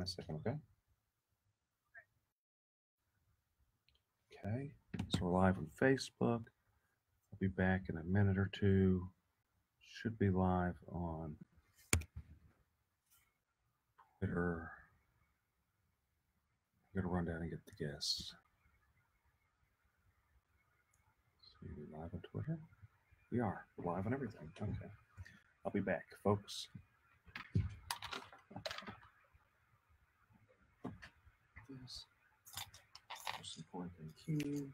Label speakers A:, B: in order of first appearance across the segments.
A: in a second, okay? Okay, so we're live on Facebook. I'll be back in a minute or two. Should be live on Twitter. I'm gonna run down and get the guests. So we're live on Twitter? We are. We're live on everything. Okay. I'll be back, folks. This. Most important thing here.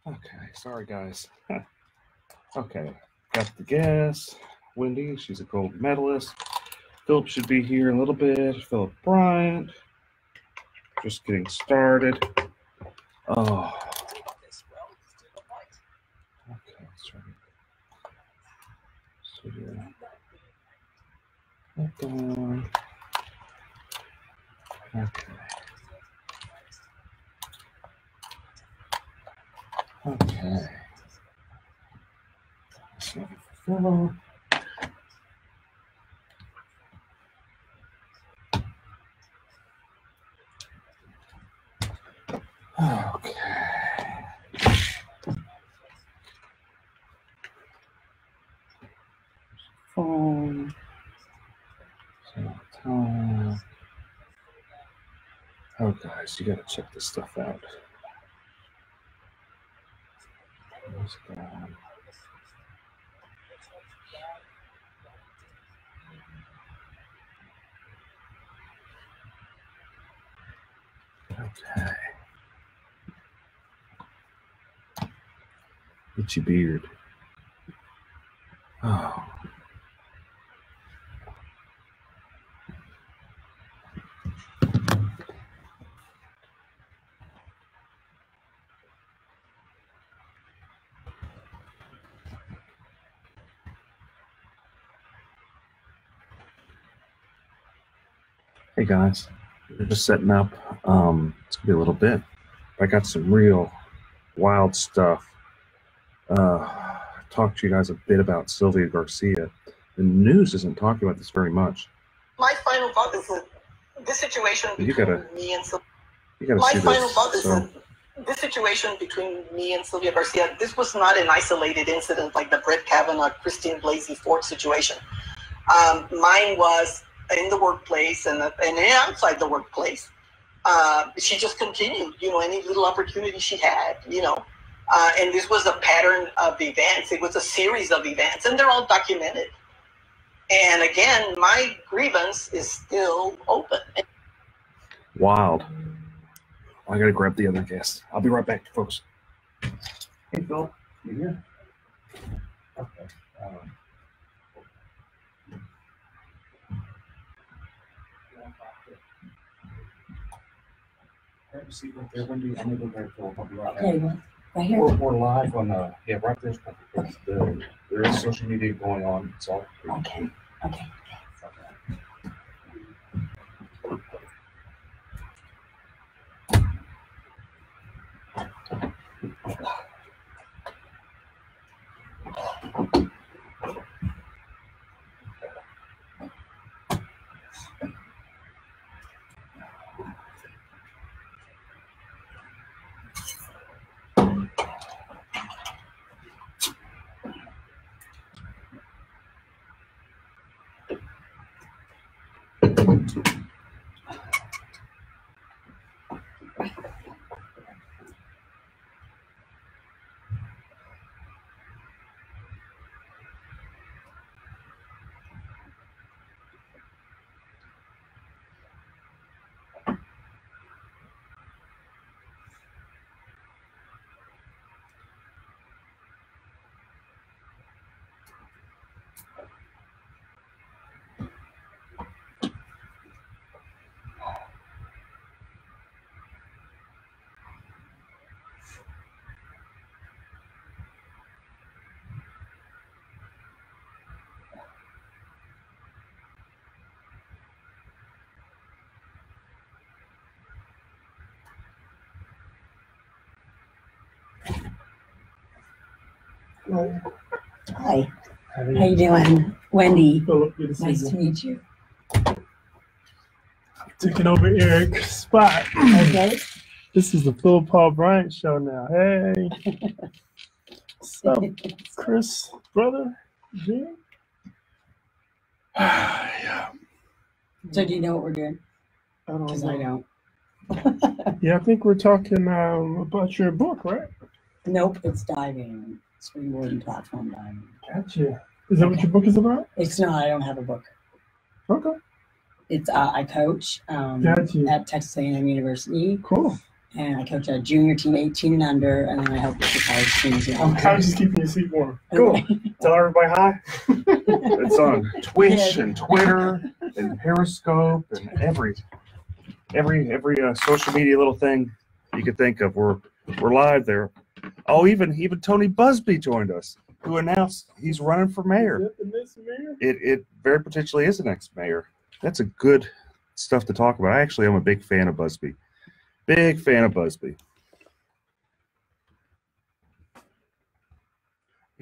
A: Okay, sorry guys. Okay, got the guests. Wendy, she's a gold medalist. Philip should be here in a little bit. Philip Bryant. Just getting started. Oh. Okay, let's try to. So yeah. Okay. Okay. So Philip. Okay. Phone. Time. Oh, guys, you gotta check this stuff out. What's going on? Okay. Itchy beard. Oh. Hey guys, we're just setting up. It's gonna be a little bit. I got some real wild stuff. Talk to you guys a bit about Sylvia Garcia. The news isn't talking about this very much.
B: My final thought is that this situation between me and Sylvia. This situation between me and Sylvia Garcia, this was not an isolated incident like the Brett Kavanaugh, Christine Blasey Ford situation. Mine was in the workplace and outside the workplace. She just continued, any little opportunity she had, and this was a pattern of events. It was a series of events, and they're all documented. And again, my grievance is still open.
A: Wild. I gotta grab the other guest. I'll be right back, folks.
C: Hey, Phil, you here? Okay. Grab a seat right there, Wendy. I'm gonna go grab Phil. I'll be right back.
D: Okay, right here.
C: We're live on right there's there is social media going on. It's all
D: okay. Hi. How you doing? Wendy.
E: Philip,
D: Nice to meet you.
E: Taking over Eric's spot.
D: Okay.
E: This is the Philip Paul Bryant show now. Hey. What's up, Chris, brother? Jim? Yeah.
D: So do you know what we're doing?
E: I don't
D: Because
E: know.
D: I don't.
E: Yeah, I think we're talking about your book, right?
D: Nope, it's diving. Springboard and platform diving.
E: Gotcha. Is that what your book is about?
D: It's not. I don't have a book.
E: Okay.
D: It's I coach
E: Gotcha.
D: at Texas A&M University,
E: Cool.
D: and I coach a junior team, 18 and under, and then I help with the college teams.
E: I was just keeping your seat warm.
A: Cool. Tell everybody hi. It's on Twitch and Twitter and Periscope and every social media little thing you could think of. We're live there. Oh, even Tony Busby joined us, who announced he's running for mayor.
E: Is that the next mayor?
A: It very potentially is the next mayor. That's a good stuff to talk about. I actually am a big fan of Busby. Big fan of Busby.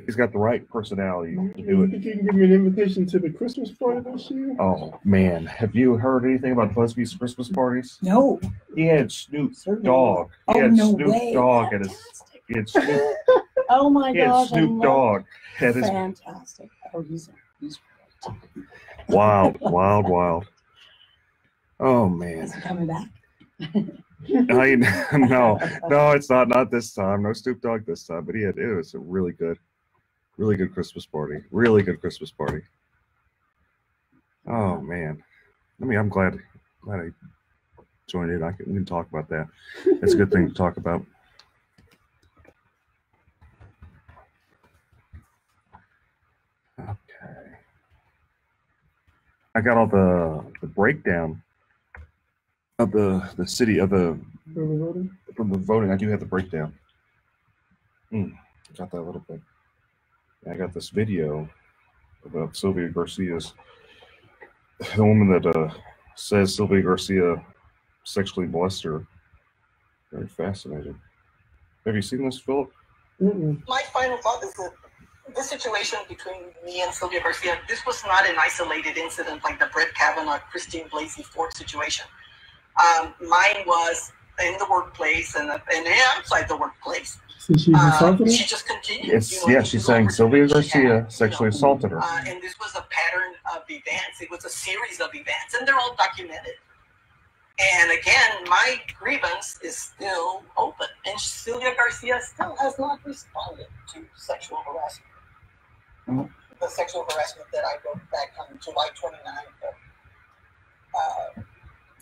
A: He's got the right personality to do
E: You
A: it.
E: think you can give me an invitation to the Christmas party this year?
A: Oh man, have you heard anything about Busby's Christmas parties?
D: No.
A: He had Snoop
D: Certainly.
A: Dogg. He
D: Oh,
A: had
D: no
A: Snoop
D: way.
A: Dogg at his.
D: Fantastic.
A: He had Snoop.
D: Oh my
A: He had
D: gosh.
A: Snoop Dogg at his.
D: Fantastic. Oh, he's great.
A: Wild. Oh
D: Is
A: man.
D: he coming back?
A: No, it's not this time. No Snoop Dogg this time. But it was a really good Christmas party. Really good Christmas party. Oh man. I'm glad I joined in. We can talk about that. It's a good thing to talk about. Okay. I got all the breakdown of the city of the
E: Early voting?
A: from the voting. I do have the breakdown. Got that a little bit. I got this video about Sylvia Garcia's, the woman that says Sylvia Garcia sexually molested her. Very fascinating. Have you seen this, Philip?
E: Mm-mm.
B: My final thought is that this situation between me and Sylvia Garcia, this was not an isolated incident like the Brett Kavanaugh, Christine Blasey Ford situation. Mine was in the workplace and outside the workplace.
E: So she assaulted her?
B: She just continued.
A: It's, yeah, she's saying Sylvia Garcia sexually assaulted her.
B: And this was a pattern of events. It was a series of events, and they're all documented. And again, my grievance is still open, and Sylvia Garcia still has not responded to sexual harassment. The sexual harassment that I wrote back on July 29th,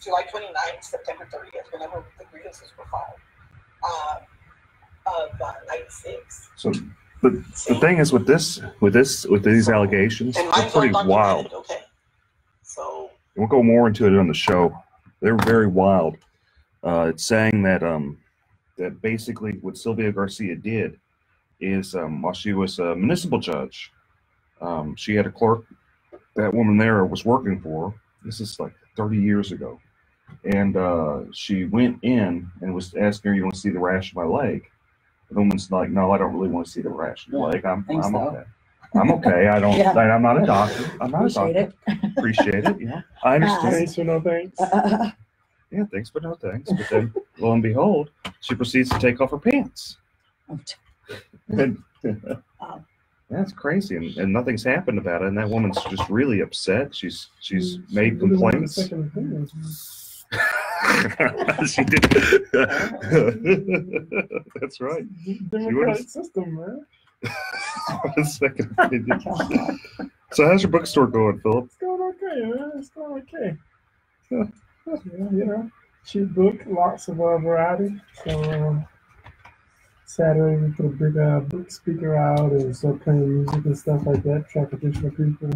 B: July 29th, September 30th, whenever the grievances were filed, of 96.
A: So the thing is with these allegations,
B: And
A: they're
B: mine's
A: pretty
B: all
A: wild.
B: documented, okay? So,
A: We'll go more into it on the show. They're very wild. It's saying that that basically what Sylvia Garcia did is while she was a municipal judge, she had a clerk. That woman there was working for her. This is like 30 years ago, and she went in and was asking her, "You want to see the rash of my leg?" The woman's like, "No, I don't really want to see the rash of my leg. I'm
D: so.
A: okay. I'm okay. I don't.
D: Yeah.
A: I'm not a doctor. I'm not
D: Appreciate
A: a doctor. Appreciate it. Yeah, I understand.
E: Thanks for no thanks.
A: Yeah, thanks, but no thanks. But then, lo and behold, she proceeds to take off her pants. And,
D: Wow.
A: that's crazy, and nothing's happened about it. And that woman's just really upset. She's made complaints.
E: Second opinion.
A: She did. That's right.
E: Democratic system, man.
A: Second opinion. So how's your bookstore going, Philip?
E: It's going okay, man. It's going okay. Cheap book, lots of variety. So Saturday we put a big book speaker out and start playing music and stuff like that. Attract additional people.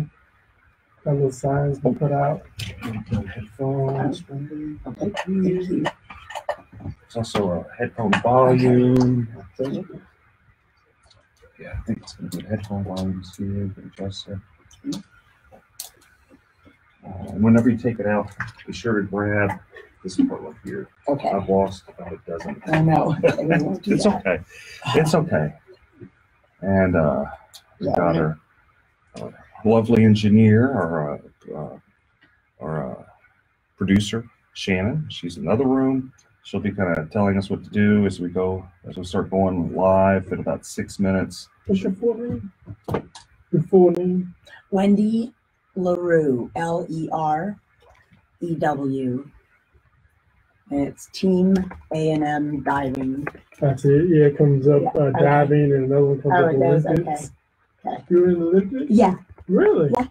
E: Got little signs we put out. Headphones.
A: It's also a headphone volume. Yeah, I think it's going to be headphone volumes here. You can adjust it. Whenever you take it out, be sure to grab this part right here.
D: Okay.
A: I've lost about a dozen.
D: I know.
A: It's okay. It's okay. And we got our lovely engineer, our producer, Shannon. She's in another room. She'll be kind of telling us what to do as we start going live in about 6 minutes.
E: What's your full name? Your full name?
D: Wendy LaRue, LEREW. And it's Team A&M Diving.
E: That's it. Yeah, it comes up
D: Okay.
E: diving, and another one comes
D: Oh,
E: up
D: it does.
E: Olympics.
D: Okay.
E: You're in the Olympics?
D: Yeah,
E: Really?
D: Yeah.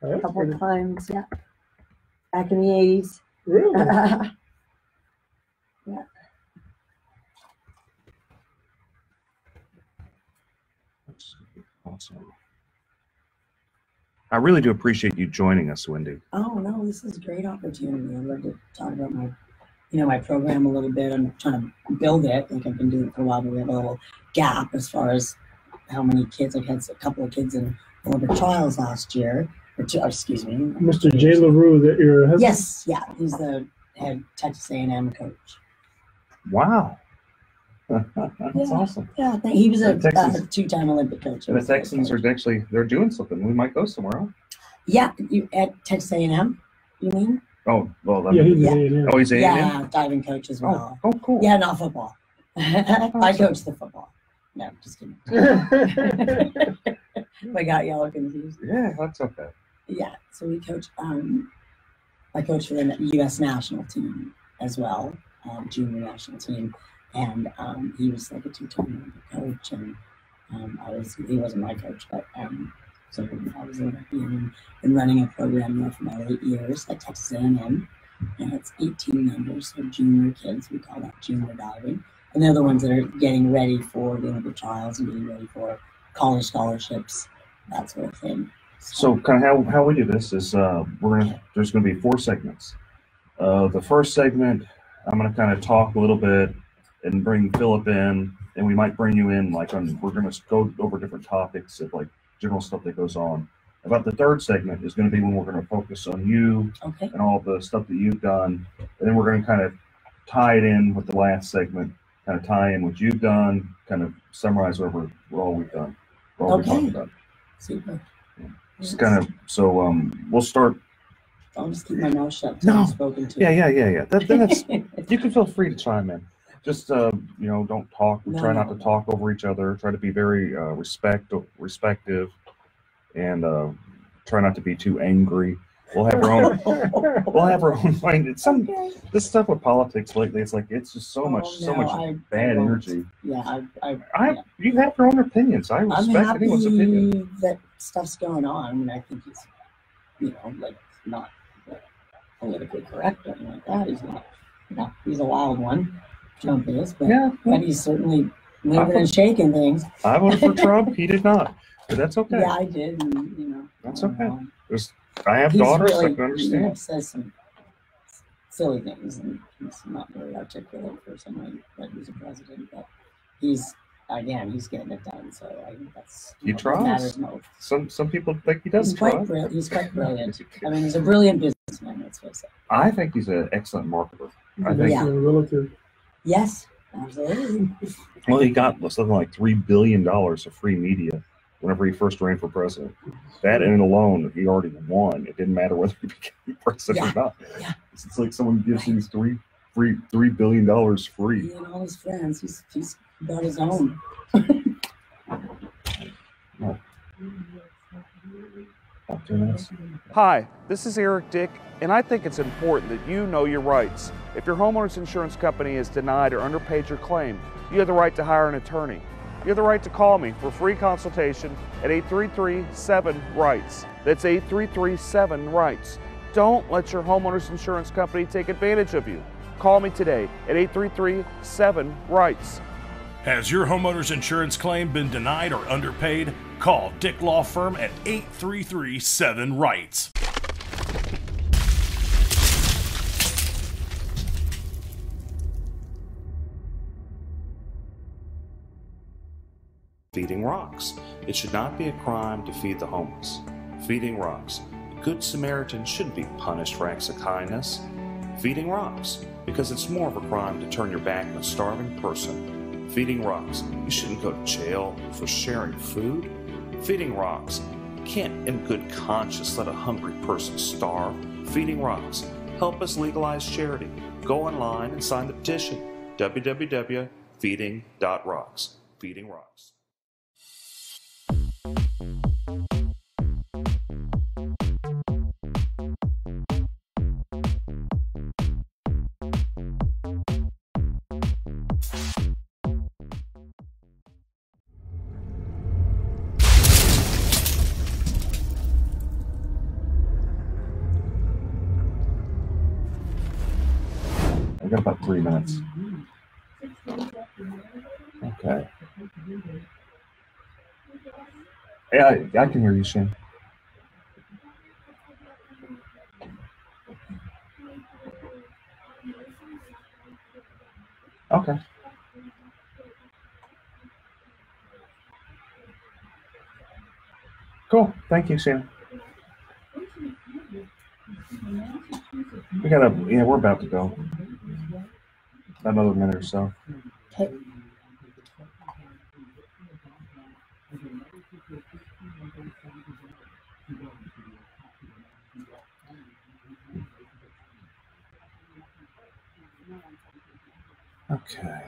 E: Oh,
D: a
E: that's
D: couple
E: pretty-
D: of times. Yeah. Back in the 80s.
E: Really?
A: Awesome. I really do appreciate you joining us, Wendy.
D: Oh no, this is a great opportunity. I'd love to talk about my program a little bit. I'm trying to build it. Like I've been doing it for a while, but we have a little gap as far as how many kids. I've had a couple of kids in Olympic trials last year. Excuse me.
E: Mr. J. LaRue, that your husband?
D: Yes, yeah, he's the head Texas A&M coach.
A: Wow. That's
D: Yeah.
A: awesome.
D: Yeah, he was a
A: The Texans-
D: two-time Olympic coach.
A: And the Texans are actually, they're doing something. We might go somewhere. Huh?
D: Yeah, you at Texas A&M. You mean?
A: Oh, well,
E: Yeah, he's
D: Yeah.
E: A&M.
A: oh, he's A&M?
D: Yeah, diving coach as well.
A: Oh, cool.
D: Yeah, not football. I coach the football. No, just kidding. I got y'all confused.
A: Yeah, that's okay.
D: Yeah, so we coach. I coach for the U.S. national team as well, junior national team, and he was like a two-time coach, and he wasn't my coach, but so I was been running a program there for about 8 years at Texas A&M, and it's 18 members, so junior kids. We call that junior diving, and they're the ones that are getting ready for the Olympic trials and getting ready for college scholarships, that sort of thing.
A: So kind of how we do this is there's going to be 4 segments. The first segment, I'm going to kind of talk a little bit and bring Philip in, and we might bring you in we're going to go over different topics of like general stuff that goes on. About the third segment is going to be when we're going to focus on you
D: Okay.
A: and all the stuff that you've done, and then we're going to kind of tie it in with the last segment, kind of tie in what you've done, kind of summarize over all we've done. what we're
D: Okay.
A: talking about.
D: Super.
A: Just kind of, so we'll start.
D: I'll just keep my mouth shut till
A: No.
D: I'm spoken to.
A: Yeah. Then it's, you can feel free to chime in. Just don't talk. We try not to talk over each other. Try to be very respective, and try not to be too angry. We'll have our own mind. It's this stuff with politics lately. It's like it's just so much bad energy.
D: Yeah,
A: You have your own opinions. I
D: I'm
A: respect
D: happy
A: anyone's opinion.
D: that stuff's going on. I mean, I think he's, not politically correct or anything like that. He's not. He's a wild one. Trump is, but he's certainly moving and shaking things.
A: I voted for Trump. He did not, but that's okay.
D: Yeah, I did. And,
A: that's okay. I have daughters. I can understand.
D: Says some silly things, and he's not very articulate for someone who's a president. But he's getting it done. So I think that's
A: what
D: tries. Matters most.
A: Some people think he doesn't try.
D: He's quite brilliant. I mean, he's a brilliant businessman. Let's face it.
A: I think he's an excellent marketer. I think.
D: Yes, absolutely.
A: Well, he got something like $3 billion of free media whenever he first ran for president. That in alone, he already won. It didn't matter whether he became president or not. Yeah. It's like someone gives him $3 billion free.
D: He and all his friends, he's got his own.
F: Hi, this is Eric Dick, and I think it's important that you know your rights. If your homeowner's insurance company has denied or underpaid your claim, you have the right to hire an attorney. You have the right to call me for free consultation at 833-7-RIGHTS. That's 833-7-RIGHTS. Don't let your homeowner's insurance company take advantage of you. Call me today at 833-7-RIGHTS.
G: Has your homeowner's insurance claim been denied or underpaid? Call Dick Law Firm at 833-7-RIGHTS.
H: Feeding rocks. It should not be a crime to feed the homeless. Feeding rocks. A good Samaritan shouldn't be punished for acts of kindness. Feeding rocks. Because it's more of a crime to turn your back on a starving person. Feeding rocks. You shouldn't go to jail for sharing food. Feeding rocks. You can't in good conscience let a hungry person starve. Feeding rocks. Help us legalize charity. Go online and sign the petition. www.feeding.rocks. Feeding rocks.
A: I got about 3 minutes. Okay. Yeah, I can hear you, Shane. Okay. Cool. Thank you, Shane. We're about to go. Another minute or so.
D: Okay.
A: Okay.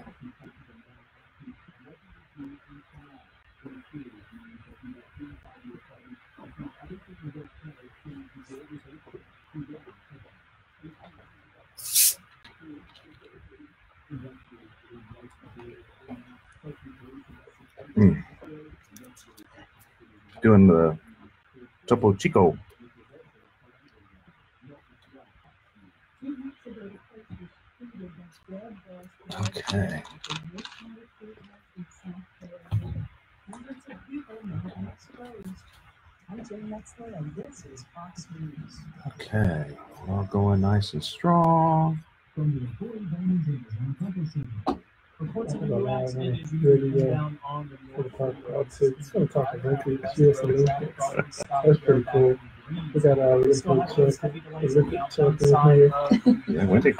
A: Doing the Topo Chico. Okay. Okay, we're all going nice and strong.
E: Reports of illegal accident is usually down on the north. It's going to talk Olympics, US Olympics. That's pretty cool. We got our Olympic check in here.
A: Yeah, Wendy.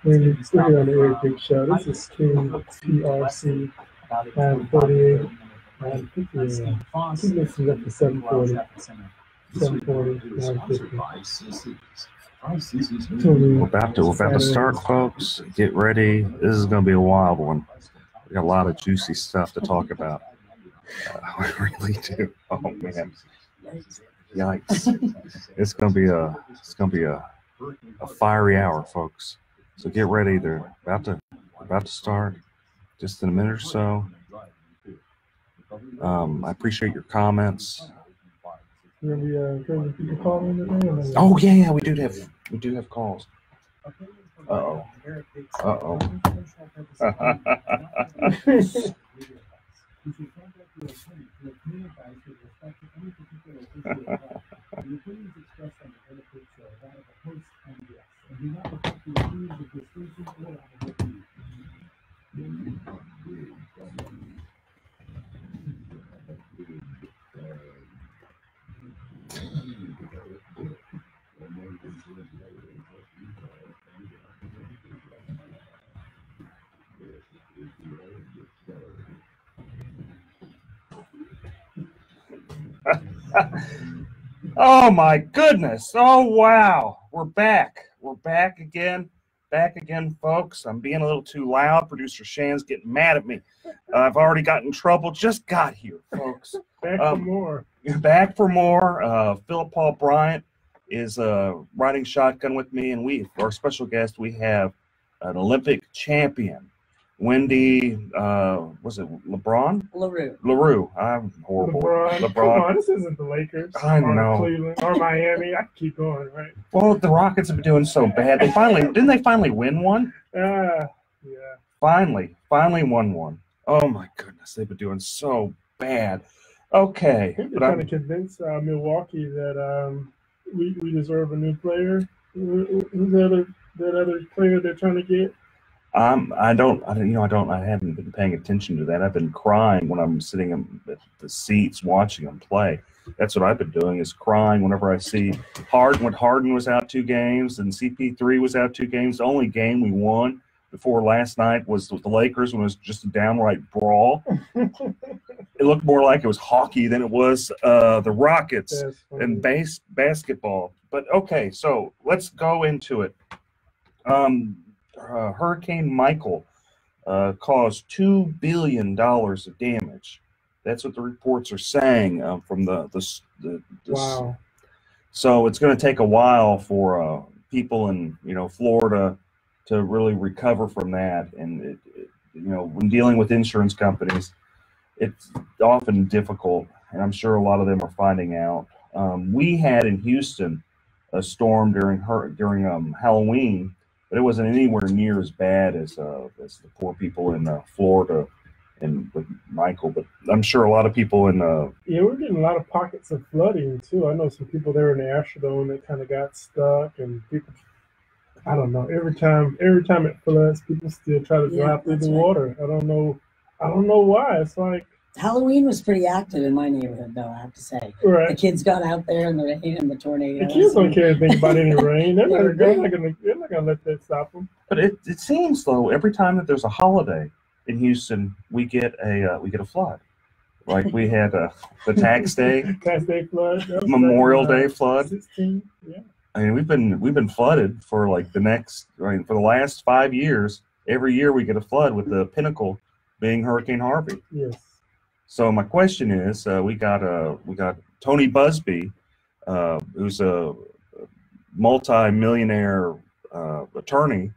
E: We're on the Eric Big Show. This is King PRC 948. I think this is up to 740. 740, 950.
H: We're about to start, folks. Get ready. This is going to be a wild one. We got a lot of juicy stuff to talk about. We really do. Oh man, yikes! It's going to be a fiery hour, folks. So get ready. They're about to start. Just in a minute or so. I appreciate your comments. Oh yeah, we do have calls. Uh-oh. Oh my goodness. Oh wow. We're back. We're back again. Back again, folks. I'm being a little too loud. Producer Shan's getting mad at me. I've already got in trouble. Just got here, folks.
E: Back for more.
H: Back for more. Philip Paul Bryant is riding shotgun with me, and our special guest, we have an Olympic champion, Wendy, was it LaRue. I'm horrible.
E: LeBron. Come on, this isn't the Lakers.
H: I know.
E: Cleveland or Miami. I can keep going, right?
H: Well, the Rockets have been doing so bad. Didn't they finally win one?
E: Yeah.
H: Finally won one. Oh my goodness, they've been doing so bad. Okay.
E: I think they're trying to convince Milwaukee that we deserve a new player. Who's that other player they're trying to get?
H: I haven't been paying attention to that. I've been crying when I'm sitting in the seats watching them play. That's what I've been doing, is crying whenever I see Harden was out 2 games and CP3 was out 2 games. The only game we won before last night was with the Lakers, when it was just a downright brawl. It looked more like it was hockey than it was the Rockets and basketball. But okay, so let's go into it. Hurricane Michael caused $2 billion of damage. That's what the reports are saying from the
E: Wow.
H: So it's going to take a while for people in Florida to really recover from that. And when dealing with insurance companies, it's often difficult, and I'm sure a lot of them are finding out. We had in Houston a storm during Halloween, but it wasn't anywhere near as bad as the poor people in Florida and with Michael. But I'm sure a lot of people in
E: we're getting a lot of pockets of flooding too. I know some people there in the Astrodome that kind of got stuck, and people, I don't know. Every time it floods, people still try to drive through the water. I don't know why. It's like
D: Halloween was pretty active in my neighborhood, though, I have to say.
E: Right.
D: The kids got out there in the rain and the tornadoes.
E: The kids don't care anything about any rain. They're not gonna let that stop them.
H: But it seems, though, every time that there's a holiday in Houston, we get a flood. Like we had the Tax Day
E: flood,
H: Memorial Day flood.
E: 16, yeah.
H: I mean, we've been flooded for for the last 5 years. Every year we get a flood, with the pinnacle being Hurricane Harvey.
E: Yes.
H: So my question is, we got Tony Busby, who's a multi-millionaire attorney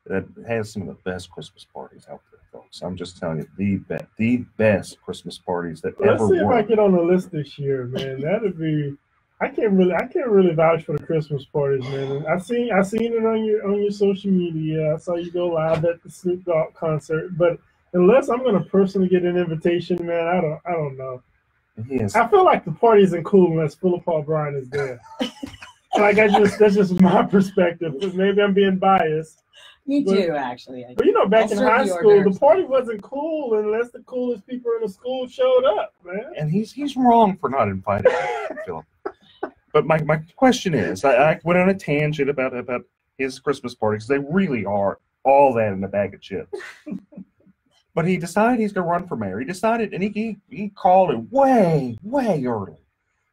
H: that has some of the best Christmas parties out there, folks. I'm just telling you, the best Christmas parties that ever were.
E: Let's see if I get on the list this year, man. That'd be. I can't really vouch for the Christmas parties, man. I seen it on your social media. I saw you go live at the Snoop Dogg concert, but unless I'm gonna personally get an invitation, man, I don't know.
H: Yes.
E: I feel like the party isn't cool unless Philip Paul Bryant is there. Like that's just my perspective. Maybe I'm being biased.
D: Me too, actually.
E: But back in high school, the party wasn't cool unless the coolest people in the school showed up, man.
H: And he's wrong for not inviting Philip. But my question is, I went on a tangent about his Christmas parties. They really are all that in a bag of chips.
A: But he decided he's going to run for mayor. He decided, and he called it way, way early.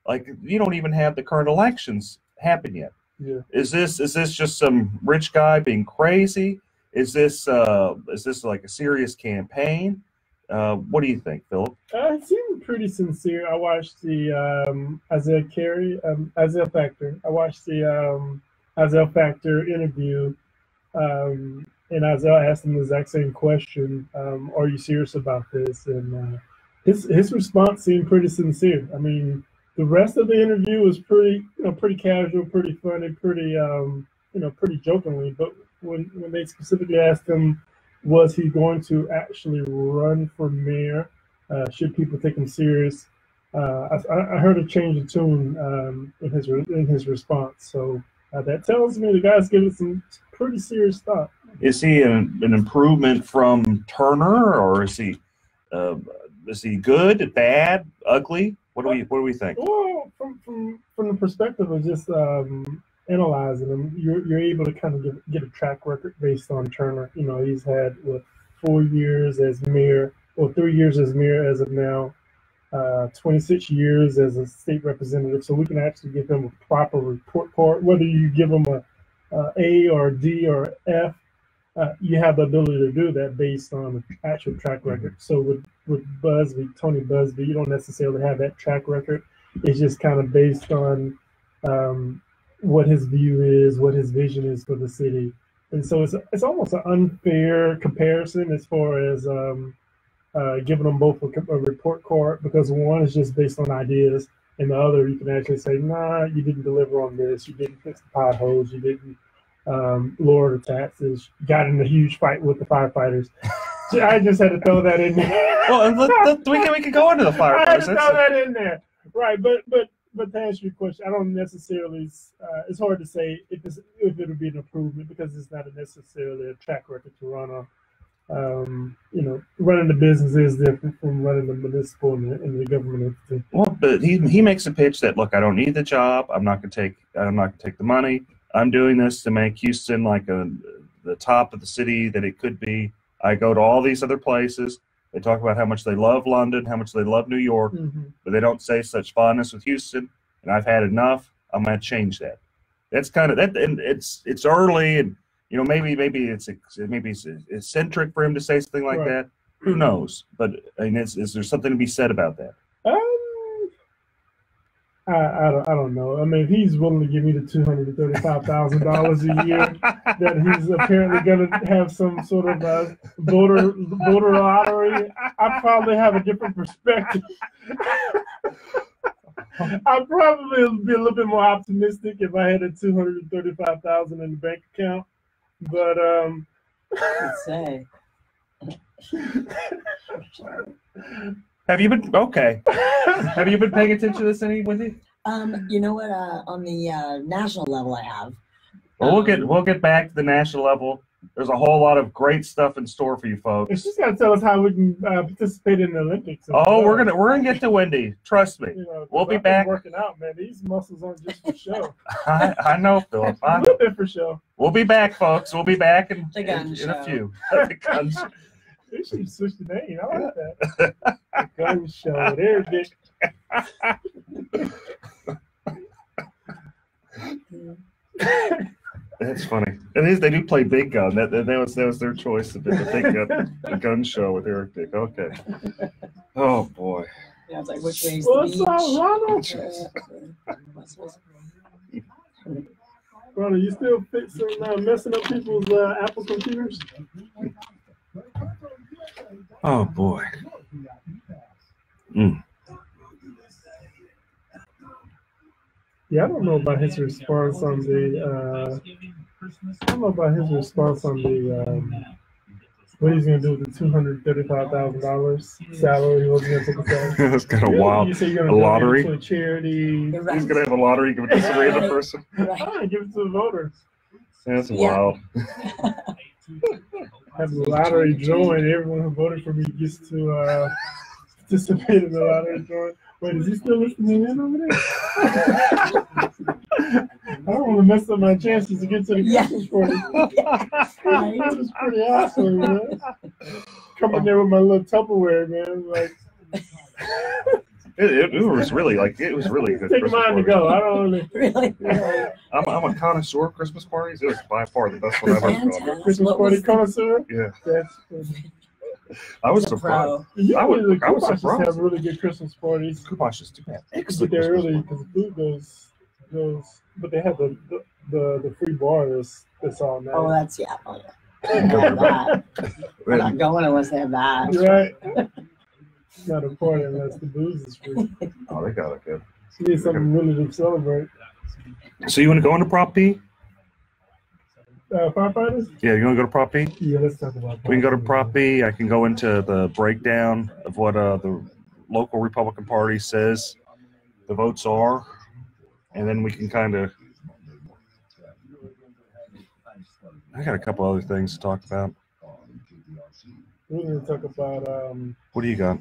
A: Like, you don't even have the current elections happen yet.
E: Yeah.
A: Is this just some rich guy being crazy? Is this like a serious campaign? What do you think, Philip?
E: It seemed pretty sincere. I watched the Isaiah Factor. I watched the Isaiah Factor interview, and Isaiah asked him the exact same question: "Are you serious about this?" And his response seemed pretty sincere. I mean, the rest of the interview was pretty casual, pretty funny, pretty jokingly. But when they specifically asked him, was he going to actually run for mayor? Should people take him serious? I heard a change of tune in his response. So that tells me the guy's giving some pretty serious thought.
A: Is he an improvement from Turner, or is he good, bad, ugly? What do we think?
E: Well, from the perspective of just analyzing him, you're able to kind of get a track record based on Turner. You know, he's had 4 years as mayor, or 3 years as mayor as of now, 26 years as a state representative. So we can actually give him a proper report card. Whether you give him a or a D or F, you have the ability to do that based on the actual track record. So with Tony Busby, you don't necessarily have that track record. It's just kind of based on what his view is, what his vision is for the city. And so it's almost an unfair comparison as far as giving them both a report card, because one is just based on ideas, and the other you can actually say, nah, you didn't deliver on this, you didn't fix the potholes, you didn't lower the taxes, you got in a huge fight with the firefighters. I just had to throw that in there.
A: Well, we can go into the firefighters.
E: I had to throw that in there. Right, but to answer your question, I don't necessarily. It's hard to say if it would be an improvement, because it's not necessarily a track record to run on. Running the business is different from running the municipal and the government entity.
A: Well, but he makes a pitch that, look, I don't need the job. I'm not going to take the money. I'm doing this to make Houston like the top of the city that it could be. I go to all these other places. They talk about how much they love London, how much they love New York, but they don't say such fondness with Houston. And I've had enough. I'm going to change that. That's kind of that, and it's early, and maybe it's eccentric for him to say something like that. Who knows? But I mean, is there something to be said about that?
E: I don't know. I mean, if he's willing to give me the $235,000 a year, that he's apparently going to have some sort of voter lottery, I probably have a different perspective. I'd probably be a little bit more optimistic if I had a $235,000 in the bank account. But
D: Let's say.
A: Have you been Have you been paying attention to this, Wendy?
D: You know what? On the national level, I have.
A: Well, we'll get back to the national level. There's a whole lot of great stuff in store for you folks.
E: She's got to tell us how we can participate in the Olympics.
A: We're gonna get to Wendy. Trust me. We'll be back.
E: Working out, man. These muscles aren't just for show.
A: I know, Philip.
E: A little bit for show.
A: We'll be back, folks. We'll be back in
D: a
A: few. The gun show.
E: They should switch the name. I like that. The gun show. There, Dick.
A: That's funny. It is. They do play Big Gun. That was their choice. The Big Gun, the gun show with Eric Dick. Okay. Oh boy.
D: Yeah, it's like which way is
E: What's
D: the
E: up,
D: beach?
E: Ronald? Ronald, you still fixing messing up people's Apple computers?
A: Oh boy.
E: Yeah, I don't know about his response on the. I don't know about his response on the. What he's gonna do with the $235,000 salary? He wasn't gonna take a salary.
A: That's kind of wild.
E: You say you're
A: a
E: gonna
A: lottery.
E: Give it to a charity.
A: He's gonna have a lottery. Give it to some random person.
E: Right, give it to the voters.
A: That's wild.
E: Have the lottery drawing. Everyone who voted for me gets to participate in the lottery drawing. Wait, is he still listening in over there? I don't want to mess up my chances to get to the Christmas party. That was pretty awesome, man. Come in there with my little Tupperware, man. Like,
A: it was really like it was really a good.
E: take
A: Christmas
E: mine to
A: party.
E: go. I don't really.
D: Really?
E: Yeah.
A: I'm a connoisseur of Christmas parties. It was by far the best one I've ever gone to.
D: Fantastic.
E: Christmas
D: What
E: party
D: was the-
E: connoisseur.
A: Yeah,
E: That's.
A: I was
D: He's a
A: surprised.
D: pro.
E: Yeah,
A: I was
E: Kumash
A: surprised.
E: have really good Christmas parties.
A: Kumash is too bad.
E: Get
A: Excellent.
E: there
A: Christmas
E: early
A: party.
E: because the food goes. But they have the free bar that's all night.
D: Oh, that's yeah. Oh, yeah. They have that. We're not
A: And-
D: going unless they have that.
E: You're right. It's not a party unless the booze is free.
A: Oh, they got it good.
E: You need something really to celebrate.
A: So you want to go into Prop P?
E: Firefighters?
A: Yeah, you want to go to Prop P?
E: Yeah, let's talk about that.
A: We can go to Prop B. I can go into the breakdown of what the local Republican Party says the votes are, and then we can kind of. I got a couple other things to talk about.
E: We're going to talk about
A: What do you got?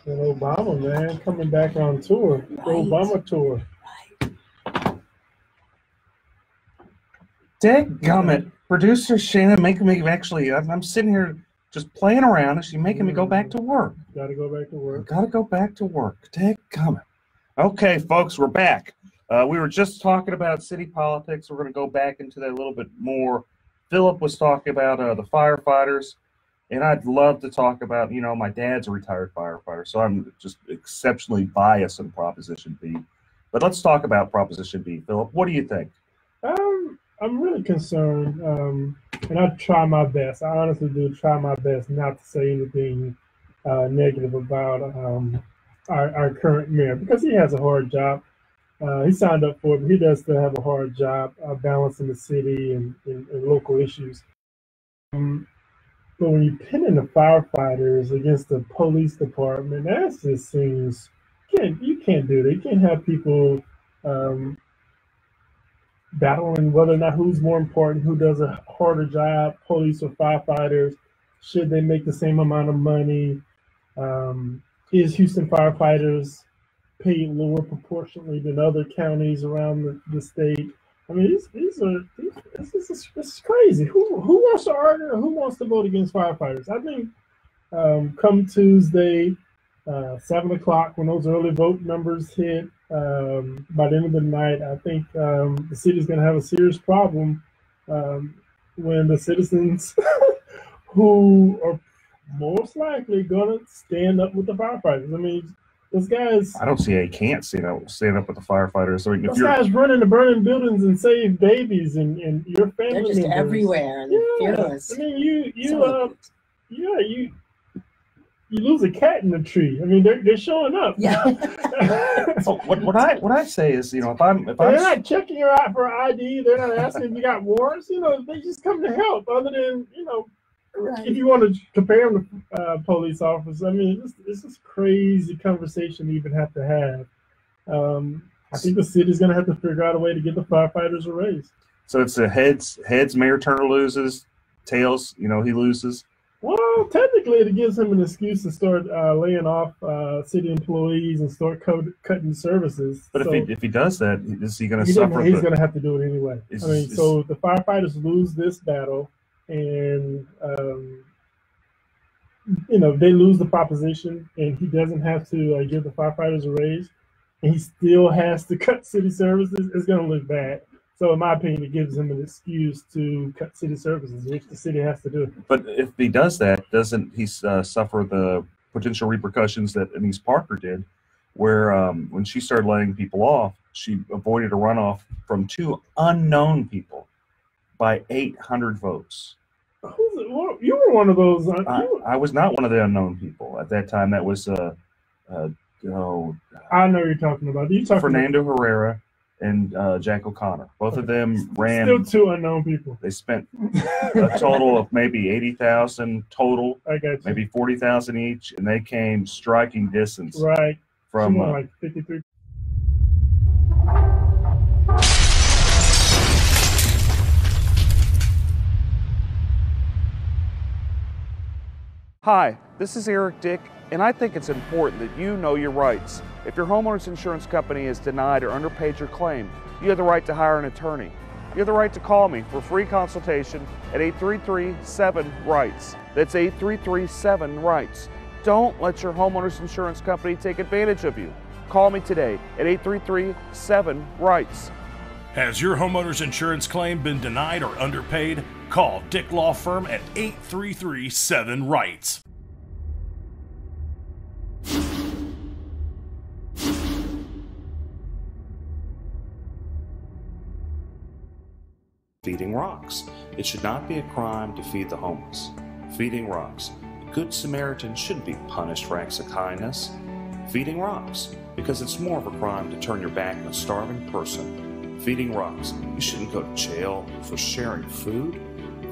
E: Obama, man, coming back on tour. The
D: Right.
E: Obama tour.
A: Dadgummit, producer Shannon making me actually. I'm sitting here just playing around, and she's making me go back to work.
E: Got to go back to work.
A: Got to go back to work. Dadgummit. Okay, folks, we're back. We were just talking about city politics. We're going to go back into that a little bit more. Philip was talking about the firefighters, and I'd love to talk about, my dad's a retired firefighter, so I'm just exceptionally biased on Proposition B. But let's talk about Proposition B. Philip, what do you think?
E: I'm really concerned, and I try my best. I honestly do try my best not to say anything negative about our current mayor because he has a hard job. He signed up for it, but he does still have a hard job balancing the city and local issues. But when you pin in the firefighters against the police department, that just seems you can't do that. You can't have people battling whether or not who's more important, who does a harder job, police or firefighters. Should they make the same amount of money? Is Houston firefighters paid lower proportionally than other counties around the state? I mean, this is crazy. Who wants to argue or who wants to vote against firefighters? I think come Tuesday, 7 o'clock, when those early vote numbers hit, by the end of the night, I think the city's going to have a serious problem when the citizens who are most likely going to stand up with the firefighters. I mean, those guys.
A: I don't see how you can't stand up with the firefighters. I mean,
E: Those guys run into burning buildings and save babies and your family
D: They're just
E: members.
D: everywhere and they're fearless.
E: I mean, you lose a cat in the tree. I mean, they're showing up.
D: Yeah.
A: Oh, what I say is, if I'm
E: They're not checking you out for ID. They're not asking if you got warrants. They just come to help. Other than
D: Right.
E: if you want to compare them to police officers, I mean, it's this crazy conversation we even have to have. I think the city's going to have to figure out a way to get the firefighters a raise.
A: So it's a heads. Mayor Turner loses. Tails, he loses.
E: Well, technically, it gives him an excuse to start laying off city employees and start cutting services.
A: But
E: So
A: if he does that, is he going to
E: he's
A: suffer?
E: going to have to do it anyway.
A: Is-
E: So the firefighters lose this battle, and they lose the proposition, and he doesn't have to give the firefighters a raise, and he still has to cut city services. It's going to look bad. So in my opinion, it gives him an excuse to cut city services, which the city has to do.
A: But if he does that, doesn't he suffer the potential repercussions that Anise Parker did, where when she started letting people off, she avoided a runoff from 2 unknown people by 800 votes.
E: You were one of those.
A: I was not one of the unknown people at that time. That was
E: I know what you're talking about. You talking
A: Fernando Herrera and Jack O'Connor. Both of them ran.
E: Still 2 unknown people.
A: They spent a total of maybe 80,000 total,
E: I got you.
A: maybe 40,000 each, and they came striking distance
E: Right.
A: from.
E: Somewhere like 53.
F: Hi, this is Eric Dick, and I think it's important that you know your rights. If your homeowner's insurance company has denied or underpaid your claim, you have the right to hire an attorney. you have the right to call me for free consultation at 833-7-RIGHTS. That's 833-7-RIGHTS. Don't let your homeowner's insurance company take advantage of you. Call me today at 833-7-RIGHTS.
G: Has your homeowner's insurance claim been denied or underpaid? Call Dick Law Firm at 833-7-RIGHTS.
H: Feeding Rocks. It should not be a crime to feed the homeless. Feeding Rocks. A good Samaritan shouldn't be punished for acts of kindness. Feeding Rocks. Because it's more of a crime to turn your back on a starving person. Feeding Rocks. You shouldn't go to jail for sharing food.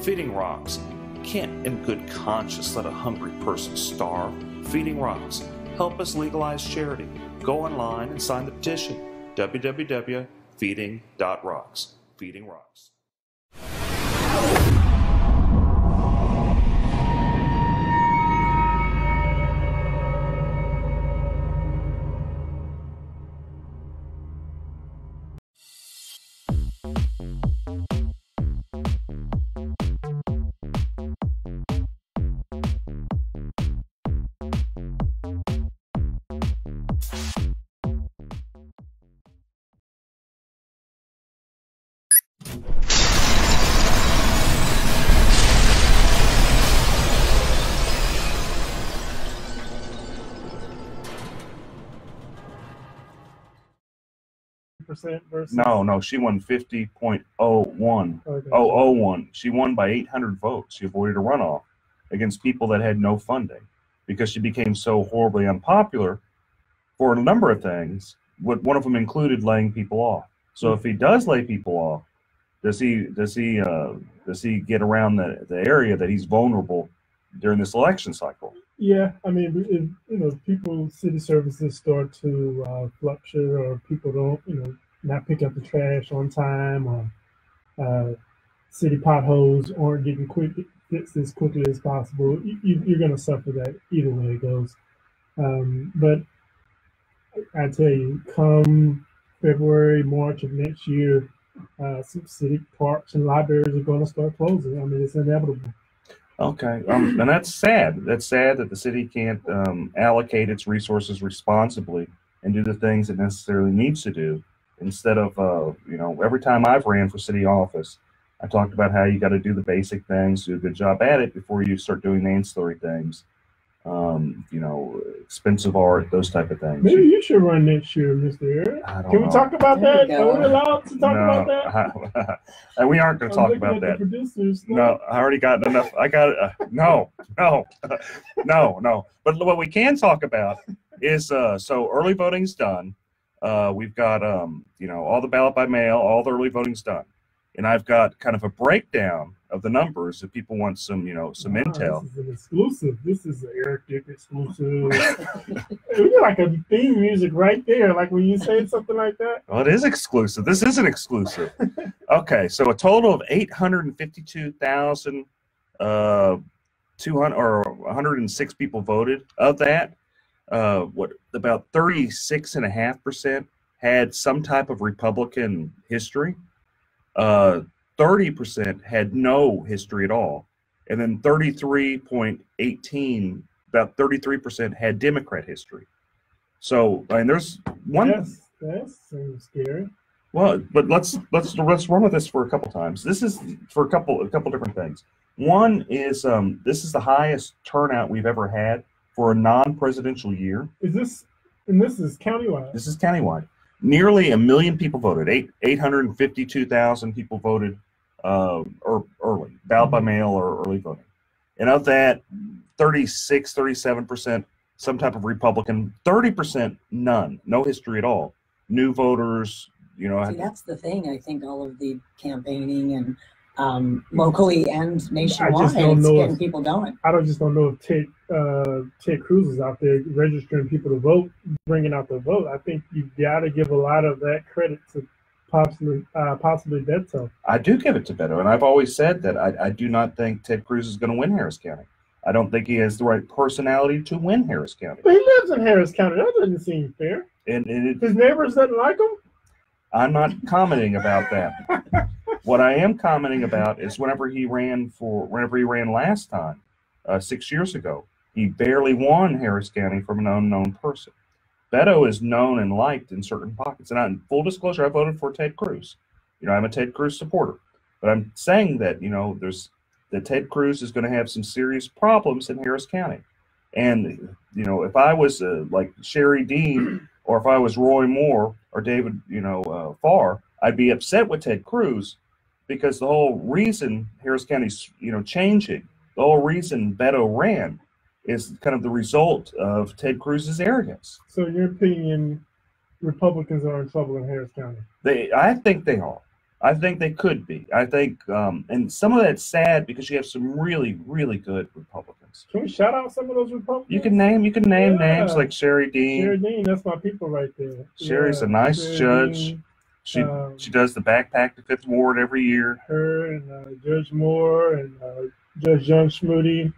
H: Feeding Rocks. You can't in good conscience let a hungry person starve. Feeding Rocks. Help us legalize charity. Go online and sign the petition. www.feeding.rocks. Feeding Rocks.
E: Versus
A: No, she won 50.01.
E: Okay.
A: 001. She won by 800 votes. She avoided a runoff against people that had no funding because she became so horribly unpopular for a number of things. One of them included laying people off. So if he does lay people off, does he get around the area that he's vulnerable during this election cycle?
E: Yeah, I mean, people, city services start to fluctuate, or people don't, not pick up the trash on time, or city potholes aren't getting fixed as quickly as possible. You're going to suffer that either way it goes. But I tell you, come February, March of next year, some city parks and libraries are going to start closing. I mean, it's inevitable.
A: Okay, and that's sad. That's sad that the city can't allocate its resources responsibly and do the things it necessarily needs to do. Instead of, every time I've ran for city office, I talked about how you got to do the basic things, do a good job at it before you start doing the ancillary things. Expensive art, those type of things.
E: Maybe you should run next year, Mr. Eric. Can we talk about that? Are we allowed to talk about that?
A: And we aren't going to talk about that. No, I already got enough. I got it. No. But what we can talk about is so early voting's done. We've got all the ballot by mail, all the early voting's done, and I've got kind of a breakdown of the numbers if people want some intel.
E: This is an exclusive. This is an Eric Dick exclusive. We got like a theme music right there, like when you say something like that.
A: Well, it is exclusive. This isn't exclusive. Okay, so a total of 106 people voted. Of that, about 36.5% had some type of Republican history. 30% had no history at all, and then 33.18, about 33% had Democrat history. So, and there's one.
E: Yes, that seems scary.
A: Well, but let's run with this for a couple times. This is for a couple different things. One is this is the highest turnout we've ever had for a non-presidential year.
E: Is this? And this is countywide.
A: This is countywide. Nearly 1 million people voted. 852,000 people voted early, ballot by mail or early voting. And of that, 37%, some type of Republican, 30% none, no history at all. New voters,
D: See, that's the thing. I think all of the campaigning and locally and nationwide, it's getting people going.
E: I just don't know if Ted Cruz is out there registering people to vote, bringing out the vote. I think you've got to give a lot of that credit to possibly Beto.
A: I do give it to Beto, and I've always said that I do not think Ted Cruz is going to win Harris County. I don't think he has the right personality to win Harris County.
E: But he lives in Harris County. That doesn't seem fair.
A: And
E: his neighbors doesn't like him?
A: I'm not commenting about that. What I am commenting about is whenever he ran last time, 6 years ago, he barely won Harris County from an unknown person. Beto is known and liked in certain pockets. And in full disclosure, I voted for Ted Cruz. I'm a Ted Cruz supporter. But I'm saying that, that Ted Cruz is going to have some serious problems in Harris County. And, if I was like Sherry Dean, or if I was Roy Moore or David, Farr, I'd be upset with Ted Cruz, because the whole reason Harris County's, changing, the whole reason Beto ran is kind of the result of Ted Cruz's arrogance.
E: So in your opinion, Republicans are in trouble in Harris County?
A: I think they are. I think they could be. I think, and some of that's sad because you have some really, really good Republicans.
E: Can we shout out some of those Republicans?
A: You can name names like Sherry Dean.
E: Sherry Dean, that's my people right there.
A: Sherry's a nice
E: Sherry
A: judge.
E: Dean,
A: she does the backpack to Fifth Ward every year.
E: Her and Judge Moore and Judge John Schmoody,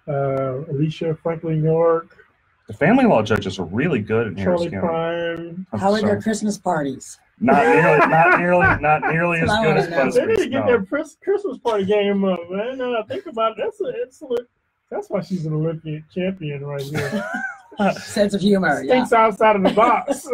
E: Alicia Franklin York.
A: The family law judges are really good in Harris County.
E: Prime.
D: How are their Christmas parties?
A: Not nearly as good as Busby's.
E: They need to get their Christmas party game up, man. Think about it. That's why she's an Olympic champion right here.
D: Sense of humor.
E: Thinks outside of the box.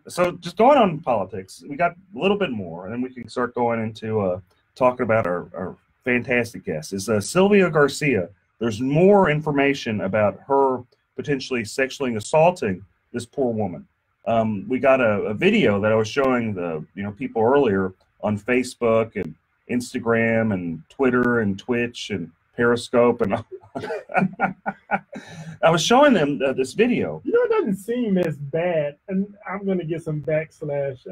A: So just going on politics, we got a little bit more, and then we can start going into talking about our fantastic guest. Is Sylvia Garcia. There's more information about her potentially sexually assaulting this poor woman. We got a video that I was showing the people earlier on Facebook and Instagram and Twitter and Twitch and Periscope, and I was showing them this video.
E: It doesn't seem as bad, and I'm going to get some backlash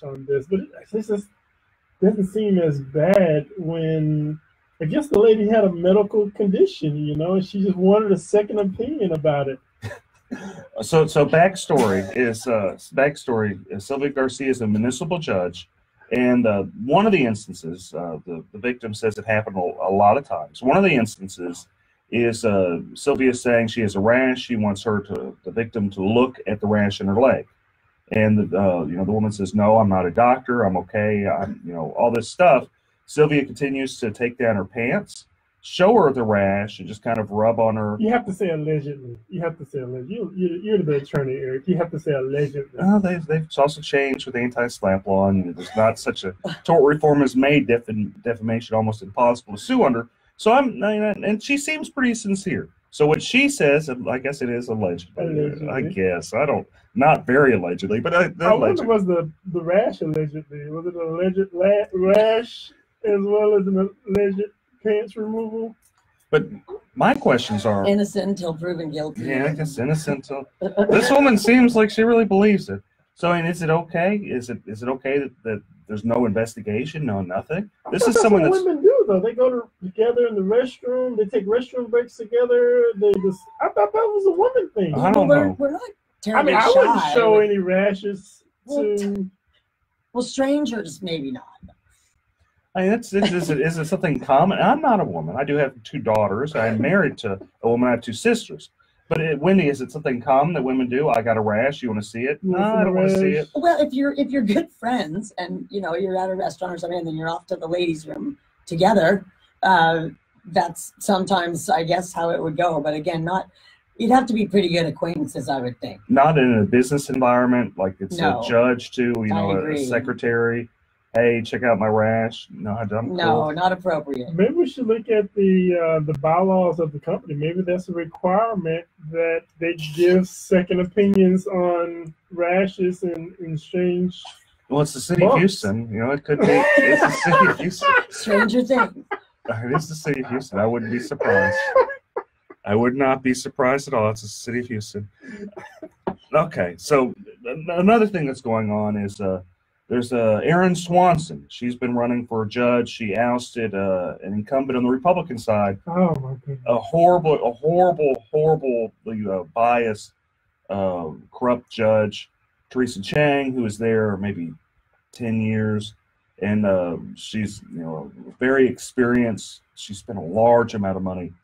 E: on this, but it just doesn't seem as bad when I guess the lady had a medical condition, and she just wanted a second opinion about it.
A: So backstory is Sylvia Garcia is a municipal judge, and one of the instances, the victim says it happened a lot of times. One of the instances is Sylvia saying she has a rash. She wants the victim to look at the rash in her leg, and the woman says, "No, I'm not a doctor. I'm okay. All this stuff." Sylvia continues to take down her pants, show her the rash, and just kind of rub on her.
E: You have to say allegedly. You're the attorney, Eric. You have to say allegedly.
A: They've also changed with the anti-SLAPP law, and there's not such a tort reform has made defamation almost impossible to sue under. So and she seems pretty sincere. So what she says, I guess it is allegedly. I guess not very allegedly, but I
E: wonder, was the rash allegedly? Was it an alleged rash as well as an alleged pants removal?
A: But my questions are
D: innocent until proven guilty.
A: Yeah, I guess innocent until this woman seems like she really believes it. So is it okay? Is it okay that there's no investigation, no nothing? This is someone
E: that's what women do though. They go together in the restroom. They take restroom breaks together. I thought that was a woman thing.
A: I don't know.
D: We're not terribly
E: I wouldn't show any rashes to.
D: Well, strangers maybe not.
A: Is it something common? I'm not a woman. I do have 2 daughters. I'm married to a woman. I have 2 sisters. But Wendy, is it something common that women do? I got a rash. You want to see it? No, I don't want to see it.
D: Well, if you're good friends and you're at a restaurant or something, and then you're off to the ladies' room together, that's sometimes I guess how it would go. But again, you'd have to be pretty good acquaintances, I would think.
A: Not in a business environment, like it's a judge to a secretary. Hey, check out my rash. No, cool.
D: Not appropriate.
E: Maybe we should look at the bylaws of the company. Maybe that's a requirement that they give second opinions on rashes and strange.
A: Well, it's the city of Houston. It could be. It's the city of Houston.
D: Stranger things.
A: It is the city of Houston. I wouldn't be surprised. I would not be surprised at all. It's the city of Houston. Okay, so another thing that's going on is there's Erin Swanson. She's been running for a judge. She ousted an incumbent on the Republican side.
E: Oh my goodness!
A: A horrible, biased, corrupt judge, Teresa Chang, who was there maybe 10 years, and she's very experienced. She spent a large amount of money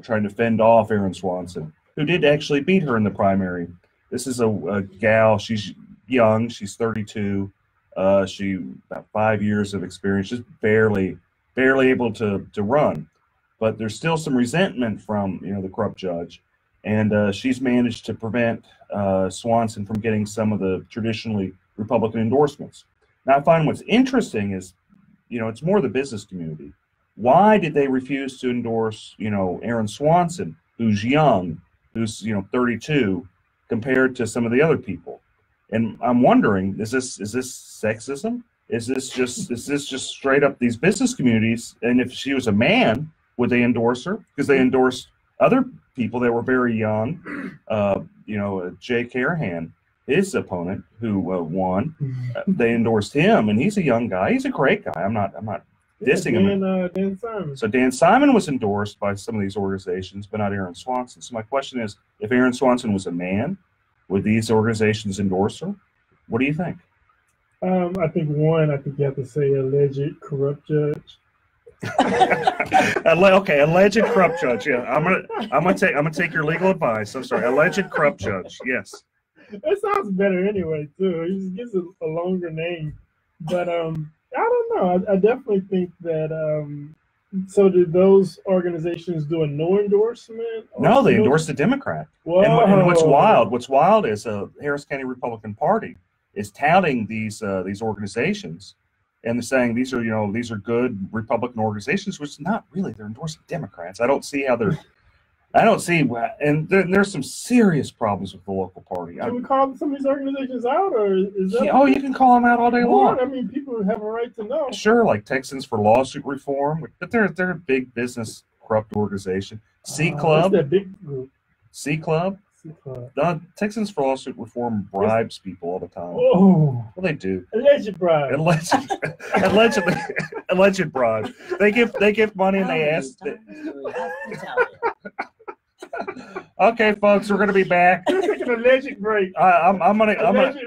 A: trying to fend off Erin Swanson, who did actually beat her in the primary. This is a gal. She's young. She's 32. She about 5 years of experience, just barely able to run. But there's still some resentment from the corrupt judge, and she's managed to prevent Swanson from getting some of the traditionally Republican endorsements. Now, I find what's interesting is, it's more the business community. Why did they refuse to endorse, Aaron Swanson, who's young, who's 32, compared to some of the other people? And I'm wondering, is this sexism? Is this just straight up these business communities? And if she was a man, would they endorse her? Because they endorsed other people that were very young. Jay Carahan, his opponent, who won, they endorsed him, and he's a young guy. He's a great guy. I'm not dissing him.
E: Dan Simon.
A: So Dan Simon was endorsed by some of these organizations, but not Aaron Swanson. So my question is, if Aaron Swanson was a man, would these organizations endorse her? What do you think?
E: I think you have to say alleged corrupt judge.
A: Okay, alleged corrupt judge. Yeah, I'm gonna take your legal advice. I'm sorry, alleged corrupt judge. Yes.
E: That sounds better anyway too. He just gives it a longer name. But I don't know. I definitely think that. So did those organizations do a no endorsement?
A: No, they endorsed a Democrat. And what's wild is Harris County Republican Party is touting these organizations, and they're saying these are good Republican organizations, which is not really. They're endorsing Democrats. I don't see, and there's some serious problems with the local party.
E: Can we call some of these organizations out, or is that?
A: You can call them out all day long.
E: I mean, people have a right to know.
A: Sure, like Texans for Lawsuit Reform, but they're a big business corrupt organization. C Club,
E: that big group.
A: C Club. Texans for Lawsuit Reform bribes people all the time.
E: Oh,
A: well, they do.
E: Alleged bribe.
A: Alleged bribe. They give money and they ask. Okay, folks, we're gonna be back.
E: We're taking an alleged break.
A: I'm gonna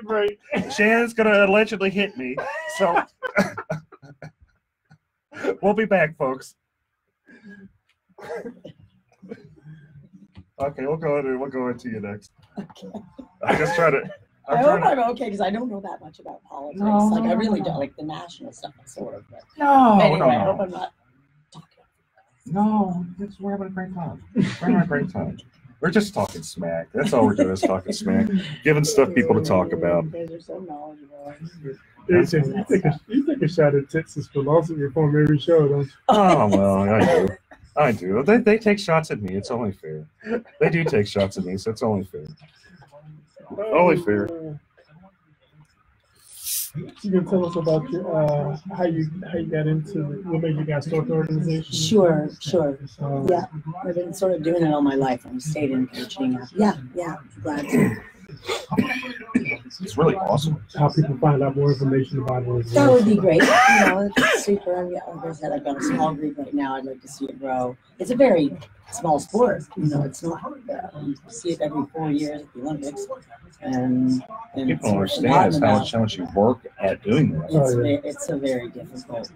E: break.
A: Shannon's gonna allegedly hit me, so we'll be back, folks. Okay, we'll go into you next.
D: Okay.
A: I just try to.
D: I hope I'm okay because I don't know that much about politics. I really don't like the national stuff, sort of. But anyway, I hope I'm not talking.
A: No, we're having a great time. We're just talking smack. That's all we're doing is talking smack, giving stuff people to talk about.
D: You guys are so knowledgeable.
E: You take a shot at Texas for Lawsuit Reform every show, don't you?
A: Oh well, I do. They take shots at me. It's only fair. They do take shots at me, so it's only fair. Only fair.
E: You can tell us about your how you got into what made you guys start the organization?
D: Sure. Yeah, I've been sort of doing it all my life. I'm stayed in coaching. Yeah, glad to.
A: It's really awesome.
E: How people find out more information about it.
D: That would be great. It's super. Like I said, I've got a small group right now. I'd like to see it grow. It's a very small sport. It's not. You see it every 4 years at the Olympics. And
A: people don't understand how much you work at doing that.
D: It's very difficult.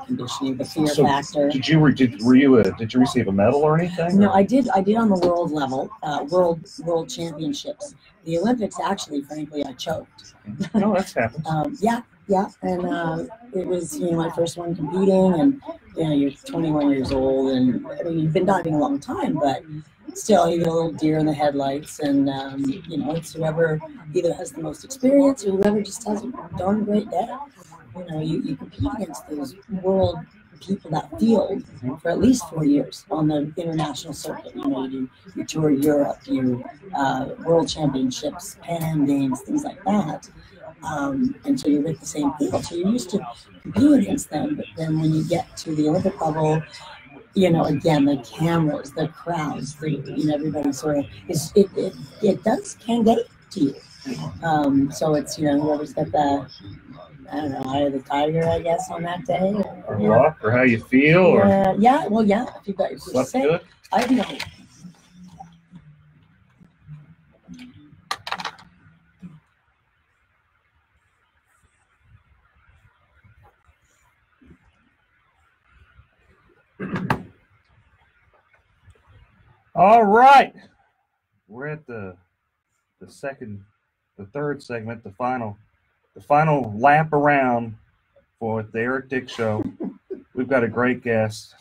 D: Conditioning, the fear factor.
A: Did you receive a medal or anything?
D: No, I did on the world level, world championships. The Olympics, actually, frankly, I choked.
A: Oh, that's happened.
D: Yeah, and it was my first one competing, and you're 21 years old, and I mean you've been diving a long time, but still you get a little deer in the headlights, and it's whoever either has the most experience or whoever just has a darn great day. You compete against those world people, that field, for at least 4 years on the international circuit. You tour Europe, world championships, Pan Am Games, things like that. And so you're with the same field. So you're used to competing against them. But then when you get to the Olympic level, again, the cameras, the crowds, everybody sort of it can get to you. So it's whoever's got the eye of the tiger, I guess, on that day,
A: or luck, or how you feel,
D: If you've got your
A: slept good.
D: I know.
A: All right, we're at the third segment, the final the final lap around for the Eric Dick Show. We've got a great guest,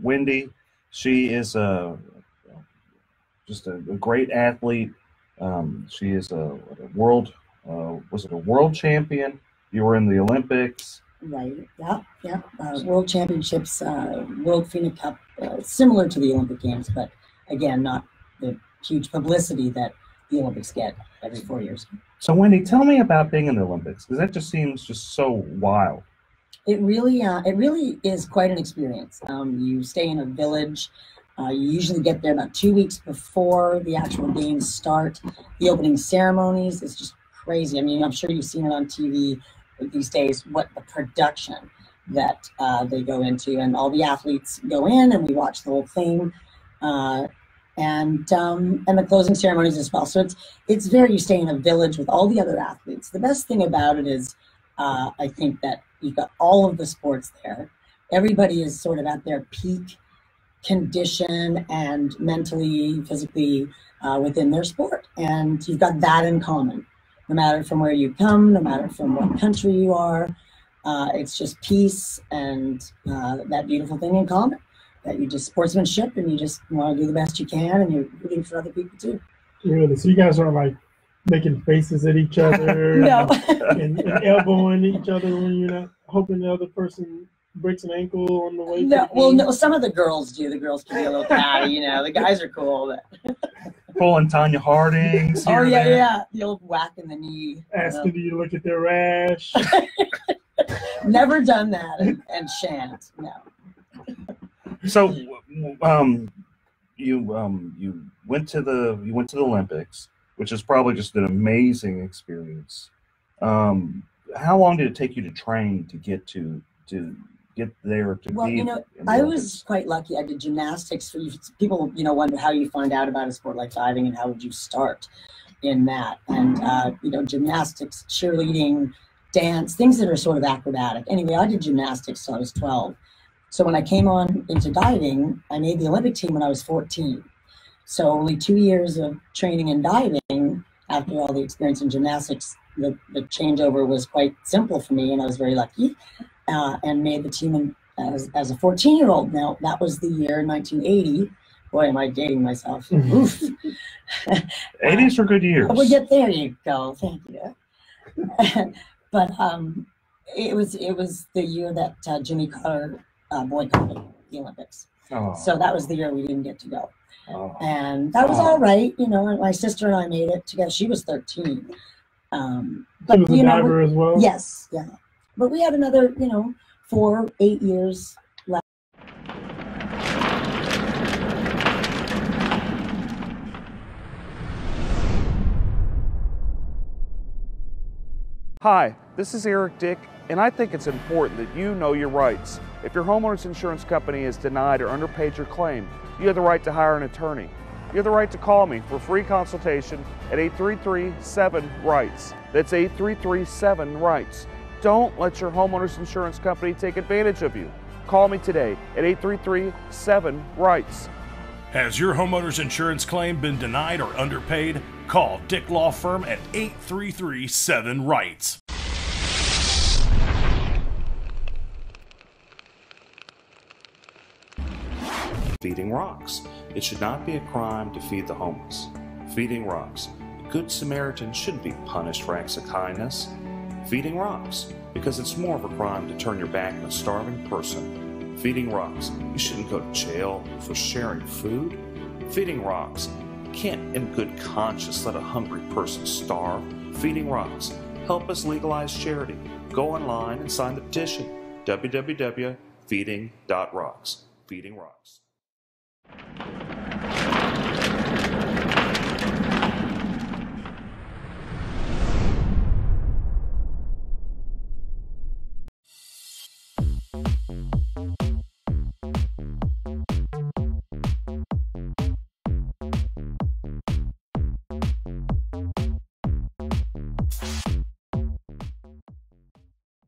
A: Wendy. She is just a great athlete. She is a world, was it a world champion? You were in the Olympics.
D: Right. Yeah. World Championships, World Phoenix Cup, similar to the Olympic Games, but again, not the huge publicity that the Olympics get every 4 years.
A: So, Wendy, tell me about being in the Olympics, because that just seems just so wild.
D: It really is quite an experience. You stay in a village. You usually get there about 2 weeks before the actual games start. The opening ceremonies is just crazy. I mean, I'm sure you've seen it on TV these days, what the production that they go into, and all the athletes go in and we watch the whole thing, and the closing ceremonies as well. So it's very, you stay in a village with all the other athletes. The best thing about it is I think that you've got all of the sports there. Everybody is sort of at their peak condition and mentally, physically within their sport, and you've got that in common. No matter from where you come, no matter from what country you are, it's just peace and that beautiful thing in common, that you just sportsmanship and you just want to do the best you can, and you're rooting for other people too.
E: Really? So you guys aren't like making faces at each other
D: No.
E: and elbowing each other when you're not hoping the other person breaks an ankle on the way?
D: No, well, no, some of the girls do. The girls can be a little catty, you know. The guys are cool. But...
A: Pulling Tanya Harding's.
D: Oh, yeah. The old whack in the knee.
E: Asking you to look at their rash.
D: Never done that and shan't, no.
A: So, you went to the Olympics, which is probably just an amazing experience. How long did it take you to train to get get there to
D: well,
A: be?
D: you know, I was quite lucky. I did gymnastics. For people, you know, wonder how you find out about a sport like diving and how would you start in that. And you know, gymnastics, cheerleading, dance, things that are sort of acrobatic. Anyway, I did gymnastics till I was 12. So when I came on into diving, I made the Olympic team when I was 14. So only 2 years of training in diving after all the experience in gymnastics, the changeover was quite simple for me, and I was very lucky. And made the team as a 14-year-old. Now, that was the year 1980. Boy, am I dating myself. Oof.
A: 80s were good years.
D: Well, there you go. Thank you. But it was the year that Jimmy Carter boycotted the Olympics.
A: Oh.
D: So that was the year we didn't get to go.
A: Oh.
D: And that was all right. You know, my sister and I made it together. She was 13. But,
E: she was a diver as well?
D: Yes, yeah. But we had another, 4-8 years left.
F: Hi, this is Eric Dick, and I think it's important that you know your rights. If your homeowner's insurance company has denied or underpaid your claim, you have the right to hire an attorney. You have the right to call me for a free consultation at 833-7-RIGHTS. That's 833-7-RIGHTS. Don't let your homeowner's insurance company take advantage of you. Call me today at 833-7-RIGHTS.
G: Has your homeowner's insurance claim been denied or underpaid? Call Dick Law Firm at 833-7-RIGHTS.
H: Feeding rocks. It should not be a crime to feed the homeless. Feeding rocks. A good Samaritan shouldn't be punished for acts of kindness. Feeding rocks, because it's more of a crime to turn your back on a starving person. Feeding rocks, you shouldn't go to jail for sharing food. Feeding rocks, you can't in good conscience let a hungry person starve. Feeding rocks, help us legalize charity. Go online and sign the petition. www.feeding.rocks. Feeding rocks.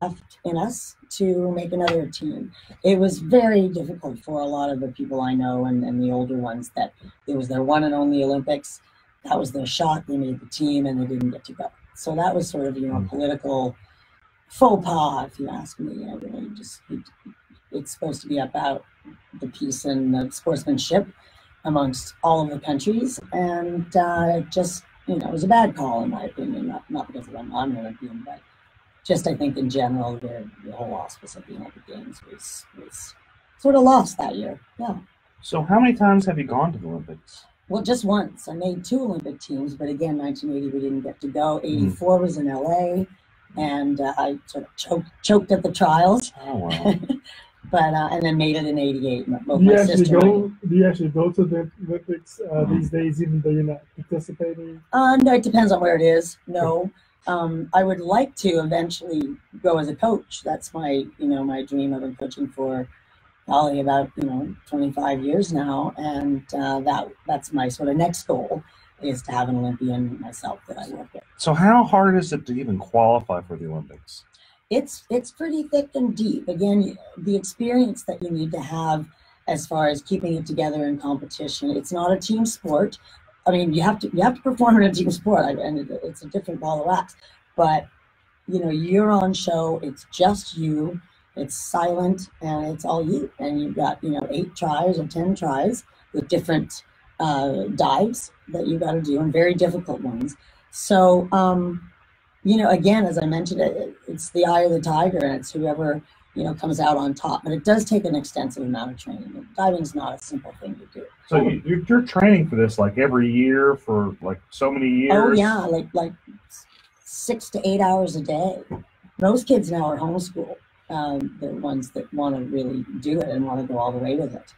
D: Left in us to make another team. It was very difficult for a lot of the people I know and the older ones that it was their one and only Olympics. That was their shot. They made the team and they didn't get to go. So that was sort of, a political faux pas, if you ask me. Really it's supposed to be about the peace and the sportsmanship amongst all of the countries. And it was a bad call, in my opinion, not because I'm an Olympian, but just I think in general, the whole auspice of the Olympic Games was sort of lost that year. Yeah.
A: So how many times have you gone to the Olympics?
D: Well, just once. I made 2 Olympic teams, but again, 1980 we didn't get to go. 84 was in LA, and I sort of choked at the trials.
A: Oh wow!
D: But and then made it in '88.
E: Do you actually go to the Olympics these days, even though you're not participating?
D: No, it depends on where it is. No, I would like to eventually go as a coach. That's my my dream. I've been coaching for probably about 25 years now, and that's my sort of next goal, is to have an Olympian myself that I work with.
A: So how hard is it to even qualify for the Olympics?
D: It's pretty thick and deep. Again, the experience that you need to have as far as keeping it together in competition. It's not a team sport. I mean, you have to perform in a team sport, and it's a different ball of wax. But you're on show. It's just you. It's silent, and it's all you. And you've got 8 tries or 10 tries with different dives that you got to do, and very difficult ones. So again, as I mentioned, it's the eye of the tiger, and it's whoever comes out on top. But it does take an extensive amount of training. Diving is not a simple thing to do.
A: So you're training for this like every year for like so many years?
D: Oh yeah, like 6 to 8 hours a day. Most kids now are homeschooled. The ones that want to really do it and want to go all the way with it.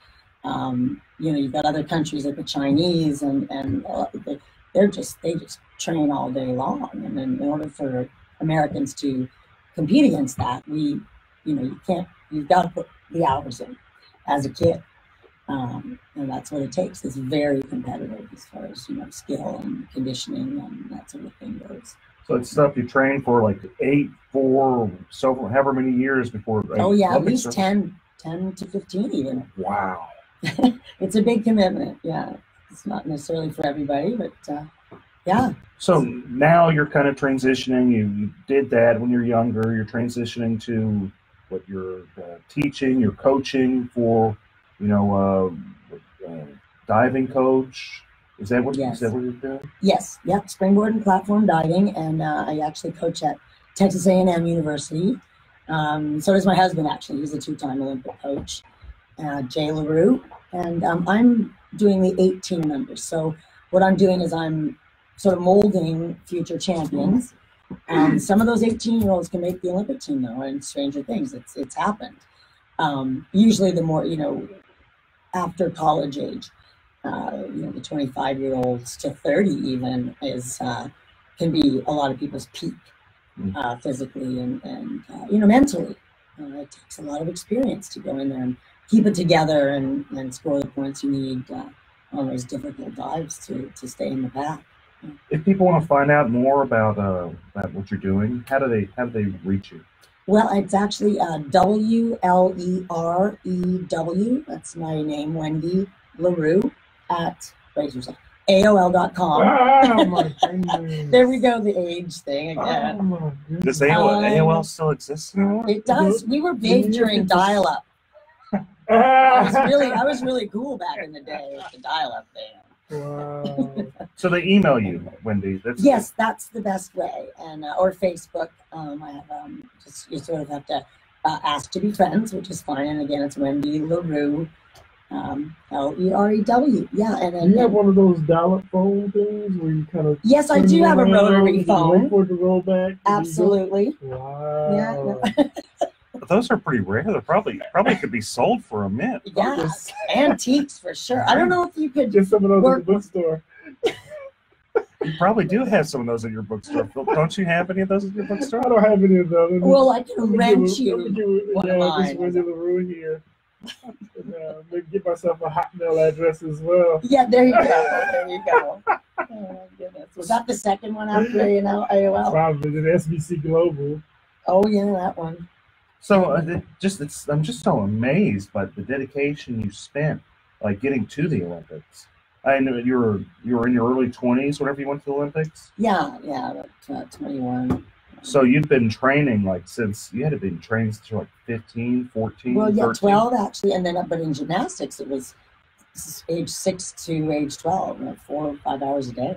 D: You've got other countries like the Chinese, and they just train all day long. And then in order for Americans to compete against that, you've got to put the hours in as a kid. And that's what it takes. It's very competitive as far as, skill and conditioning and that sort of thing goes.
A: So it's stuff you train for like however many years before.
D: Oh yeah, at least 10 to 15 even.
A: Wow.
D: It's a big commitment. Yeah. It's not necessarily for everybody, but yeah.
A: So now you're kind of transitioning. You did that when you're younger. You're transitioning to what you're teaching, you're coaching for, diving coach. Is that what you're doing?
D: Yes. Yep. Springboard and platform diving, and I actually coach at Texas A&M University. So does my husband. Actually, he's a 2-time Olympic coach, Jay LaRue, and I'm doing the 18 members. So what I'm doing is I'm sort of molding future champions. Some of those 18-year-olds can make the Olympic team though, and stranger things. It's happened. Usually the more after college age. The 25-year-olds to 30 even can be a lot of people's peak physically and mentally. It takes a lot of experience to go in there and keep it together and score the points you need on those difficult dives to stay in the pack.
A: If people want to find out more about what you're doing, how do they reach you?
D: Well, it's actually WLEREW. That's my name, Wendy LaRue, at AOL.com.
E: Oh my goodness.
D: There we go, the age thing again.
E: Oh my goodness.
A: Does AOL still exist anymore?
D: It does. We were big during dial-up. I was really cool back in the day with the dial-up thing.
E: Wow.
A: So they email you, Wendy.
D: Yes, that's the best way, and or Facebook. I have you sort of have to ask to be friends, which is fine. And again, it's Wendy LaRue, LEREW. Yeah, and then
E: you have one of those dial-up phone things where you kind of.
D: Yes, I do have a rotary phone.
E: Wait for it to roll back.
D: Absolutely.
E: Wow.
D: Yeah.
A: Those are pretty rare. They probably could be sold for a mint.
D: Yeah, antiques for sure. I don't know if you could
E: get some of those at the bookstore.
A: You probably do have some of those at your bookstore. Don't you have any of those at your bookstore?
E: I don't have any of those.
D: Well, I can rent you one of mine.
E: This Wendy LaRue here. And, maybe get myself a Hotmail address as well.
D: Yeah, there you go. There you go. Oh my goodness. Was that the second one after AOL?
E: Probably the SBC Global.
D: Oh yeah, that one.
A: So I'm just so amazed by the dedication you spent, like getting to the Olympics. I know you were in your early 20s whenever you went to the Olympics.
D: Yeah, about 21.
A: So you've been training since you had to be training since you're 15, 14.
D: Well, yeah,
A: 13?
D: 12 actually, and then but in gymnastics it was age 6 to age 12, 4 or 5 hours a day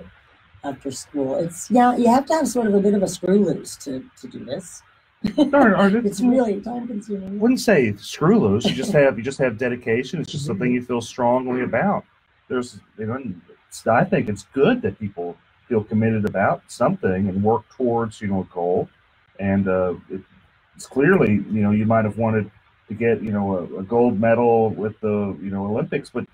D: after school. It's you have to have sort of a bit of a screw loose to do this. It's really time consuming.
A: I wouldn't say screw loose. You just have dedication. It's just something you feel strongly about. There's I think it's good that people feel committed about something and work towards a goal. And it's clearly you might have wanted to get a gold medal with the Olympics, but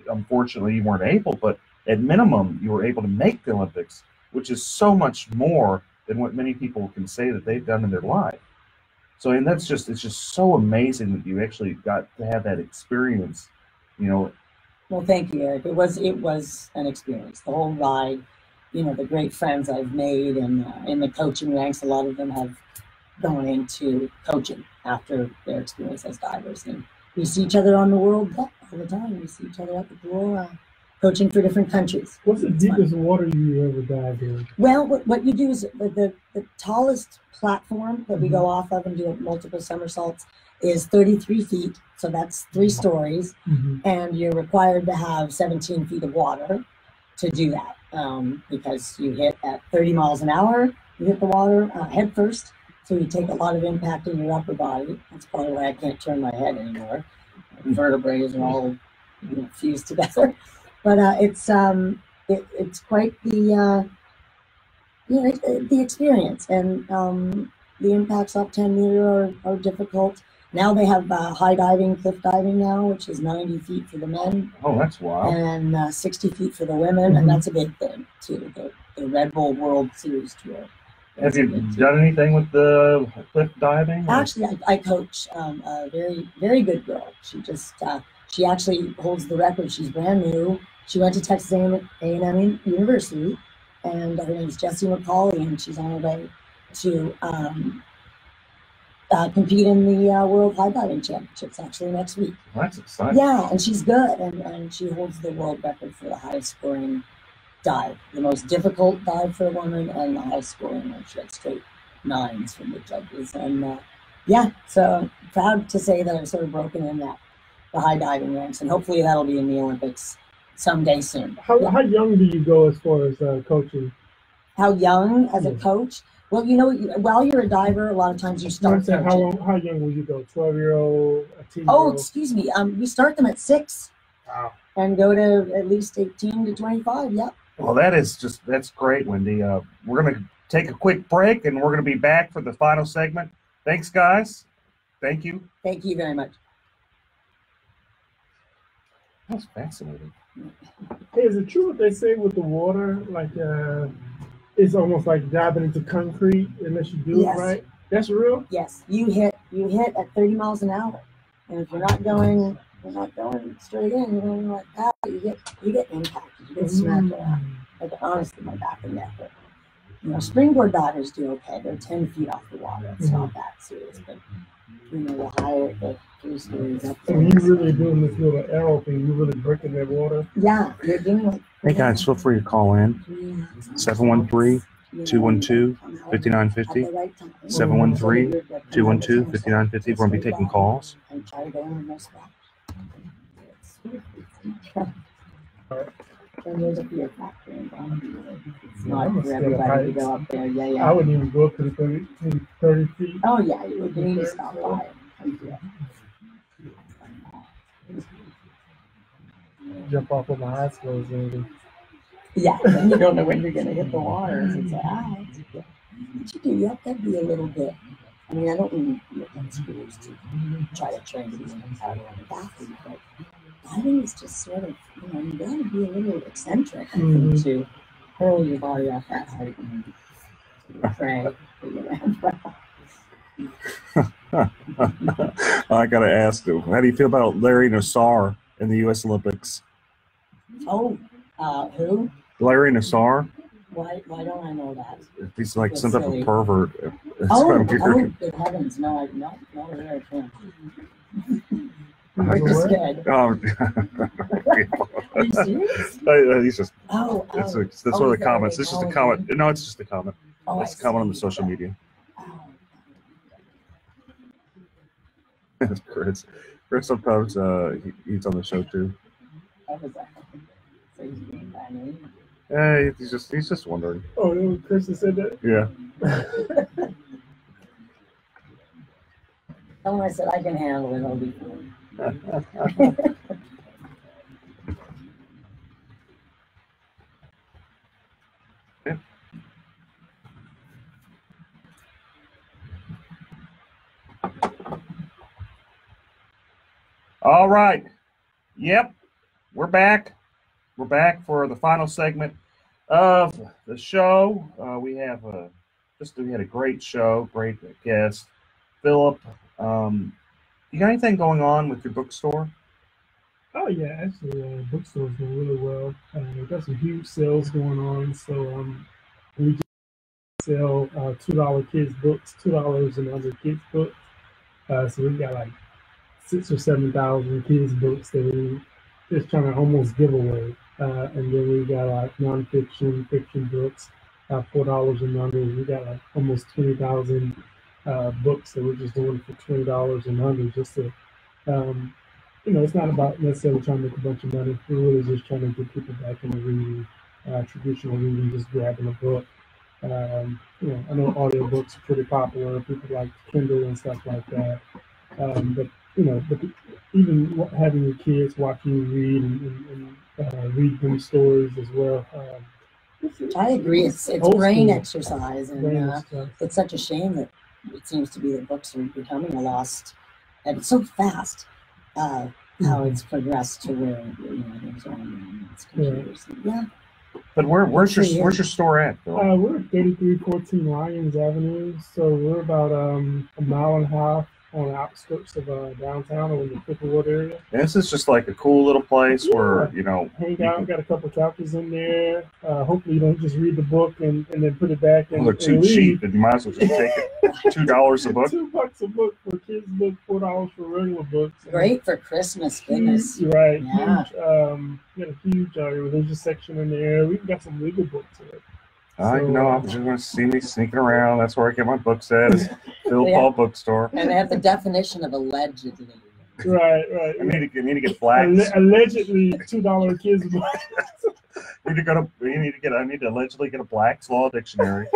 A: unfortunately you weren't able. But at minimum you were able to make the Olympics, which is so much more than what many people can say that they've done in their life. So, and it's just so amazing that you actually got to have that experience,
D: Well, thank you, Eric. It was an experience. The whole ride, the great friends I've made and in the coaching ranks, a lot of them have gone into coaching after their experience as divers. And we see each other on the World Cup all the time. We see each other at the pool, coaching for different countries.
E: What's the deepest water you ever dived in?
D: Well, what you do is the tallest platform that we go off of and do multiple somersaults is 33 feet. So that's 3 stories. And you're required to have 17 feet of water to do that because you hit at 30 miles an hour. You hit the water head first. So you take a lot of impact in your upper body. That's probably why I can't turn my head anymore. Vertebrae are all fused together. But it's quite the the experience, and the impacts up 10 meter are difficult. Now they have high diving, cliff diving now, which is 90 feet for the men.
A: Oh, that's wild.
D: And 60 feet for the women, and that's a big thing too. The Red Bull World Series tour.
A: Have you done anything with the cliff diving?
D: Actually, I coach a very, very good girl. She just she actually holds the record. She's brand new. She went to Texas A&M University, and her name is Jessie McCauley, and she's on her way to compete in the World High Diving Championships actually next week.
A: Well, that's exciting.
D: Yeah, and she's good, and she holds the world record for the highest scoring dive, the most difficult dive for a woman, and the highest scoring. And she had straight 9s from the judges, and so proud to say that I've sort of broken in the high diving ranks, and hopefully that'll be in the Olympics someday soon.
E: How young do you go as far as coaching?
D: How young as a coach? Well, while you're a diver, a lot of times you start coaching.
E: How young will you go? 12-year-old, a teen?
D: Oh, excuse me. We start them at 6.
E: Wow.
D: And go to at least 18 to 25. Yep.
A: Well, that's great, Wendy. We're going to take a quick break, and we're going to be back for the final segment. Thanks, guys. Thank you.
D: Thank you very much.
A: That's fascinating.
E: Hey, is it true what they say with the water? It's almost like diving into concrete unless you do it right. That's real?
D: Yes. You hit at 30 miles an hour. And if you're not going straight in, you're going like that, you get impacted, you get smacked around. Honestly, my back and neck hurt. Springboard divers do okay. They're 10 feet off the water. It's not that serious, but the higher the 3 stories up.
E: So you really doing this little arrow thing, you really breaking that water?
D: Yeah, you're doing it.
A: Hey guys, feel free to call in 713-212-5950. 713-212-5950. We're going to be taking calls.
D: And try to go in the spot. And there's a fear factor involved. It's not for everybody to go up there. Yeah.
E: I wouldn't even go up to the 30 feet.
D: Oh, yeah, you would need to stop by it.
E: Jump off of my high school, maybe.
D: Yeah, and you don't know when you're going to hit the water. So it's like, what you do, you have to be a little bit. I mean, I don't mean look at schools to try to train these things out of the bathroom, but diving is just sort of, you got to be a little eccentric, I think, to hurl your body off that height and pray that you land well.
A: I got to ask you, how do you feel about Larry Nassar in the U.S. Olympics?
D: Oh, who?
A: Larry Nassar.
D: Why don't I know that?
A: He's like some type of pervert.
D: Good heavens, no, no, there I can't. We're just good.
A: Oh,
D: Are you serious?
A: He's just.
D: Oh,
A: That's
D: oh.
A: that's one of
D: Oh, is
A: the
D: that what
A: comments.
D: they
A: It's just a
D: call
A: comment.
D: them?
A: No, it's just a comment.
D: Oh,
A: It's a
D: I
A: comment on the
D: see.
A: social
D: Okay.
A: media.
D: Oh.
A: That's Chris. Chris sometimes he's on the show too.
D: What was that? So he's being funny.
A: Yeah, he's just wondering.
E: Oh, it was Chris that said that?
A: Yeah.
D: Tell him I said I can handle it. I'll be fine.
A: All right. Yep. We're back. We're back for the final segment of the show. We had a great show, great guest, Philip. You got anything going on with your bookstore?
E: Oh yeah, actually, bookstore's doing really well. We've got some huge sales going on. So we just sell $2 kids books, $2 and under kids books. So we've got like 6,000 or 7,000 kids books that we just trying to almost give away. And then we got like nonfiction, fiction books, $4 and under. We got like almost 20,000 books that we're just doing for $20 and under, just to it's not about necessarily trying to make a bunch of money. We're really just trying to get people back into reading, traditional reading, just grabbing a book. I know audiobooks are pretty popular. People like Kindle and stuff like that. But even having your kids watching you read and read them stories as well.
D: I agree. It's brain exercise, and it's such a shame that it seems to be that books are becoming a lost, and it's so fast. How it's progressed to where there's online computers. Yeah.
A: But where's your store at, Phil?
E: We're at 3314 Lyons Avenue, so we're about a mile and a half on the outskirts of downtown or in the Picklewood area.
A: And this is just like a cool little place where
E: hang out. Got a couple of couches in there. Hopefully you don't just read the book and then put it back.
A: They're too cheap, and you might as well just take it. $2 a book.
E: $2 a book for kids' book, $4 for regular books.
D: Great for Christmas, goodness.
E: Right.
D: Yeah.
E: Got a huge religious section in there. We've got some legal books in it.
A: I know. I'm just going to see me sneaking around. That's where I get my books at. Is Phil Paul Bookstore.
D: And they have the definition of allegedly.
E: Right.
A: I need to get blacks.
E: Allegedly $2 kids books.
A: I need to allegedly get a Black's Law Dictionary.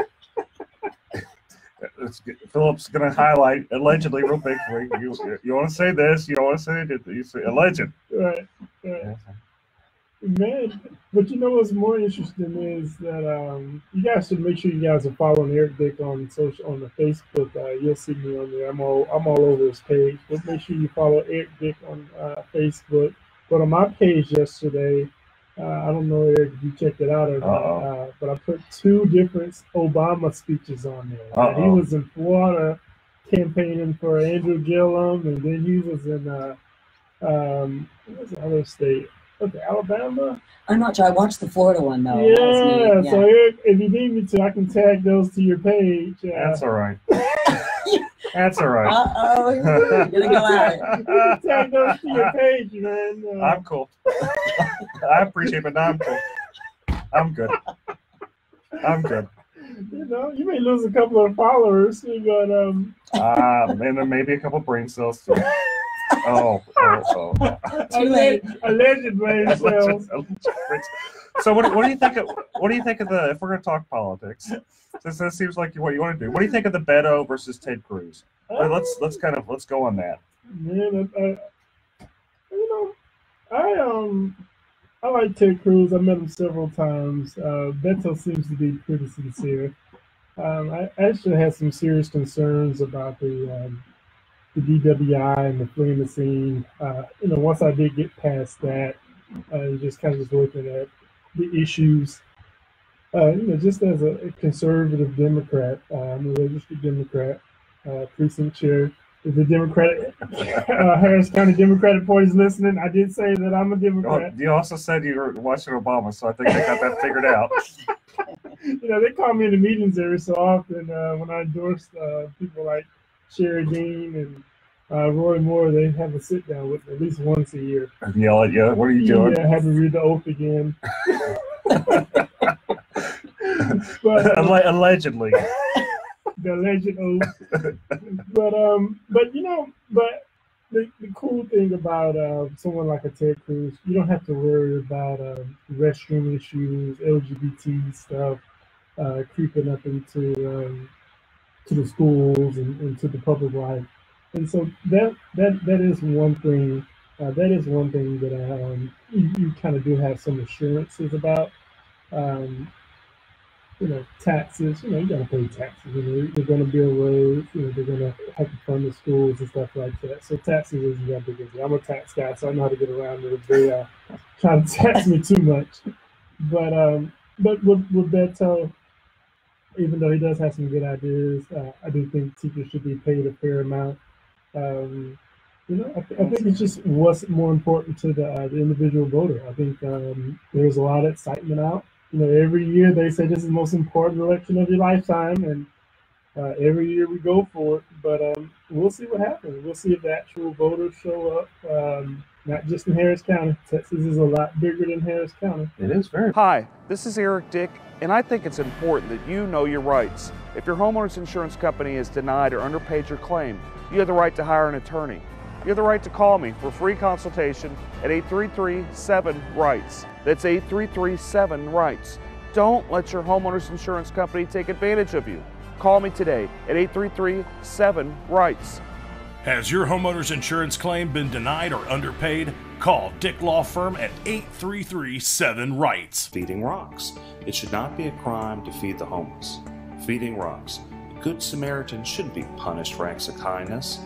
A: Philip's going to highlight allegedly real big for you. You want to say this? You don't want to say it? You say alleged.
E: Right.
A: Yeah.
E: Man, but what's more interesting is that you guys should make sure you guys are following Eric Dick on the Facebook. You'll see me on there. I'm all over his page. But make sure you follow Eric Dick on Facebook. But on my page yesterday, I don't know, Eric, if you checked it out or not, but I put 2 different Obama speeches on there. He was in Florida campaigning for Andrew Gillum, and then he was in what's the other state? Okay, Alabama.
D: I'm not sure. I watched the Florida one though.
E: Yeah. So Eric, if you need me to, I can tag those to your page.
A: That's all right. That's all right.
D: You're gonna go at it.
E: You can tag those to your page, man.
A: I'm cool. I appreciate it, but I'm cool. I'm good.
E: You may lose a couple of followers, but
A: and then maybe a couple brain cells too.
D: Too late.
E: Alleged brain cells.
A: So what do you think of the, if we're going to talk politics, since that seems like what you want to do, what do you think of the Beto versus Ted Cruz? Let's go on that.
E: Man, I like Ted Cruz. I met him several times. Beto seems to be pretty sincere. I actually had some serious concerns about the DWI and the fleeing scene. Once I did get past that, just kind of just looking at the issues. Just as a conservative Democrat, I'm a registered Democrat, precinct chair. If the Democratic Harris County Democratic Party is listening, I did say that I'm a Democrat.
A: You also said you were watching Obama, so I think they got that figured out.
E: They call me in the meetings every so often when I endorsed people like Sherry Dean and Roy Moore, they have a sit down with him at least once a year.
A: And yell at you. What are you doing?
E: Yeah, have to read the oath again. But,
A: Allegedly.
E: The alleged oath. But the cool thing about someone like a Ted Cruz, you don't have to worry about restroom issues, LGBT stuff creeping up into to the schools and to the public life. And so that is one thing. That is one thing that you kind of do have some assurances about. Taxes. You got to pay taxes. They're going to build roads. They're going to have to fund the schools and stuff like that. So taxes isn't that big a deal. I'm a tax guy, so I know how to get around it if they try to tax me too much. But with Beto, even though he does have some good ideas, I do think teachers should be paid a fair amount. I think it's just what's more important to the individual voter. I think there's a lot of excitement out. Every year they say this is the most important election of your lifetime, and every year we go for it. But we'll see what happens. We'll see if the actual voters show up, not just in Harris County. Texas is a lot bigger than Harris County.
A: It is very.
F: Hi, this is Eric Dick, and I think it's important that you know your rights. If your homeowner's insurance company has denied or underpaid your claim, you have the right to hire an attorney. You have the right to call me for free consultation at 833-7-RIGHTS. That's 833-7-RIGHTS. Don't let your homeowner's insurance company take advantage of you. Call me today at 833-7-RIGHTS.
G: Has your homeowner's insurance claim been denied or underpaid? Call Dick Law Firm at 833-7-RIGHTS.
H: Feeding rocks. It should not be a crime to feed the homeless. Feeding rocks. A good Samaritan shouldn't be punished for acts of kindness.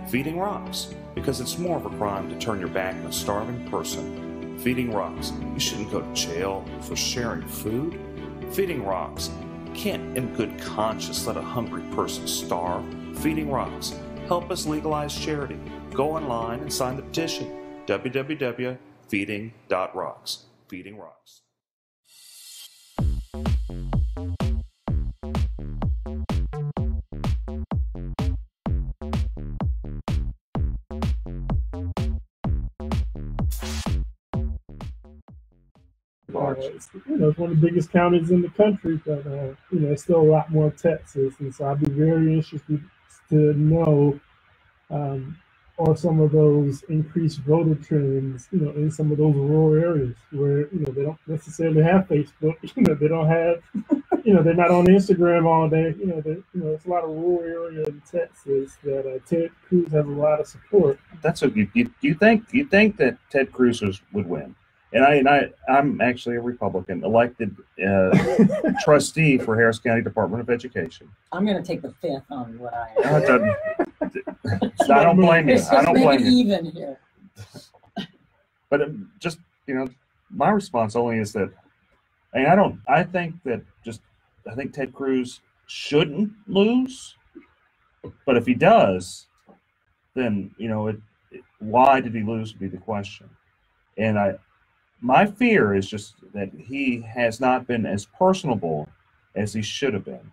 H: Feeding rocks. Because it's more of a crime to turn your back on a starving person. Feeding rocks. You shouldn't go to jail for sharing food. Feeding rocks. You can't in good conscience let a hungry person starve. Feeding rocks. Help us legalize charity. Go online and sign the petition. www.feeding.rocks. Feeding rocks.
E: It's one of the biggest counties in the country, but it's still a lot more Texas, and so I'd be very interested to know are some of those increased voter trends, in some of those rural areas where they don't necessarily have Facebook, they don't have, they're not on Instagram all day, it's a lot of rural area in Texas that Ted Cruz has a lot of support.
A: That's what you think that Ted Cruz would win. And I'm actually a Republican, elected trustee for Harris County Department of Education.
D: I'm going to take the fifth on what I
A: am. I don't blame you. I don't blame you.
D: Even here.
A: But just, my response only is that, I think Ted Cruz shouldn't lose. But if he does, then, why did he lose would be the question. And my fear is just that he has not been as personable as he should have been.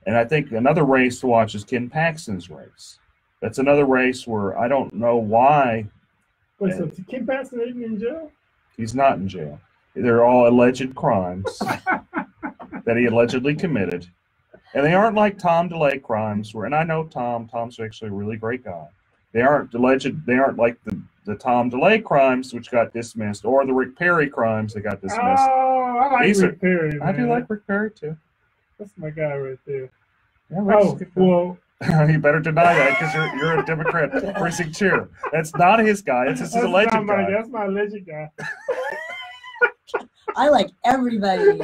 A: And I think another race to watch is Ken Paxton's race. That's another race where I don't know why.
E: Wait, so Ken Paxton isn't in jail?
A: He's not in jail. They're all alleged crimes that he allegedly committed. And they aren't like Tom DeLay crimes, and I know Tom's actually a really great guy. They aren't like the Tom DeLay crimes, which got dismissed, or the Rick Perry crimes that got dismissed.
E: Oh, I like Rick Perry, man.
A: I do like Rick Perry, too.
E: That's my guy right there.
A: Yeah, well, you better deny that because you're a Democrat precinct chair. That's not his guy. It's his alleged guy.
E: That's my alleged guy.
D: I like everybody.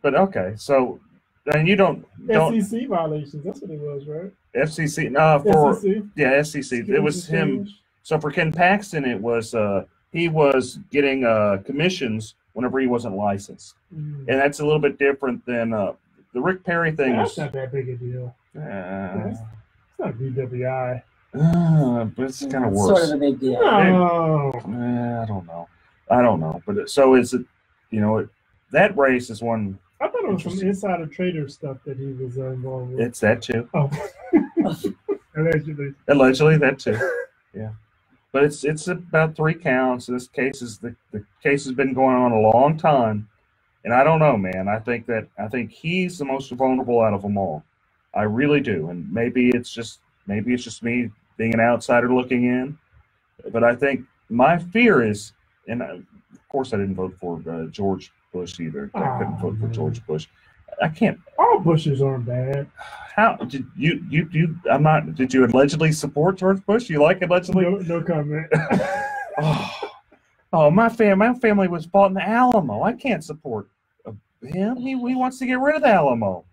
A: But okay, so and you don't
E: FCC violations. That's what it was, right?
A: FCC.
E: FCC.
A: Yeah, FCC. It was him. So for Ken Paxton, it was he was getting commissions whenever he wasn't licensed, and that's a little bit different than the Rick Perry thing.
E: That's not that big a deal. It's not BWI.
A: But it's kind of worse.
D: Sort of a big deal.
E: No.
A: I don't know. But so is it? That race is one.
E: I thought it was some insider trader stuff that he was involved with.
A: It's that too.
E: Oh. Allegedly.
A: Allegedly, that too. Yeah, but it's about 3 counts. This case is the case has been going on a long time, and I don't know, man. I think he's the most vulnerable out of them all. I really do, and maybe it's just me being an outsider looking in, but I think my fear is, and of course I didn't vote for George Bush either. I couldn't vote for George Bush. I can't.
E: All Bushes aren't bad.
A: How did you? I'm not. Did you allegedly support George Bush? You like allegedly?
E: No comment.
A: My family was bought in the Alamo. I can't support him. He wants to get rid of the Alamo.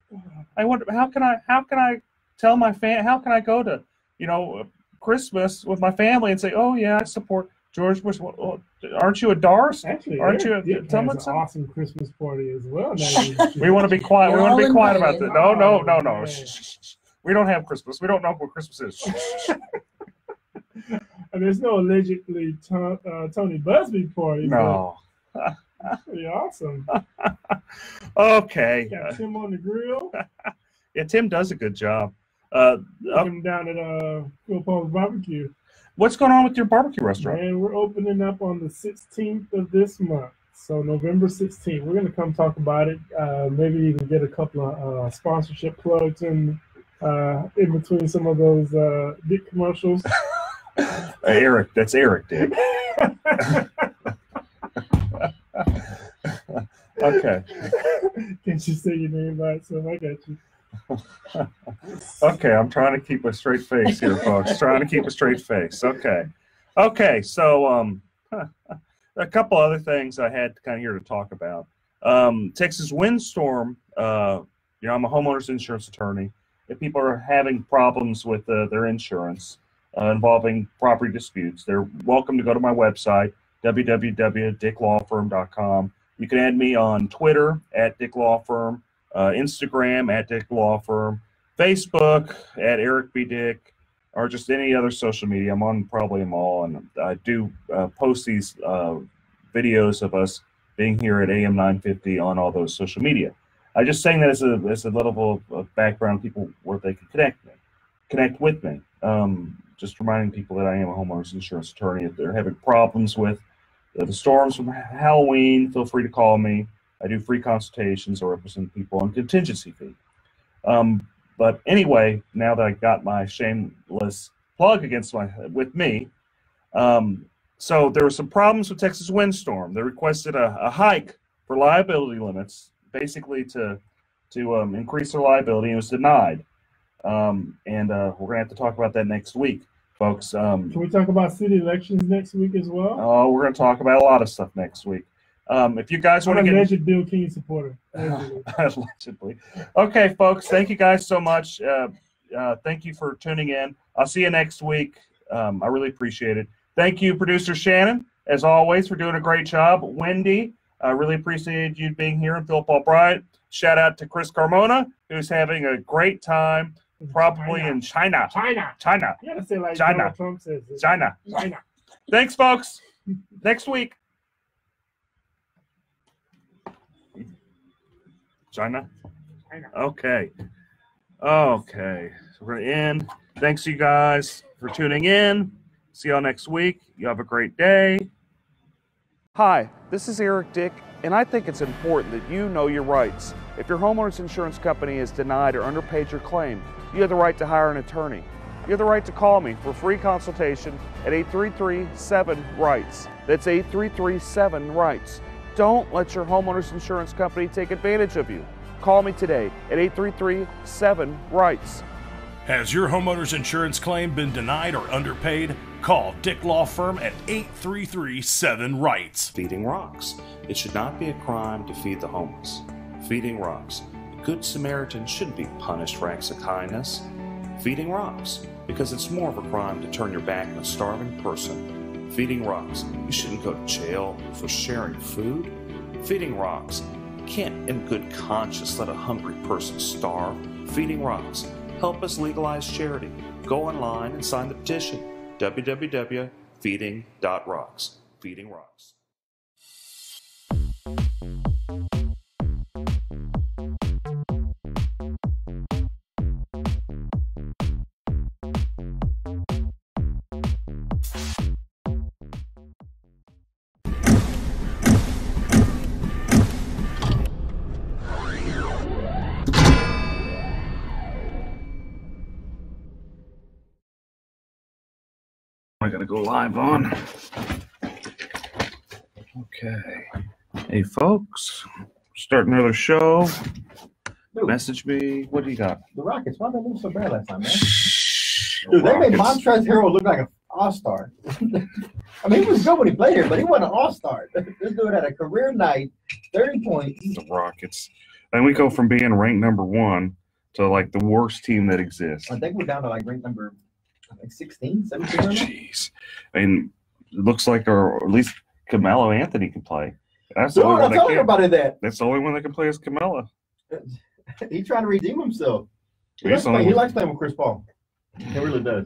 A: I wonder how can I tell my how can I go to Christmas with my family and say, oh yeah, I support George Bush. Well, aren't you a Darce?
E: Actually,
A: aren't you
E: a
A: someone?
E: An awesome Christmas party as well.
A: We want to be quiet. We want to be quiet about that. No.
E: Man.
A: Shh. We don't have Christmas. We don't know what Christmas is.
E: And there's no allegedly Tony Busby party.
A: No.
E: Pretty awesome.
A: Okay.
E: Got Tim on the grill.
A: Yeah, Tim does a good job.
E: Him down at Phil Paul's Barbecue.
A: What's going on with your barbecue restaurant?
E: And we're opening up on the 16th of this month. So November 16th. We're going to come talk about it. Maybe even get a couple of sponsorship plugs in between some of those Dick commercials.
A: Eric, that's Eric, Dick. Okay.
E: Can't you say your name by itself? I got you.
A: Okay, I'm trying to keep a straight face here, folks. Trying to keep a straight face. Okay. So a couple other things I had kind of here to talk about. Texas windstorm. I'm a homeowners insurance attorney. If people are having problems with their insurance involving property disputes, they're welcome to go to my website, www.dicklawfirm.com. You can add me on Twitter @DickLawFirm, Instagram @DickLawFirm, Facebook @EricBDick, or just any other social media. I'm on probably them all, and I do post these videos of us being here at AM 950 on all those social media. I just saying that as a little of background, people where they can connect with me. Just reminding people that I am a homeowners insurance attorney. If they're having problems with the storms from Halloween, feel free to call me. I do free consultations or represent people on contingency fee. But anyway, now that I got my shameless plug with me, so there were some problems with Texas windstorm. They requested a hike for liability limits, basically to increase their liability, and it was denied. And we're gonna have to talk about that next week, folks.
E: Can we talk about city elections next week as well?
A: Oh, we're gonna talk about a lot of stuff next week. If you guys want to get
E: alleged Bill King supporter,
A: allegedly. Okay, folks, thank you guys so much. Thank you for tuning in. I'll see you next week. I really appreciate it. Thank you, producer Shannon, as always, for doing a great job. Wendy, I really appreciate you being here, and Phil Paul Bryant. Shout out to Chris Carmona, who's having a great time, probably in China.
E: You gotta say like
A: China.
E: Donald Trump says it.
A: China.
E: China.
A: Thanks, folks. Next week. China? Okay. So we're going to end. Thanks, you guys, for tuning in. See y'all next week. You have a great day.
F: Hi, this is Eric Dick, and I think it's important that you know your rights. If your homeowner's insurance company has denied or underpaid your claim, you have the right to hire an attorney. You have the right to call me for free consultation at 833-7-RIGHTS. That's 833-7-RIGHTS. Don't let your homeowner's insurance company take advantage of you. Call me today at 833-7-RIGHTS.
G: Has your homeowner's insurance claim been denied or underpaid? Call Dick Law Firm at 833-7-RIGHTS.
H: Feeding rocks. It should not be a crime to feed the homeless. Feeding rocks. A good Samaritan shouldn't be punished for acts of kindness. Feeding rocks. Because it's more of a crime to turn your back on a starving person. Feeding rocks. You shouldn't go to jail for sharing food. Feeding rocks. You can't in good conscience let a hungry person starve. Feeding rocks. Help us legalize charity. Go online and sign the petition. www.feeding.rocks. Feeding Rocks.
A: I gotta go live on. Okay. Hey, folks. Start another show.
I: Dude,
A: Message me. What do you got?
I: the Rockets, why did they lose so bad last time, man?
A: The
I: Dude, they made
A: Rockets.
I: Montrezl Harrell look like an all-star. I mean, he was good when he played here, but he wasn't an all-star. This dude had a career night, 30 points.
A: The Rockets. And we go from being ranked number 1 to like the worst team that exists.
I: I think we're down to like rank number 16, 17 right now.
A: Jeez. I mean, it looks like, or at least Carmelo Anthony can play. That's
I: Dude,
A: the only
I: I
A: one that
I: told
A: can.
I: everybody that.
A: That's the only one that can play is Carmelo.
I: He's trying to redeem himself. He
A: He's
I: likes playing with Chris Paul. He really does.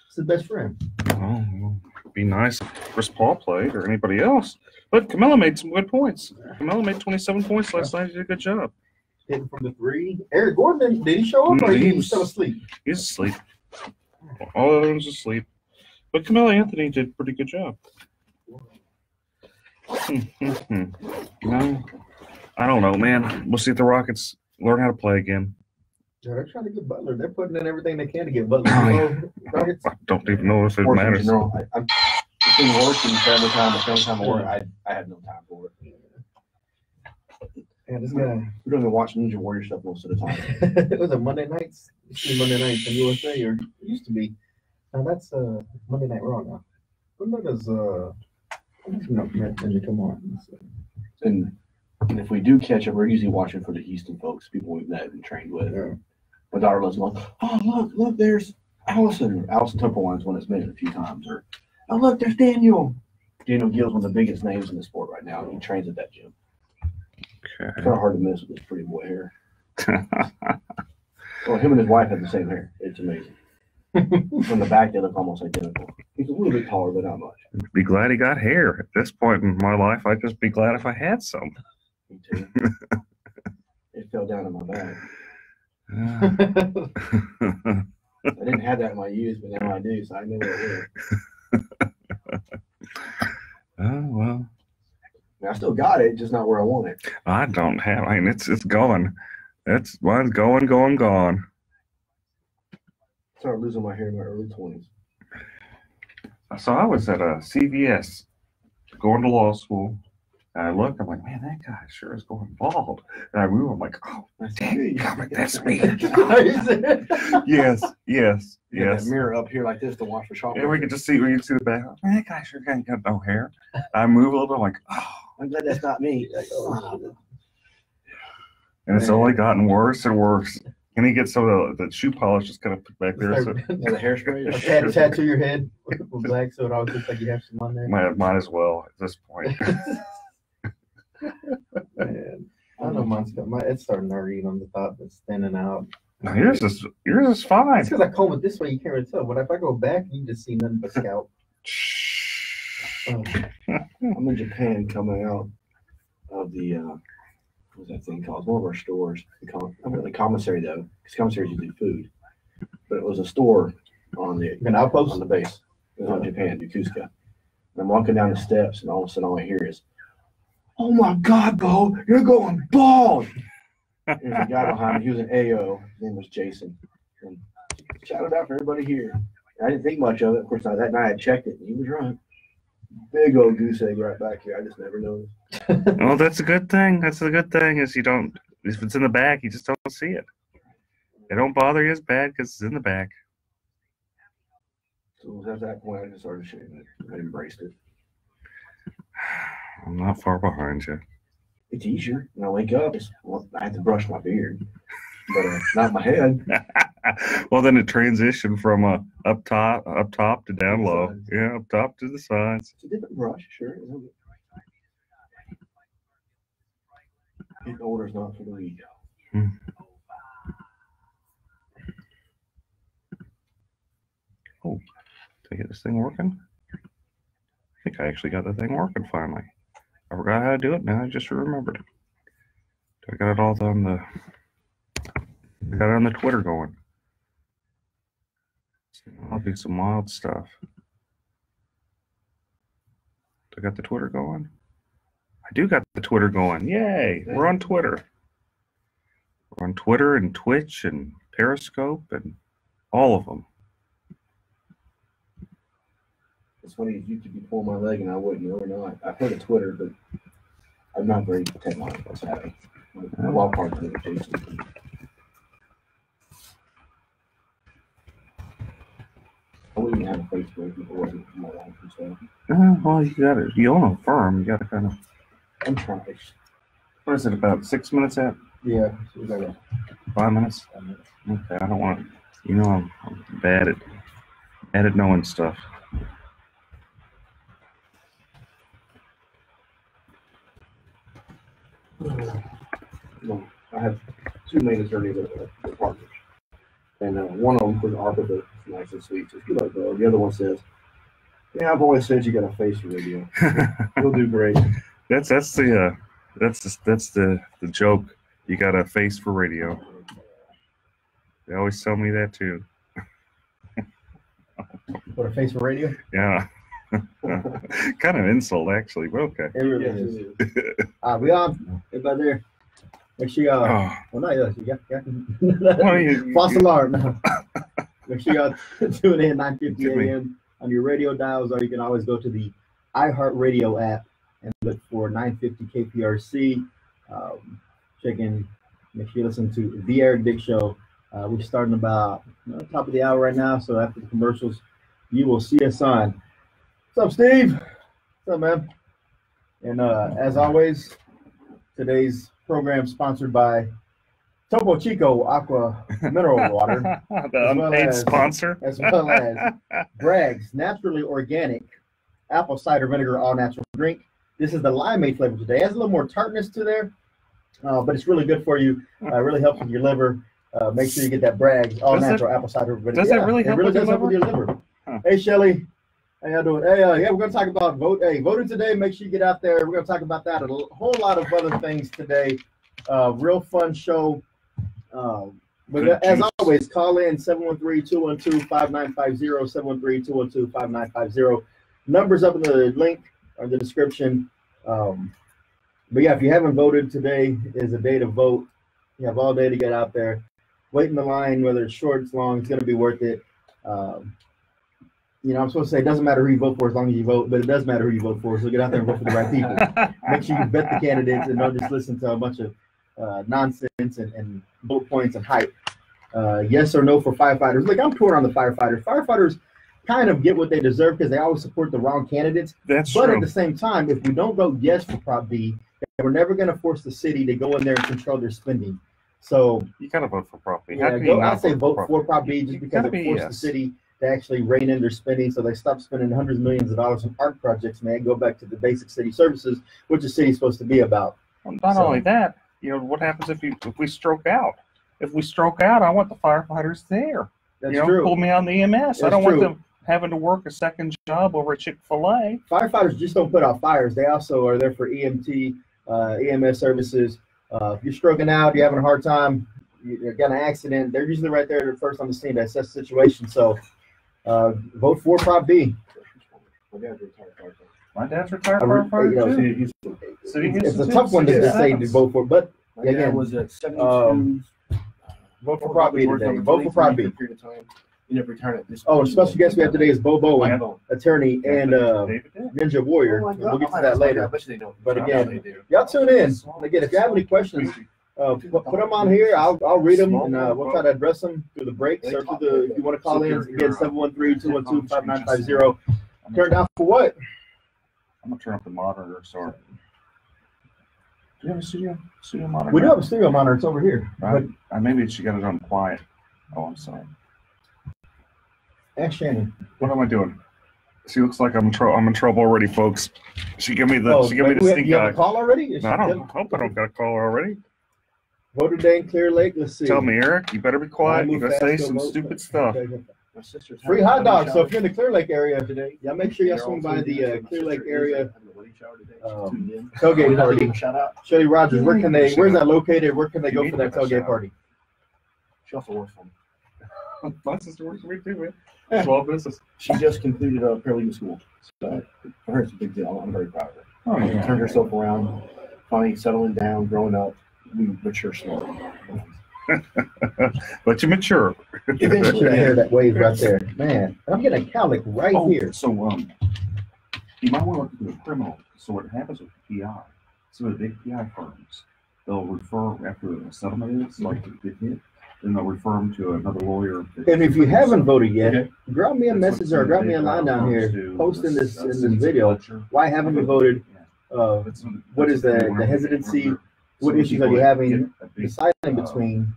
I: It's his best friend.
A: Oh, well, be nice if Chris Paul played or anybody else. But Carmelo made some good points. Carmelo made 27 points last night. He did a good job.
I: Hitting from the 3. Eric Gordon, did he show up or
A: He
I: he
A: was-
I: still asleep?
A: He's asleep. All the others asleep. But Carmelo Anthony did a pretty good job. No, I don't know, man. We'll see if the Rockets learn how to play again.
I: Yeah, they're trying to get Butler. They're putting in everything they can to get Butler.
A: Oh, yeah.
I: Rockets.
A: I don't even know if it
I: Sports in
A: matters.
I: general, I'm between work and family time of work. I had no time for it. Yeah, this guy.
J: We don't even watch Ninja Warrior stuff most of the time.
I: It was a Monday nights. It used to be Monday nights in USA, or it used to be. Now that's Monday Night Raw now. What does Ninja come on?
J: And if we do catch up, we're usually watching for the Houston folks, people we've met and trained with.
I: Yeah.
J: My daughter loves going, oh, look, there's Allison. Allison Templewine's one that's mentioned a few times. Or, oh, look, there's Daniel. Daniel Gill's one of the biggest names in the sport right now. He trains at that gym. It's kind of hard to miss with his pretty boy hair. Well, him and his wife have the same hair. It's amazing. From the back, they look almost identical. He's a little bit taller, but not much.
A: Be glad he got hair. At this point in my life, I'd just be glad if I had some.
J: Me too. It fell down in my bag. I didn't have that in my youth, but now I do, so I know what it is.
A: Oh, well.
J: I mean, I still got it, just not where I want it.
A: I don't have. I mean, it's gone. Mine's gone.
J: I started losing my hair in my early 20s.
A: So I was at a CVS going to law school. And I looked, I'm like, man, that guy sure is going bald. And I moved, I'm like, oh, dang, that's me. Yes.
J: That mirror up here like this to watch for chocolate.
A: And we can see the back. Man, that guy sure ain't got no hair. I move a little bit, I'm like, oh.
J: I'm glad that's not me.
A: And it's only gotten worse and worse. And he gets some of the shoe polish just kind of put back there. So
J: Yeah, the hairspray.
I: Tattoo your head with black so it always looks like you have some on there.
A: might as well at this point.
I: Man, I don't know, mine's got it's starting to hurt on the top that's standing out.
A: Now, yours is fine.
I: It's because I comb it this way, you can't really tell. But if I go back, you just see nothing but scalp.
J: I'm in Japan coming out of the what's that thing called? It's one of our stores. The commissary though, because commissaries usually food. But it was a store on the
I: outpost
J: on the base. It was on Japan, Yokosuka. And I'm walking down the steps, and all of a sudden, all I hear is, "Oh my God, Bo, you're going bald!" There's a guy behind me. He was an AO. His name was Jason. And shout it out for everybody here. I didn't think much of it. Of course, that night I checked it, and he was right. Big old goose egg right back here. I just never noticed.
A: Well, that's a good thing. That's the good thing is you don't. If it's in the back, you just don't see it. It don't bother you as bad because it's in the back.
J: So at that point, I just started shaving it. I embraced it.
A: I'm not far behind you.
J: It's easier. When I wake up, I have to brush my beard, but not my head.
A: Well, then it transitioned from up top to down low. Yeah, up top to the sides.
J: It's a different brush, sure. Getting older is not for the weak.
A: Oh, did I get this thing working? I think I actually got the thing working finally. I forgot how to do it. Now I just remembered. I got it all on the. I got it on the Twitter going. I'll do some wild stuff. I got the Twitter going. I do got the Twitter going. Yay! We're on Twitter. We're on Twitter and Twitch and Periscope and all of them.
J: It's funny, you could be pulling my leg and I wouldn't know or not. I've heard of Twitter, but I'm not very technological savvy. My wild card communication. I wouldn't even have a Facebook if it wasn't for my life and stuff.
A: Well, you own a firm. You got to kind of.
J: I'm trying.
A: What is it, about 6 minutes out?
J: Yeah. So we got
A: 5 minutes? Okay, I don't want to. I'm bad at knowing stuff.
J: I have two main attorneys that are partners. And one of them was ARPA, that's nice and sweet. Just good like that. The other one says, "Yeah, I've always said you got a face for radio. You'll do great."
A: That's the joke. You got a face for radio. They always tell me that too.
I: What, a face for radio?
A: Yeah. Kind of insult actually, but okay.
I: It really is. We on? Everybody there? Make sure y'all. Well, not us. You got false alarm now. Make sure y'all tune in 9:50 a.m. on your radio dials, or you can always go to the iHeartRadio app and look for 950 KPRC. Check in. Make sure you listen to The Eric Dick Show. We're starting about top of the hour right now, so after the commercials, you will see us on. What's up, Steve? What's up, man? And as always, today's program sponsored by Topo Chico Aqua Mineral Water.
A: The unpaid sponsor.
I: As well as Bragg's Naturally Organic Apple Cider Vinegar All Natural Drink. This is the limeade flavor today. It has a little more tartness to there, but it's really good for you. Really helps with your liver. Make sure you get that Bragg's All Natural Apple Cider Vinegar.
A: Does that really help with
I: your liver? Huh. Hey, Shelly. How y'all doing? Hey, yeah, we're going to talk about voting today. Make sure you get out there. We're going to talk about that and a whole lot of other things today. Real fun show. But as always, call in 713-212-5950, 713-212-5950. Numbers up in the link or in the description. But yeah, if you haven't voted, today is a day to vote. You have all day to get out there. Wait in the line, whether it's short, it's long, it's going to be worth it. I'm supposed to say it doesn't matter who you vote for as long as you vote, but it does matter who you vote for. So get out there and vote for the right people. Make sure you vet the candidates and don't just listen to a bunch of nonsense and bullet points and hype. Yes or no for firefighters. Look, I'm torn on the firefighters. Firefighters kind of get what they deserve because they always support the wrong candidates.
A: That's
I: but
A: true.
I: At the same time, if we don't vote yes for Prop B, we're never going to force the city to go in there and control their spending. So
A: you got to vote for Prop B.
I: Yeah, I'd say vote for Prop B just because it forced the city to actually rein in their spending, so they stop spending hundreds of millions of dollars on art projects, man. Go back to the basic city services, which the city's supposed to be about.
A: Well, not only that, what happens if we stroke out? If we stroke out, I want the firefighters there.
I: That's true.
A: Pull me on the EMS. I don't want them having to work a second job over at Chick-fil-A.
I: Firefighters just don't put out fires. They also are there for EMT, EMS services. If you're stroking out, you're having a hard time, you got an accident, they're usually right there first on the scene to assess the situation. So vote for Prop B.
A: My dad's retired firefighter too.
I: It's a tough one to just say to vote for, but again,
J: was at 72.
I: Vote for Prop B today. Vote for Prop B.
J: You never return it.
I: Oh, the special guest we have today is Bo Bowen, attorney and Ninja Warrior. We'll get to that later. But again, y'all tune in. And again, if you have any questions, put them on here. I'll read them and we'll try to address them through the breaks or through if you want to call in, again, 713-212-5950. Turn down for what?
A: I'm going to turn up the monitor, sorry. Do you have a studio monitor?
I: We do have a studio monitor. It's over here.
A: Right. But maybe she got it on quiet. Oh, I'm sorry.
I: Ask Shannon.
A: What am I doing? She looks like I'm in trouble already, folks. She gave me the stink eye.
I: You have a call already?
A: No, I hope I don't got a call already.
I: Vote today in Clear Lake. Let's see.
A: Tell me, Eric. You better be quiet. You gotta say some stupid stuff.
I: Free hot dogs. So if you're in the Clear Lake area today, y'all make sure y'all swing by the Clear Lake area tailgate party. Shelly Rogers, where's that located? Where can they go for that tailgate party?
J: She also works for me.
A: My sister works for me too, man. Small business.
J: She just completed a paralegal school. So for her, it's a big deal. I'm very proud of her.
A: Oh, yeah.
J: Turned herself around, finally settling down, growing up. We mature slowly.
A: But you mature.
I: Eventually, I hear that wave right there, man. I'm getting a cowlick right here.
A: So you might want to look at the criminal. So what happens with PI? Some of the big PI firms, they'll refer after a settlement is like get hit, then they'll refer them to another lawyer.
I: And if you haven't voted yet, drop me a message or drop me a line down here, post in this video. Why haven't you voted? What is the hesitancy? What issues are you having deciding between?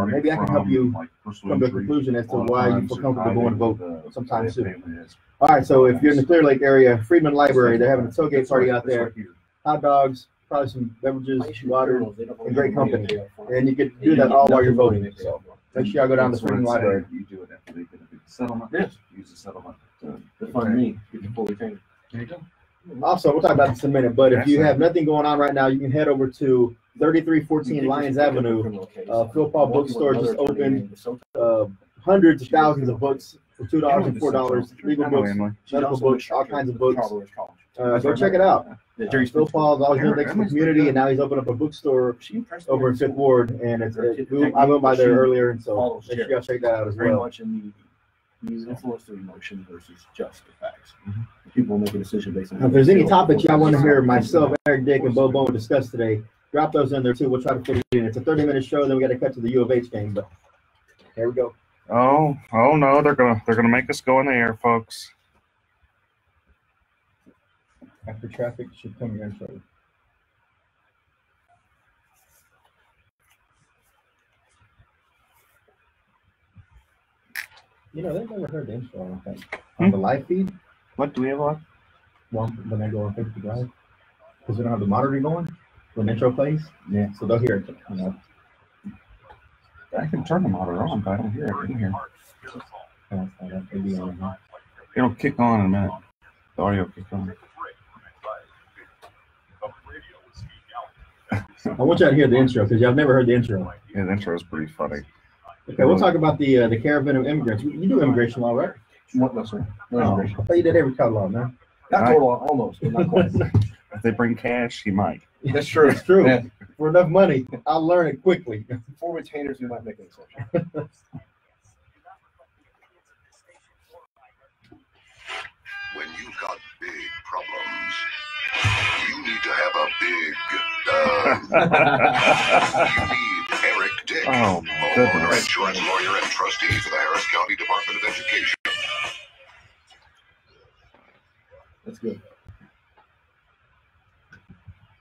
I: Maybe I can help you come to a conclusion as to why you feel comfortable going to vote sometime soon. All right, so if you're in the Clear Lake area, Freedman Library, they're having a tailgate party out there. Hot dogs, probably some beverages, water, and great company. And you get to do that all while you're voting. So make sure y'all go down to Freedman Library.
A: You do it after they get a big settlement.
J: Yes.
A: Use the settlement
J: to fund me. Get the full retainer.
A: There you go.
I: Also, we'll talk about this in a minute, but if you have nothing going on right now, you can head over to 3314 Lyons Avenue. Phil Paul Bookstore just opened. Hundreds of thousands of books for $2 and $4. Legal books, medical books, all kinds of books. Go check it out. Phil Paul's always been next to the community, and now he's opened up a bookstore over in Fifth Ward. And I went by there earlier, and so make sure y'all check that out as well.
J: Very much in the influence through emotion versus just the facts. People make a decision based on.
I: If there's any topics y'all want to hear myself, Eric Dick, and Bo Bowen discuss today, drop those in there too. We'll try to fit it in. It's a 30-minute show, then we got to cut to the U of H game. But here we go.
A: Oh no, they're gonna make us go in the air, folks.
I: After traffic should come here shortly. You know, they've never heard the intro, I don't think. On the live feed?
A: What do we have on?
I: Well, when I go on Facebook Live. Because we don't have the monitor going when the intro plays. Yeah. So they'll hear it. You know.
A: I can turn the monitor on, but I don't hear it in here. It'll kick on in a minute. The audio will kick on.
I: I want y'all to hear the intro because y'all never heard the intro.
A: Yeah, the intro is pretty funny.
I: Okay, we'll talk about the caravan of immigrants. You do immigration law, right?
J: No, sir. No immigration.
I: I thought you did every color law, man.
J: Not total law, almost, but not quite.
A: If they bring cash, he might.
J: That's true.
I: It's true.
J: Yeah.
I: For enough money, I'll learn it quickly.
J: For retainers, we might make an exception.
K: When you've got big problems, you need to have a big, you need Eric Dick, homeowner, insurance lawyer, and trustee for the Harris County Department of Education.
J: That's good.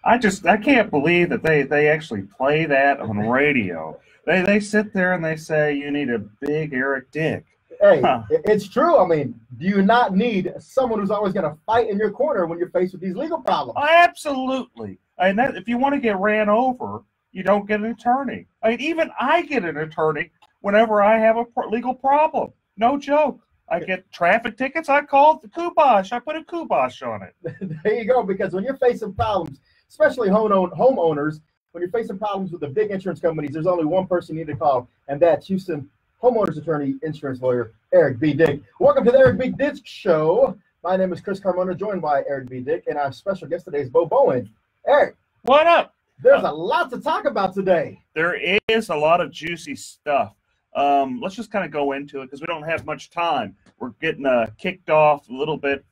A: I can't believe that they actually play that on radio. They sit there and they say you need a big Eric Dick.
I: Hey, it's true. I mean, do you not need someone who's always going to fight in your corner when you're faced with these legal problems?
A: Absolutely. And that, if you want to get ran over, you don't get an attorney. I mean, even I get an attorney whenever I have a legal problem. No joke. I get traffic tickets. I call the Kubosh. I put a Kubosh on it.
I: There you go. Because when you're facing problems, especially homeowners, when you're facing problems with the big insurance companies, there's only one person you need to call, and that's Houston homeowners attorney, insurance lawyer, Eric B. Dick. Welcome to the Eric B. Dick Show. My name is Chris Carmona, joined by Eric B. Dick, and our special guest today is Bo Bowen. Eric.
A: What up?
I: There's a lot to talk about today.
A: There is a lot of juicy stuff. Let's just kind of go into it because we don't have much time. We're getting kicked off a little bit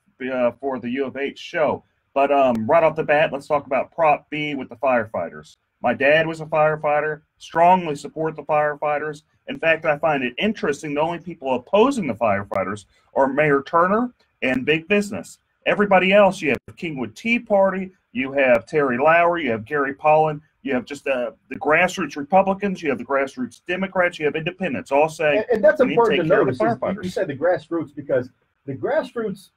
A: for the U of H show. But right off the bat, let's talk about Prop B with the firefighters. My dad was a firefighter, strongly support the firefighters. In fact, I find it interesting the only people opposing the firefighters are Mayor Turner and big business. Everybody else, you have Kingwood Tea Party, you have Terry Lowry, you have Gary Pollan, you have just the grassroots Republicans, you have the grassroots Democrats, you have independents, all saying,
I: and that's important to notice.
A: You
I: said the grassroots because the grassroots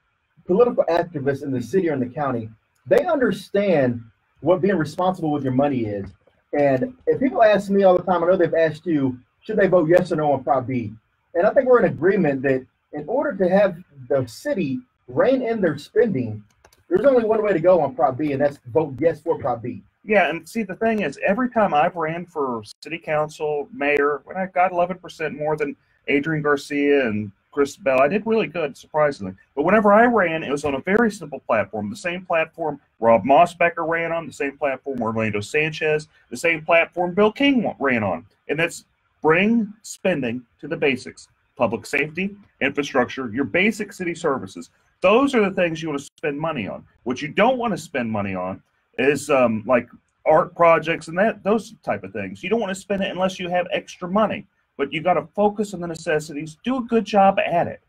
I: political activists in the city or in the county, they understand what being responsible with your money is. And if people ask me all the time, I know they've asked you, should they vote yes or no on Prop B? And I think we're in agreement that in order to have the city rein in their spending, there's only one way to go on Prop B, and that's vote yes for Prop B.
A: Yeah, and see, the thing is, every time I've ran for city council, mayor, when I got 11% more than Adrian Garcia and Chris Bell, I did really good, surprisingly. But whenever I ran, it was on a very simple platform. The same platform Rob Mossbecker ran on, the same platform Orlando Sanchez, the same platform Bill King ran on. And that's bring spending to the basics: public safety, infrastructure, your basic city services. Those are the things you want to spend money on. What you don't want to spend money on is like art projects and those type of things. You don't want to spend it unless you have extra money. But you got to focus on the necessities. Do a good job at it.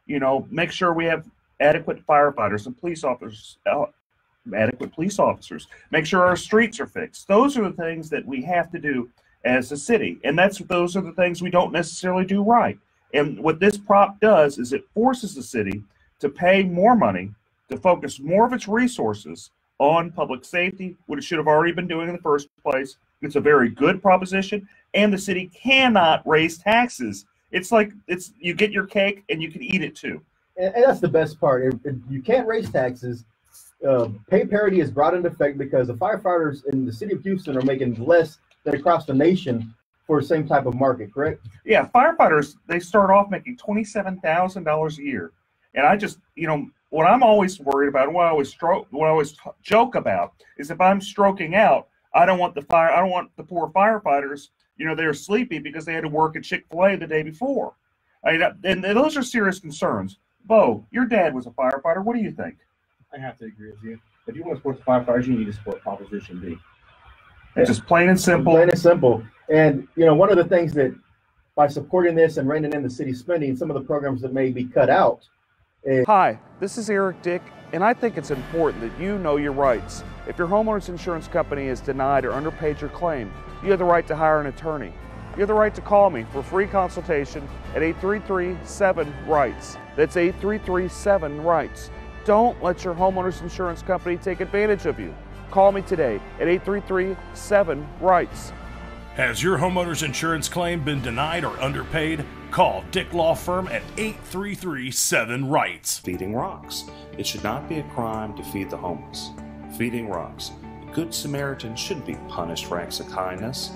A: You know, make sure we have adequate firefighters and police officers. Adequate police officers. Make sure our streets are fixed. Those are the things that we have to do as a city, and those are the things we don't necessarily do right. And what this prop does is it forces the city to pay more money, to focus more of its resources on public safety, what it should have already been doing in the first place. It's a very good proposition, and the city cannot raise taxes. It's like you get your cake and you can eat it too.
I: And that's the best part. If you can't raise taxes, pay parity is brought into effect because the firefighters in the city of Houston are making less than across the nation for the same type of market, correct?
A: Yeah, firefighters, they start off making $27,000 a year. And I just, you know, what I'm always worried about, and what I always joke about is if I'm stroking out, I don't want the poor firefighters, you know, they're sleepy because they had to work at Chick-fil-A the day before. And those are serious concerns. Bo, your dad was a firefighter. What do you think?
C: I have to agree with you. If you want to support the firefighters, you need to support Proposition B.
A: It's just plain and simple.
I: Plain and simple. And, you know, one of the things that by supporting this and reining in the city spending, some of the programs that may be cut out.
F: Hi, this is Eric Dick, and I think it's important that you know your rights. If your homeowner's insurance company has denied or underpaid your claim, you have the right to hire an attorney. You have the right to call me for a free consultation at 833-7-RIGHTS. That's 833-7-RIGHTS. Don't let your homeowner's insurance company take advantage of you. Call me today at 833-7-RIGHTS.
G: Has your homeowner's insurance claim been denied or underpaid? Call Dick Law Firm at 833-7-RIGHTS.
H: Feeding rocks. It should not be a crime to feed the homeless. Feeding rocks. A good Samaritan shouldn't be punished for acts of kindness.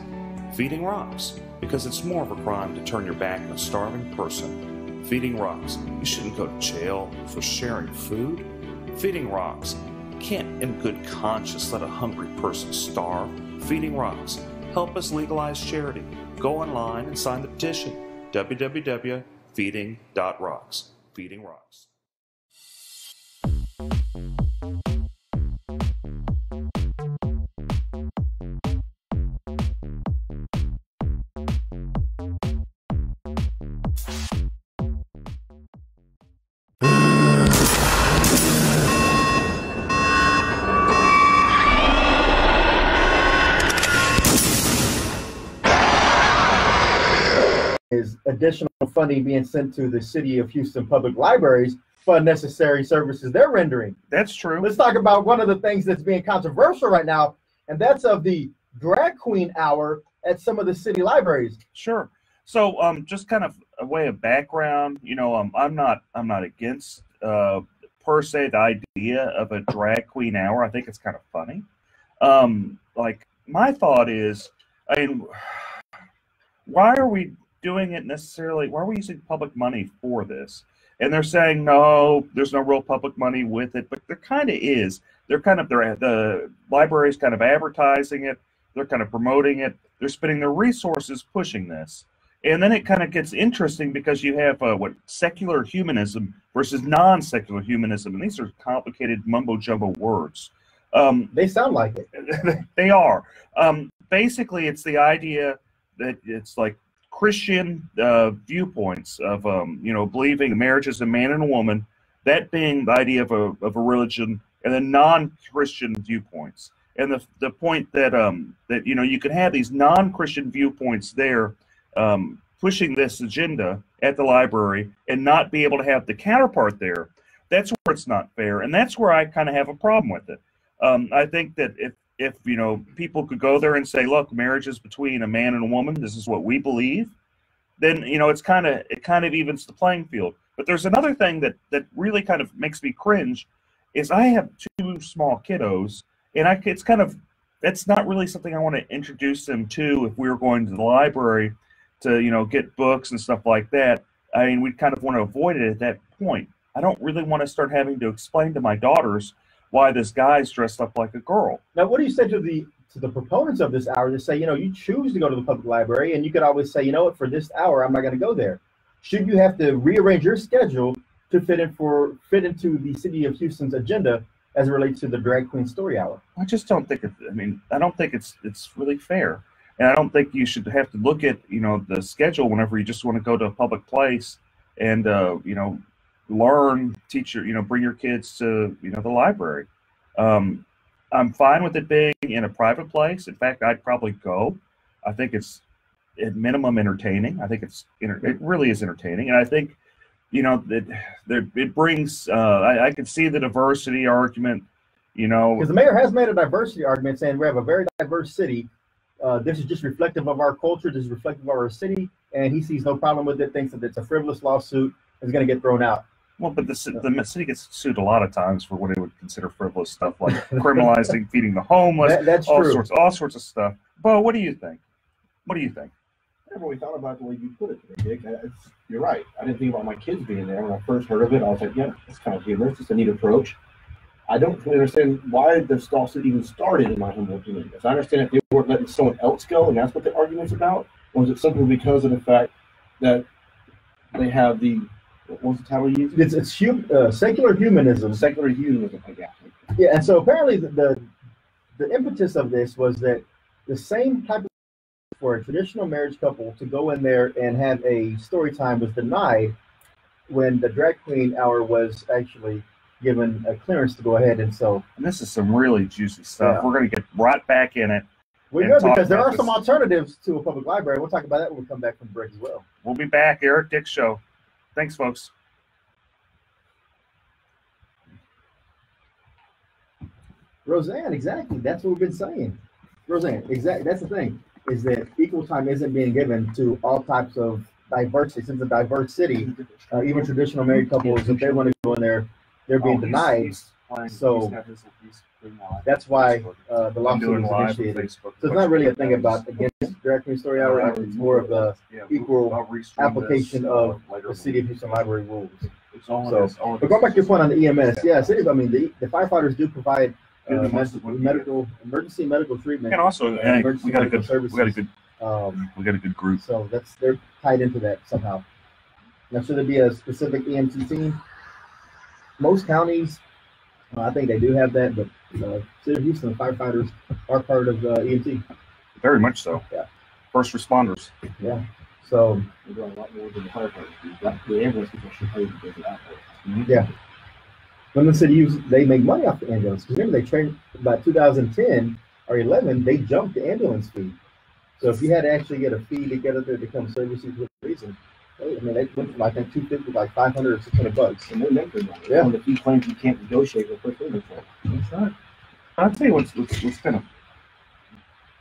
H: Feeding rocks. Because it's more of a crime to turn your back on a starving person. Feeding rocks. You shouldn't go to jail for sharing food. Feeding rocks. You can't in good conscience let a hungry person starve. Feeding rocks. Help us legalize charity. Go online and sign the petition. www.feeding.rocks. Feeding Rocks.
I: Is additional funding being sent to the City of Houston Public Libraries for unnecessary services they're rendering.
A: That's true.
I: Let's talk about one of the things that's being controversial right now, and that's of the drag queen hour at some of the city libraries.
A: Sure. So just kind of a way of background, you know, I'm not against per se the idea of a drag queen hour. I think it's kind of funny. Like my thought is, I mean, why are we doing it necessarily? Why are we using public money for this? And they're saying, no, there's no real public money with it, but there kind of is. The library's kind of advertising it. They're kind of promoting it. They're spending their resources pushing this. And then it kind of gets interesting because you have secular humanism versus non-secular humanism. And these are complicated mumbo-jumbo words.
I: They sound like it.
A: They are. Basically, it's the idea that it's like Christian viewpoints of believing marriage is a man and a woman, that being the idea of a religion, and then non-Christian viewpoints. And the point that you can have these non-Christian viewpoints there pushing this agenda at the library and not be able to have the counterpart there. That's where it's not fair, and that's where I kind of have a problem with it. I think that if people could go there and say, look, marriage is between a man and a woman, this is what we believe, then it kind of evens the playing field. But there's another thing that really kind of makes me cringe is I have 2 small kiddos, and that's not really something I want to introduce them to if we were going to the library to get books and stuff like that. I mean, we kind of want to avoid it at that point. I don't really want to start having to explain to my daughters why this guy's dressed up like a girl.
I: Now, what do you say to to the proponents of this hour to say, you choose to go to the public library, and you could always say, what, for this hour, I'm not going to go there. Should you have to rearrange your schedule to fit into the city of Houston's agenda as it relates to the drag queen story hour?
A: I just don't think I don't think it's really fair. And I don't think you should have to look at, the schedule whenever you just want to go to a public place and, learn, teach bring your kids to, the library. I'm fine with it being in a private place. In fact, I'd probably go. I think it's at minimum entertaining. I think it really is entertaining. And I think, it brings, I can see the diversity argument,
I: Because the mayor has made a diversity argument saying we have a very diverse city. This is just reflective of our culture. This is reflective of our city. And he sees no problem with it, thinks that it's a frivolous lawsuit, is going to get thrown out.
A: Well, but the city gets sued a lot of times for what it would consider frivolous stuff, like criminalizing feeding the homeless.
I: That's
A: all
I: true.
A: All sorts of stuff. Bo, what do you think? What do you think?
J: I never really thought about the way you put it today, Dick. You're right. I didn't think about my kids being there. When I first heard of it, I was like, yeah, it's kind of humorous. It's a neat approach. I don't really understand why this lawsuit even started, in my humble opinion. I understand if they weren't letting someone else go, and that's what the argument's about, or was it simply because of the fact that they have the, what was the title you used?
I: It's secular humanism.
J: Secular humanism, I guess.
I: Yeah, and so apparently the impetus of this was that the same type of for a traditional marriage couple to go in there and have a story time was denied when the drag queen hour was actually given a clearance to go ahead. And
A: this is some really juicy stuff.
I: Yeah.
A: We're going to get right back in it.
I: We're good because there are some alternatives to a public library. We'll talk about that when we come back from the break as well.
A: We'll be back. Eric Dick Show. Thanks, folks.
I: Roseanne, exactly. That's what we've been saying. Roseanne, exactly. That's the thing, is that equal time isn't being given to all types of diversity. Since a diverse city, even traditional married couples, if they want to go in there, they're being denied. So that's why the lawsuit was initiated. So it's not really a thing about against drag queen story hour. It's more of the equal application of the City of Houston Library rules. So, but going back to your point on the EMS, yeah, cities. I mean, the firefighters do provide emergency medical treatment,
A: and also we got a good
I: services.
A: We got a good group.
I: So they're tied into that somehow. Now, should there be a specific EMT team? Most counties, I think they do have that, but City of Houston firefighters are part of EMT.
A: Very much so.
I: Yeah.
A: First responders.
I: Yeah. So
J: we're doing a lot more than the firefighters. The ambulance people should pay to get it out there.
I: Yeah. When the city they make money off the ambulance. Because remember, they trained about 2010 or 11, they jumped the ambulance fee. So if you had to actually get a fee to get up there to come service you for a reason, I mean, they went from I think $250 like $500 or $600.
J: And they're making money.
I: Yeah.
J: If he claims you can't negotiate with first inventory.
A: That's right. I'll tell you what's kind of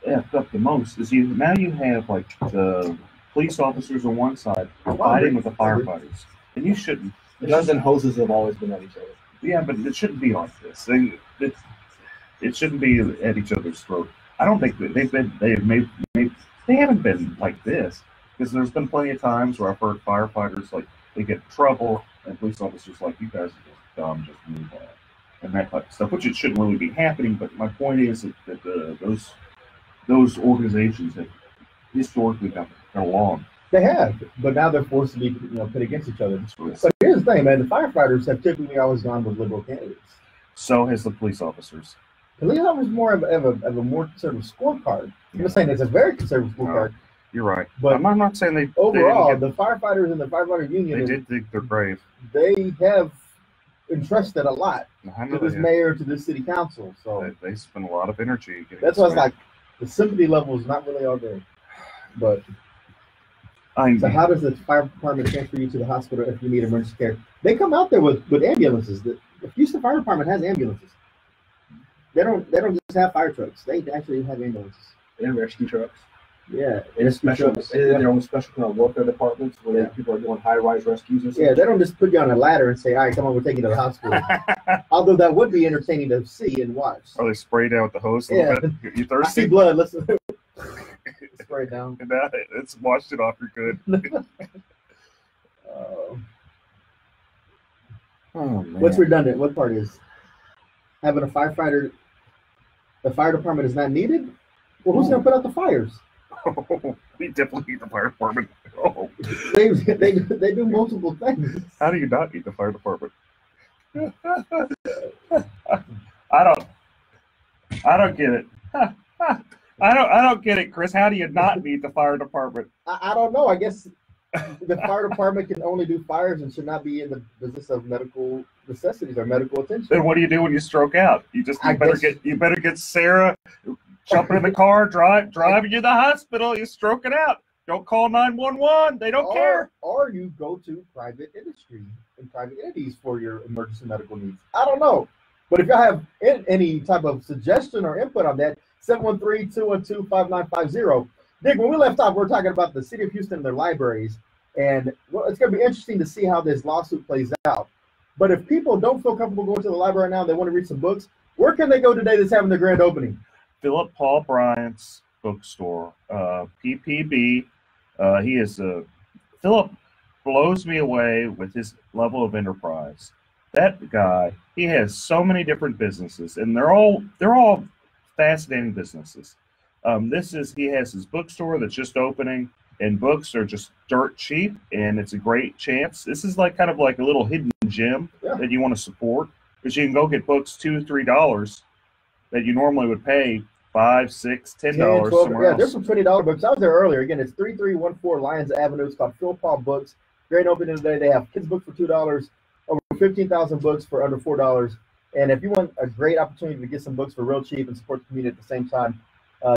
A: effed up the most is now you have like the police officers on one side fighting with the firefighters, and you shouldn't.
J: Guns and hoses have always been at each other.
A: Yeah, but it shouldn't be like this. It shouldn't be at each other's throat. I don't think that they haven't been like this, because there's been plenty of times where I've heard firefighters like they get in trouble and police officers like, you guys are just dumb, just move on, and that type of stuff, which it shouldn't really be happening. But my point is that those organizations have historically got along.
I: They have, but now they're forced to be put against each other. But here's the thing, man: the firefighters have typically always gone with liberal candidates.
A: So has the police officers.
I: The police officers more of a more conservative scorecard. I'm not saying it's a very conservative scorecard.
A: You're right,
I: but
A: I'm not saying they.
I: Overall, the firefighters and the firefighter union,
A: they did think they're brave.
I: They have entrusted a lot to this mayor, to this city council. So
A: they spend a lot of energy.
I: That's why it's like the sympathy level is not really all there. But so how does the fire department transfer you to the hospital if you need emergency care? They come out there with ambulances. The Houston Fire Department has ambulances. They don't just have fire trucks. They actually have ambulances.
J: They have rescue trucks.
I: Yeah,
J: and their own special kind of welfare departments where people are doing high-rise rescues and stuff.
I: Yeah, they don't just put you on a ladder and say, "All right, come on, we're taking you to the hospital." Although that would be entertaining to see and watch.
A: Or they spray down with the hose a little bit. You thirsty?
I: I see blood. Let's spray it down.
A: It's washed it off. You're good. Oh, man.
I: What's redundant? What part is having a firefighter? The fire department is not needed, Well, who's going to put out the fires?
A: Oh, we definitely need the fire department. Oh.
I: They do multiple things.
A: How do you not need the fire department? I don't get it. I don't get it, Chris. How do you not need the fire department?
I: I don't know. I guess the fire department can only do fires and should not be in the business of medical necessities or medical attention.
A: Then what do you do when you stroke out? You better get Sarah jumping in the car, driving you to the hospital. You stroke it out. Don't call 911. They don't care.
I: Or you go to private industry and private entities for your emergency medical needs. I don't know. But if y'all have any type of suggestion or input on that, 713-212-5950. Dick, when we left off, we were talking about the city of Houston and their libraries. And well, it's going to be interesting to see how this lawsuit plays out. But if people don't feel comfortable going to the library now, they want to read some books, where can they go today that's having their grand opening?
A: Philip Paul Bryant's bookstore, PPB. Philip blows me away with his level of enterprise. That guy, he has so many different businesses, and they're all fascinating businesses. He has his bookstore that's just opening, and books are just dirt cheap, and it's a great chance. This is kind of like a little hidden gem that you want to support, because you can go get books $2, $3 that you normally would pay $5, $6, $10 somewhere else.
I: There's some $20 books. I was there earlier. Again, it's 3314 Lyons Avenue. It's called Phil Paul Books. Great opening today. They have kids' books for $2, over 15,000 books for under $4. And if you want a great opportunity to get some books for real cheap and support the community at the same time,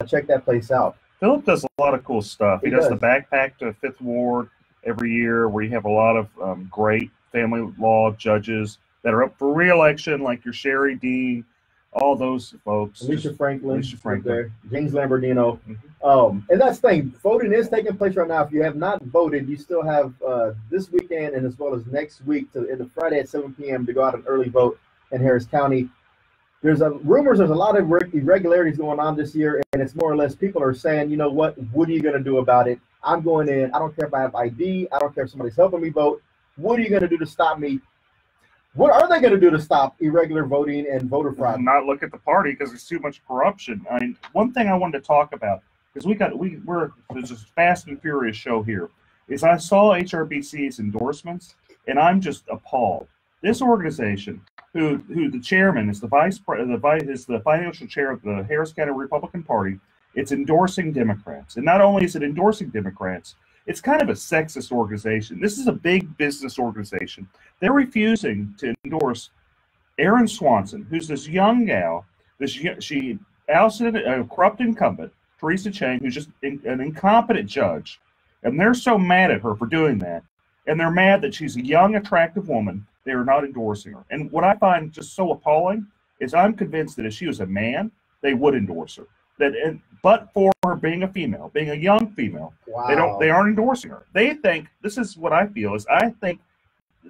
I: check that place out.
A: Philip does a lot of cool stuff. He does the backpack to Fifth Ward every year, where you have a lot of great family law judges that are up for re-election, like your Sherry Dean, all those folks.
I: Alicia Franklin.
A: There.
I: James Lamborghino. And that's the thing. Voting is taking place right now. If you have not voted, you still have this weekend and as well as next week to the Friday at 7 p.m. to go out and early vote in Harris County. There's rumors there's a lot of irregularities going on this year, and it's more or less people are saying, you know what are you going to do about it? I'm going in. I don't care if I have ID. I don't care if somebody's helping me vote. What are you going to do to stop me? What are they going to do to stop irregular voting and voter fraud?
A: Not look at the party because there's too much corruption. I mean, one thing I wanted to talk about, because there's this fast and furious show here, is I saw HRBC's endorsements, and I'm just appalled. This organization, who the chairman is the financial chair of the Harris County Republican Party, it's endorsing Democrats. And not only is it endorsing Democrats, it's kind of a sexist organization. This is a big business organization. They're refusing to endorse Erin Swanson, who's this young gal. She ousted a corrupt incumbent, Teresa Chang, who's just an incompetent judge. And they're so mad at her for doing that. And they're mad that she's a young, attractive woman. They are not endorsing her. And what I find just so appalling is I'm convinced that if she was a man, they would endorse her. But for her being a female, being a young female, they aren't endorsing her. They think, this is what I feel,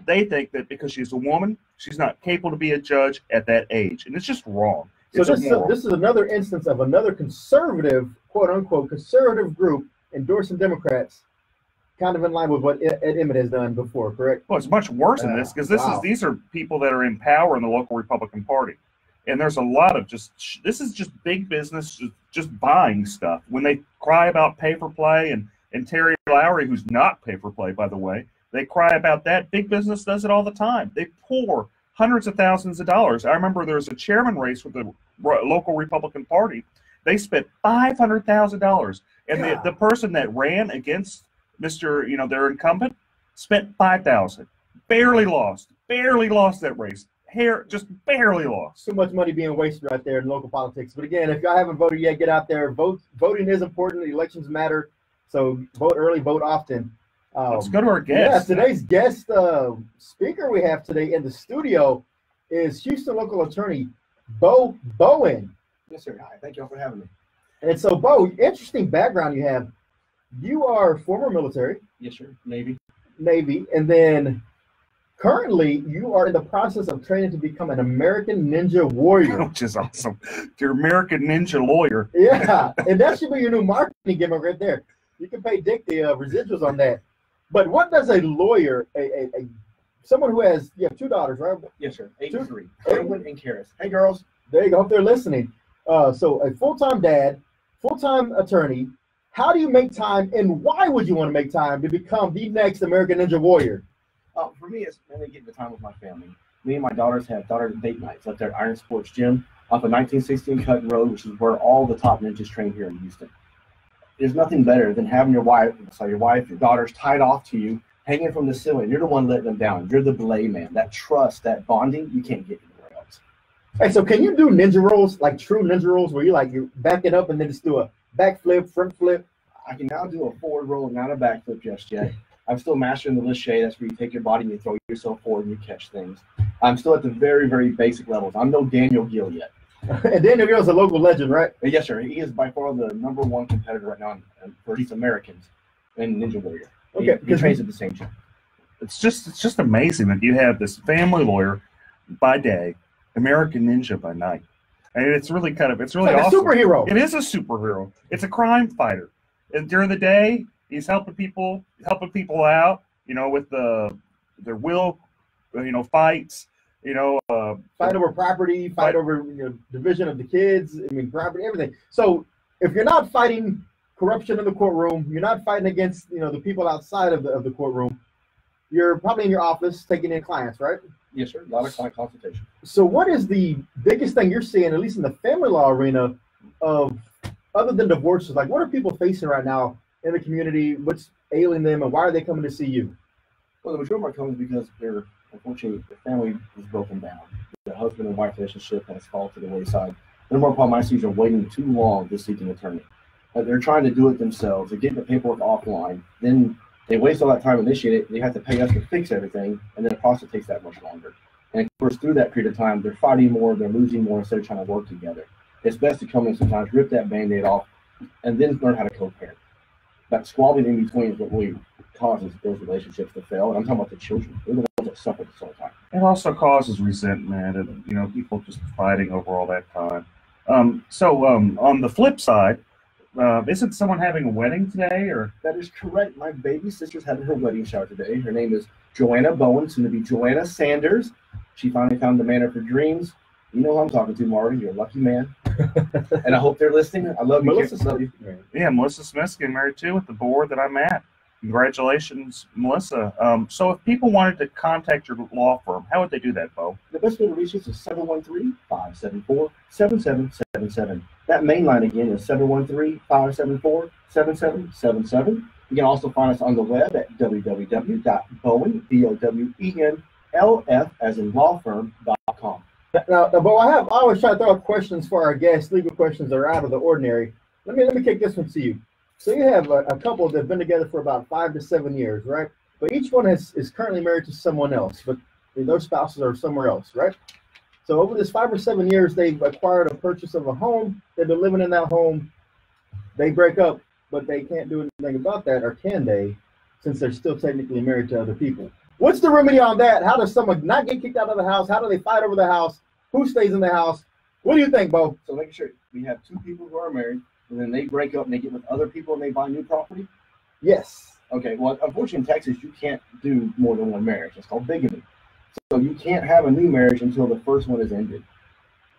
A: they think that because she's a woman, she's not capable to be a judge at that age. And it's just wrong.
I: So this is another instance of another conservative, quote unquote, conservative group endorsing Democrats, kind of in line with what Ed Emmett has done before, correct?
A: Well, it's much worse than this, because these are people that are in power in the local Republican Party. And there's a lot of this is just big business, just buying stuff. When they cry about pay for play, and Terry Lowry, who's not pay for play, by the way, they cry about that. Big business does it all the time. They pour hundreds of thousands of dollars. I remember there was a chairman race with the local Republican Party. They spent $500,000. And the person that ran against their incumbent spent $5,000. Barely lost that race. Just barely lost.
I: Too much money being wasted right there in local politics. But again, if y'all haven't voted yet, get out there. Voting is important. Elections matter. So vote early, vote often.
A: Let's go to our guest.
I: Yeah, today's guest speaker we have today in the studio is Houston local attorney Bo Bowen.
J: Yes, sir. Hi. Thank you all for having me.
I: And so, Bo, interesting background you have. You are former military.
J: Yes, sir. Navy.
I: And then currently you are in the process of training to become an American Ninja Warrior.
A: Which is awesome. You're American Ninja Lawyer.
I: Yeah, and that should be your new marketing gimmick right there. You can pay Dick the residuals on that. But what does a lawyer, someone who has, you have two daughters, right?
J: Yes, sir. 8 and 3. Edwin and Karis. Hey, girls.
I: There you go. Hope they're listening. So a full-time dad, full-time attorney. How do you make time, and why would you want to make time to become the next American Ninja Warrior?
J: For me, it's mainly getting the time with my family. Me and my daughters have daughter date nights up there at Iron Sports Gym off of 1916 Cutting Road, which is where all the top ninjas train here in Houston. There's nothing better than having your wife, your daughters tied off to you, hanging from the ceiling. You're the one letting them down. You're the belay man. That trust, that bonding, you can't get anywhere else.
I: Hey, so can you do ninja rolls, like true ninja rolls, where you back it up and then just do a backflip, front flip?
J: I can now do a forward roll, not a backflip just yet. I'm still mastering the lâché. That's where you take your body and you throw yourself forward and you catch things. I'm still at the very, very basic levels. I'm no Daniel Gill yet.
I: And Daniel Gill is a local legend, right?
J: Yes, sir. He is by far the #1 competitor right now for these Americans in Ninja Warrior.
I: Okay,
J: he trains at the same gym.
A: It's just amazing that you have this family lawyer by day, American Ninja by night. And it's really
I: like
A: awesome.
I: a superhero.
A: It is a superhero. It's a crime fighter. And during the day, he's helping people out, with their will, fights,
I: fight over property, fight over division of the kids, property, everything. So if you're not fighting corruption in the courtroom, you're not fighting against the people outside of the courtroom, you're probably in your office taking in clients, right?
J: Yes, sir. A lot of client consultation.
I: So what is the biggest thing you're seeing, at least in the family law arena, of other than divorces? Like, what are people facing right now in the community? What's ailing them, and why are they coming to see you?
J: Well, the majority of them are coming because unfortunately, the family is broken down. The husband and wife relationship has fallen to the wayside. The more problem I see is they're waiting too long to seek an attorney. They're trying to do it themselves. They're getting the paperwork offline. Then they waste all that time and initiate it. They have to pay us to fix everything, and then the process takes that much longer. And of course, through that period of time, they're fighting more, they're losing more instead of trying to work together. It's best to come in sometimes, rip that Band-Aid off, and then learn how to co-parent. That squabbling in between is what really causes those relationships to fail. And I'm talking about the children. They're the ones that suffer this whole time.
A: It also causes resentment and, people just fighting over all that time. So on the flip side, isn't someone having a wedding today? Or
J: that is correct. My baby sister's having her wedding shower today. Her name is Joanna Bowen, soon to be Joanna Sanders. She finally found the man of her dreams. You know who I'm talking to, Marty. You're a lucky man. And I hope they're listening. I love you, Melissa. Love you.
A: Yeah, Melissa Smith's getting married too with the board that I'm at. Congratulations, Melissa. So if people wanted to contact your law firm, how would they do that, Bo?
J: The best way to reach us is 713-574-7777. That main line again is 713-574-7777. You can also find us on the web at www.bowen, BOWENLF, as in lawfirm.com.
I: Now, Bo, I always try to throw out questions for our guests, legal questions that are out of the ordinary. Let me kick this one to you. So you have a couple that have been together for about 5 to 7 years, right? But each one is currently married to someone else, but their spouses are somewhere else, right? So over this 5 or 7 years, they've acquired a purchase of a home. They've been living in that home. They break up, but they can't do anything about that, or can they, since they're still technically married to other people? What's the remedy on that? How does someone not get kicked out of the house? How do they fight over the house? Who stays in the house? What do you think, Bo?
J: So making sure we have 2 people who are married, and then they break up and they get with other people and they buy new property?
I: Yes.
J: Okay, well, unfortunately in Texas, you can't do more than one marriage. It's called bigamy. So you can't have a new marriage until the first one is ended.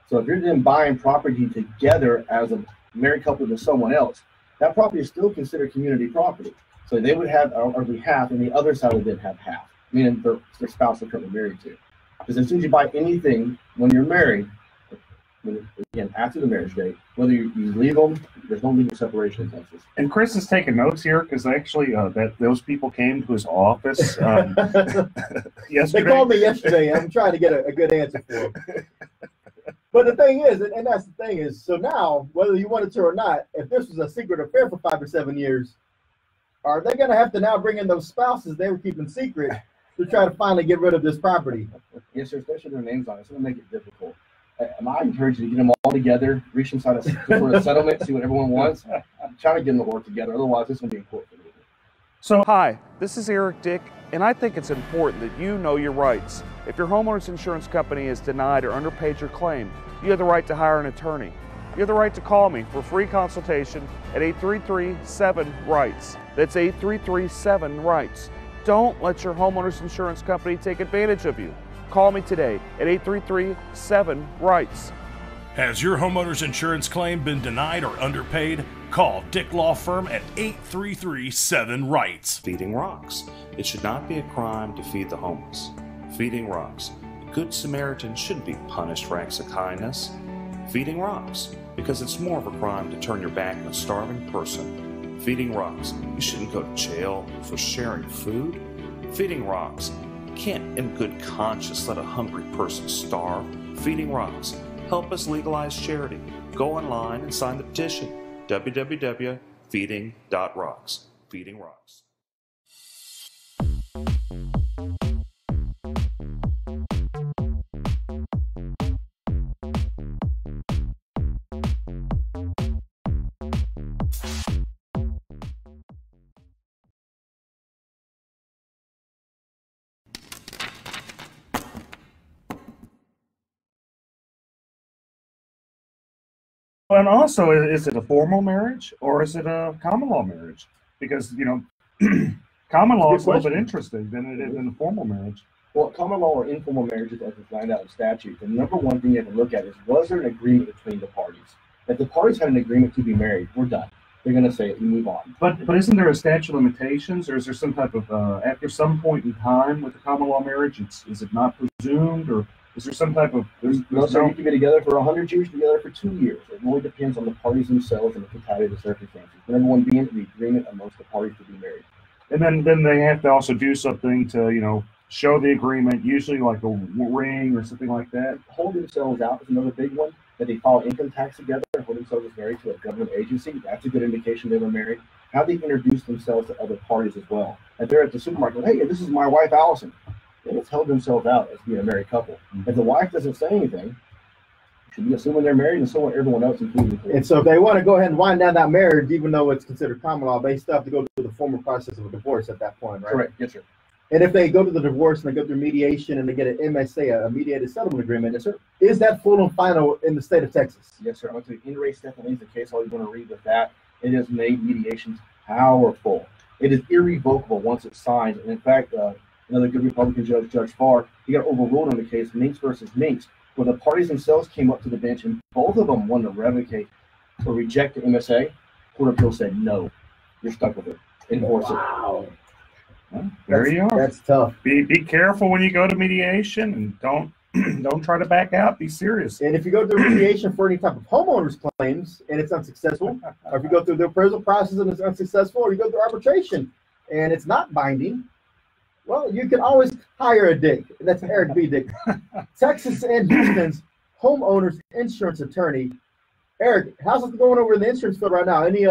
J: So if you're then buying property together as a married couple to someone else, that property is still considered community property. So they would have arguably half, and the other side would then have half, meaning their spouse they're currently married to. Because as soon as you buy anything when you're married, again, after the marriage date, whether you leave them, there's no legal separation in Texas.
A: And Chris is taking notes here because actually those people came to his office yesterday.
I: They called me yesterday. I'm trying to get a good answer for them. But the thing is, and that's the thing is, so now, whether you wanted to or not, if this was a secret affair for 5 or 7 years, are they going to have to now bring in those spouses they were keeping secret to try to finally get rid of this property?
J: Yes, sir, especially their names on it. It's going to make it difficult. I encourage you to get them all together, reach inside a sort of settlement, see what everyone wants. I'm trying to get them to work together. Otherwise, this will be in court for me.
F: So, hi, this is Eric Dick, and I think it's important that you know your rights. If your homeowner's insurance company has denied or underpaid your claim, you have the right to hire an attorney. You have the right to call me for free consultation at 833-7-RIGHTS. That's 833-7-RIGHTS. Don't let your homeowner's insurance company take advantage of you. Call me today at 833-7-RIGHTS.
G: Has your homeowner's insurance claim been denied or underpaid? Call Dick Law Firm at 833-7-RIGHTS.
H: Feeding Rocks. It should not be a crime to feed the homeless. Feeding Rocks. A good Samaritan shouldn't be punished for acts of kindness. Feeding Rocks. Because it's more of a crime to turn your back on a starving person. Feeding Rocks. You shouldn't go to jail for sharing food. Feeding Rocks. You can't in good conscience let a hungry person starve. Feeding Rocks. Help us legalize charity. Go online and sign the petition. www.feeding.rocks. Feeding Rocks.
A: And also, is it a formal marriage or is it a common law marriage? Because, you know, common law is a little bit interesting than it is in a formal marriage.
J: Well, common law or informal marriages, as defined out in statute, the number one thing you have to look at is, was there an agreement between the parties? If the parties had an agreement to be married, we're done. They're going to say it and move on.
A: But isn't there a statute of limitations, or is there some type of, after some point in time with the common law marriage, is it not presumed, or is there some type of...
J: No, so you can be together for 100 years, together for 2 years. It really depends on the parties themselves and the totality of the circumstances. The number one being the agreement amongst the parties to be married.
A: And then they have to also do something to, you know, show the agreement, usually like a ring or something like that.
J: Hold themselves out is another big one. That they file income tax together and hold themselves as married to a government agency. That's a good indication they were married. How they introduce themselves to other parties as well. If they're at the supermarket, hey, this is my wife, Allison. They just held themselves out as being a married couple. If the wife doesn't say anything, you should be assuming they're married and so are everyone else, including the
I: And so if they want to go ahead and wind down that marriage, even though it's considered common law, they still have to go through the formal process of a divorce at that point, right?
J: Correct. Yes, sir.
I: And if they go to the divorce and they go through mediation and they get an MSA, a mediated settlement agreement,
J: yes, sir.
I: Is that full and final in the state of Texas?
J: Yes, sir. I went to the in-race definitely is the case. All you're going to read with that, it has made mediations powerful. It is irrevocable once it's signed. And in fact, another good Republican judge, Judge Farr, he got overruled on the case Minks versus Minks, where the parties themselves came up to the bench and both of them wanted to revocate or reject the MSA. Court of Appeals said, no, you're stuck with it. Enforce it.
I: Wow.
A: Well, there you are.
I: That's tough.
A: Be careful when you go to mediation, and don't try to back out. Be serious.
I: And if you go through mediation for any type of homeowners claims and it's unsuccessful, or if you go through the appraisal process and it's unsuccessful, or you go through arbitration and it's not binding, well, you can always hire a Dick. And that's Eric B. Dick, Texas and Houston's homeowners insurance attorney. Eric, how's it going over in the insurance field right now? Any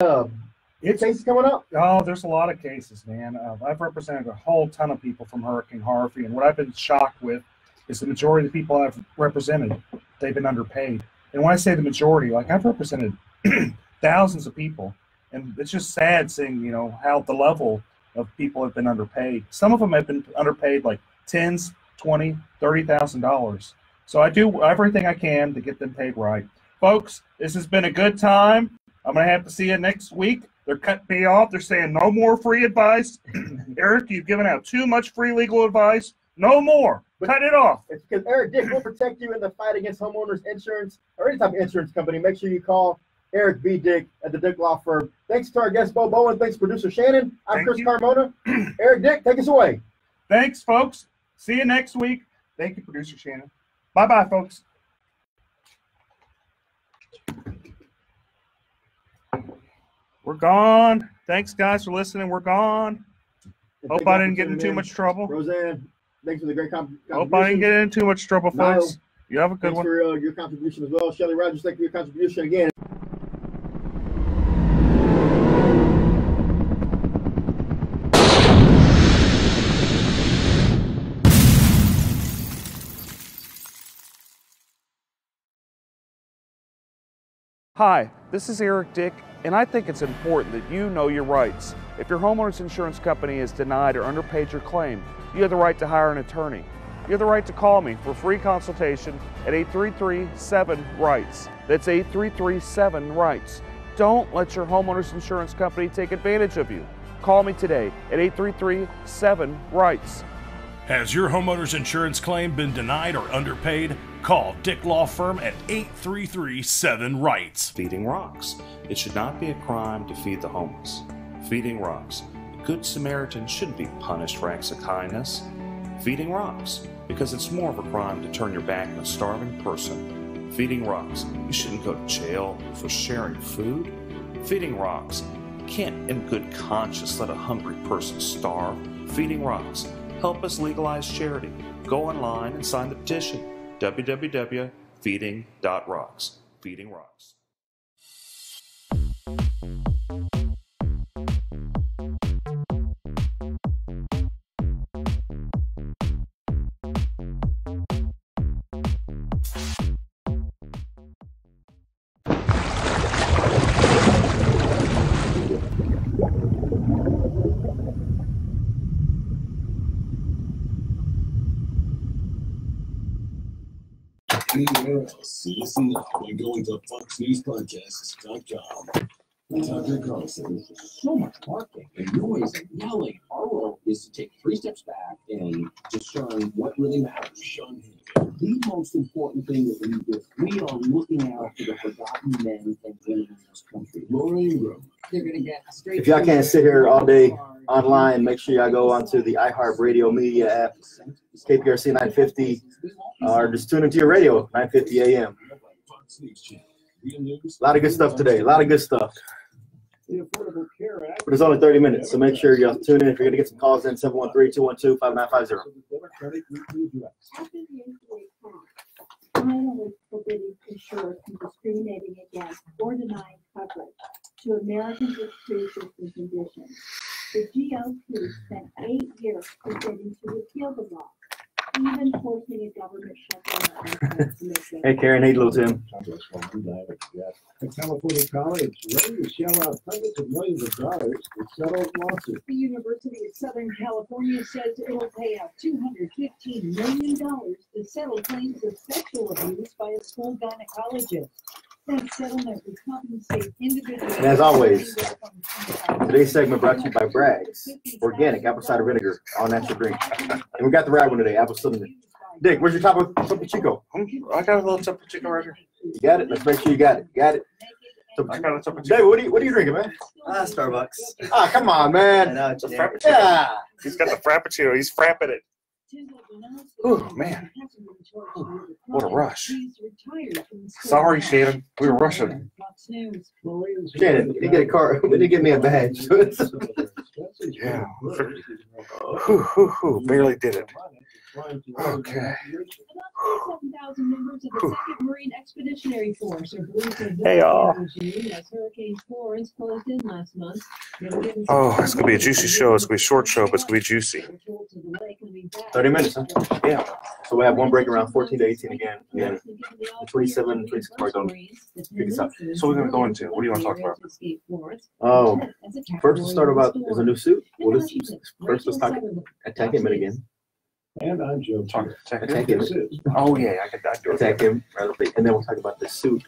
I: cases coming up?
A: Oh, there's a lot of cases, man. I've represented a whole ton of people from Hurricane Harvey, and what I've been shocked with is the majority of the people I've represented, they've been underpaid. And when I say the majority, like I've represented thousands of people, and it's just sad seeing, you know, how the level of people have been underpaid. Some of them have been underpaid like $10,000, $20,000, $30,000. So I do everything I can to get them paid right. Folks, this has been a good time. I'm going to have to see you next week. They're cutting me off. They're saying no more free advice. Eric, you've given out too much free legal advice. No more. Cut it off.
I: It's because Eric Dick will protect you in the fight against homeowners insurance or any type of insurance company. Make sure you call Eric B. Dick at the Dick Law Firm. Thanks to our guest, Bo Bowen. Thanks, producer Shannon. I'm Chris Carmona. Eric Dick, take us away.
A: Thanks, folks. See you next week. Thank you, producer Shannon. Bye-bye, folks. We're gone. Thanks, guys, for listening. We're gone. Hope I didn't get in too much trouble.
I: Roseanne, thanks for the great contribution.
A: Hope I didn't get in too much trouble, folks. You have a good one.
I: Thanks for your contribution as well. Shelly Rogers, thank you for your contribution again.
F: Hi, this is Eric Dick, and I think it's important that you know your rights. If your homeowner's insurance company has denied or underpaid your claim, you have the right to hire an attorney. You have the right to call me for a free consultation at 833-7-RIGHTS. That's 833-7-RIGHTS. Don't let your homeowner's insurance company take advantage of you. Call me today at 833-7-RIGHTS.
G: Has your homeowner's insurance claim been denied or underpaid? Call Dick Law Firm at 833-7-RIGHTS.
H: Feeding Rocks. It should not be a crime to feed the homeless. Feeding Rocks. A good Samaritan shouldn't be punished for acts of kindness. Feeding Rocks. Because it's more of a crime to turn your back on a starving person. Feeding Rocks. You shouldn't go to jail for sharing food. Feeding Rocks. You can't in good conscience let a hungry person starve. Feeding Rocks. Help us legalize charity. Go online and sign the petition. www.feeding.rocks. Feeding Rocks.
L: Listen now by going to FoxNewsPodcasts.com. Tucker Carlson. So much barking and noise and yelling. Our role is to take 3 steps back and discern what really matters. Sean Hannity. The most important thing that we are looking out for the forgotten men and women in this country. Laura Ingraham. They're going to get straight.
I: If y'all can't sit here all day online, make sure y'all go onto the iHeartRadio Media app, KPRC 950, or just tune into your radio, 950 AM. A lot of good stuff today. A lot of good stuff. But it's only 30 minutes, so make sure y'all tune in. If you're going to get some calls in, 713-212-5950.
M: Finally forbidding insurers from discriminating against or denying coverage to Americans with pre-existing conditions. The GOP spent 8 years preparing to repeal the law, even forcing a government shutdown.
I: Hey, Karen. Hey, little Tim.
L: A California college ready to shell out hundreds of millions of dollars to settle lawsuits.
M: The University of Southern California says it'll pay out $215 million to settle claims of sexual abuse by a school gynecologist. That settlement would compensate individuals.
I: And as always, today's segment brought to you by Bragg's Organic Apple Cider Vinegar, all natural drink. And we got the right one today, apple cinnamon. Dick, where's your Topo Chico?
A: I got a little Topo Chico right here.
I: You got it? Let's make sure you got it. Got it?
A: I got a Topo Chico.
I: David, what are you drinking, man?
N: Starbucks.
I: Ah, come on, man.
A: It's a Frappuccino.
I: Yeah.
A: He's got the Frappuccino. He's frapping it. Oh, man. What a rush. Sorry, Shannon. We were rushing.
I: Shannon, you get a car. We didn't give me a badge.
A: Yeah. Barely did it. Okay.
M: 7,000 members of the 2nd Marine Expeditionary Force are believed to have
A: Hey, y'all.
M: as Hurricane Florence closed in last month.
A: Oh, it's going to be a juicy show. It's going to be a short show, but it's going to be juicy.
I: 30 minutes, huh? Yeah. So we have one break around 14 to 18 again. And 27, 26 more don't pick us up.
A: So we're going to go into, what do you want to talk about?
I: Oh, first let's start about, there's a new suit. Well, first let's talk Attack Him again.
L: And I'm Joe.
I: Attack Him.
A: Oh, yeah, I could
I: Attack Him. And then we'll talk about the suit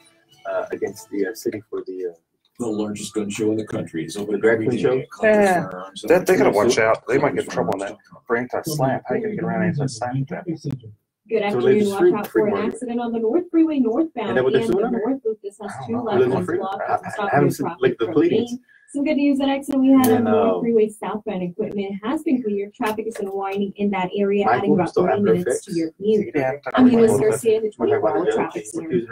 I: against the city for the
L: largest gun show in the country. Is over
I: the drag queen show.
A: Yeah, they got to watch out. They might get in trouble on that for anti-slap. How are you going to get around anti-slap with that?
M: Good afternoon. Watch out for an accident on the North Freeway northbound and the North Loop. This has 2 left lanes blocked. Some good news, that accident we had on the North Freeway southbound equipment has been cleared. Traffic is unwinding in that area, adding about 30 minutes to your commute. I'm Eunice Garcia, the 24-hour traffic center.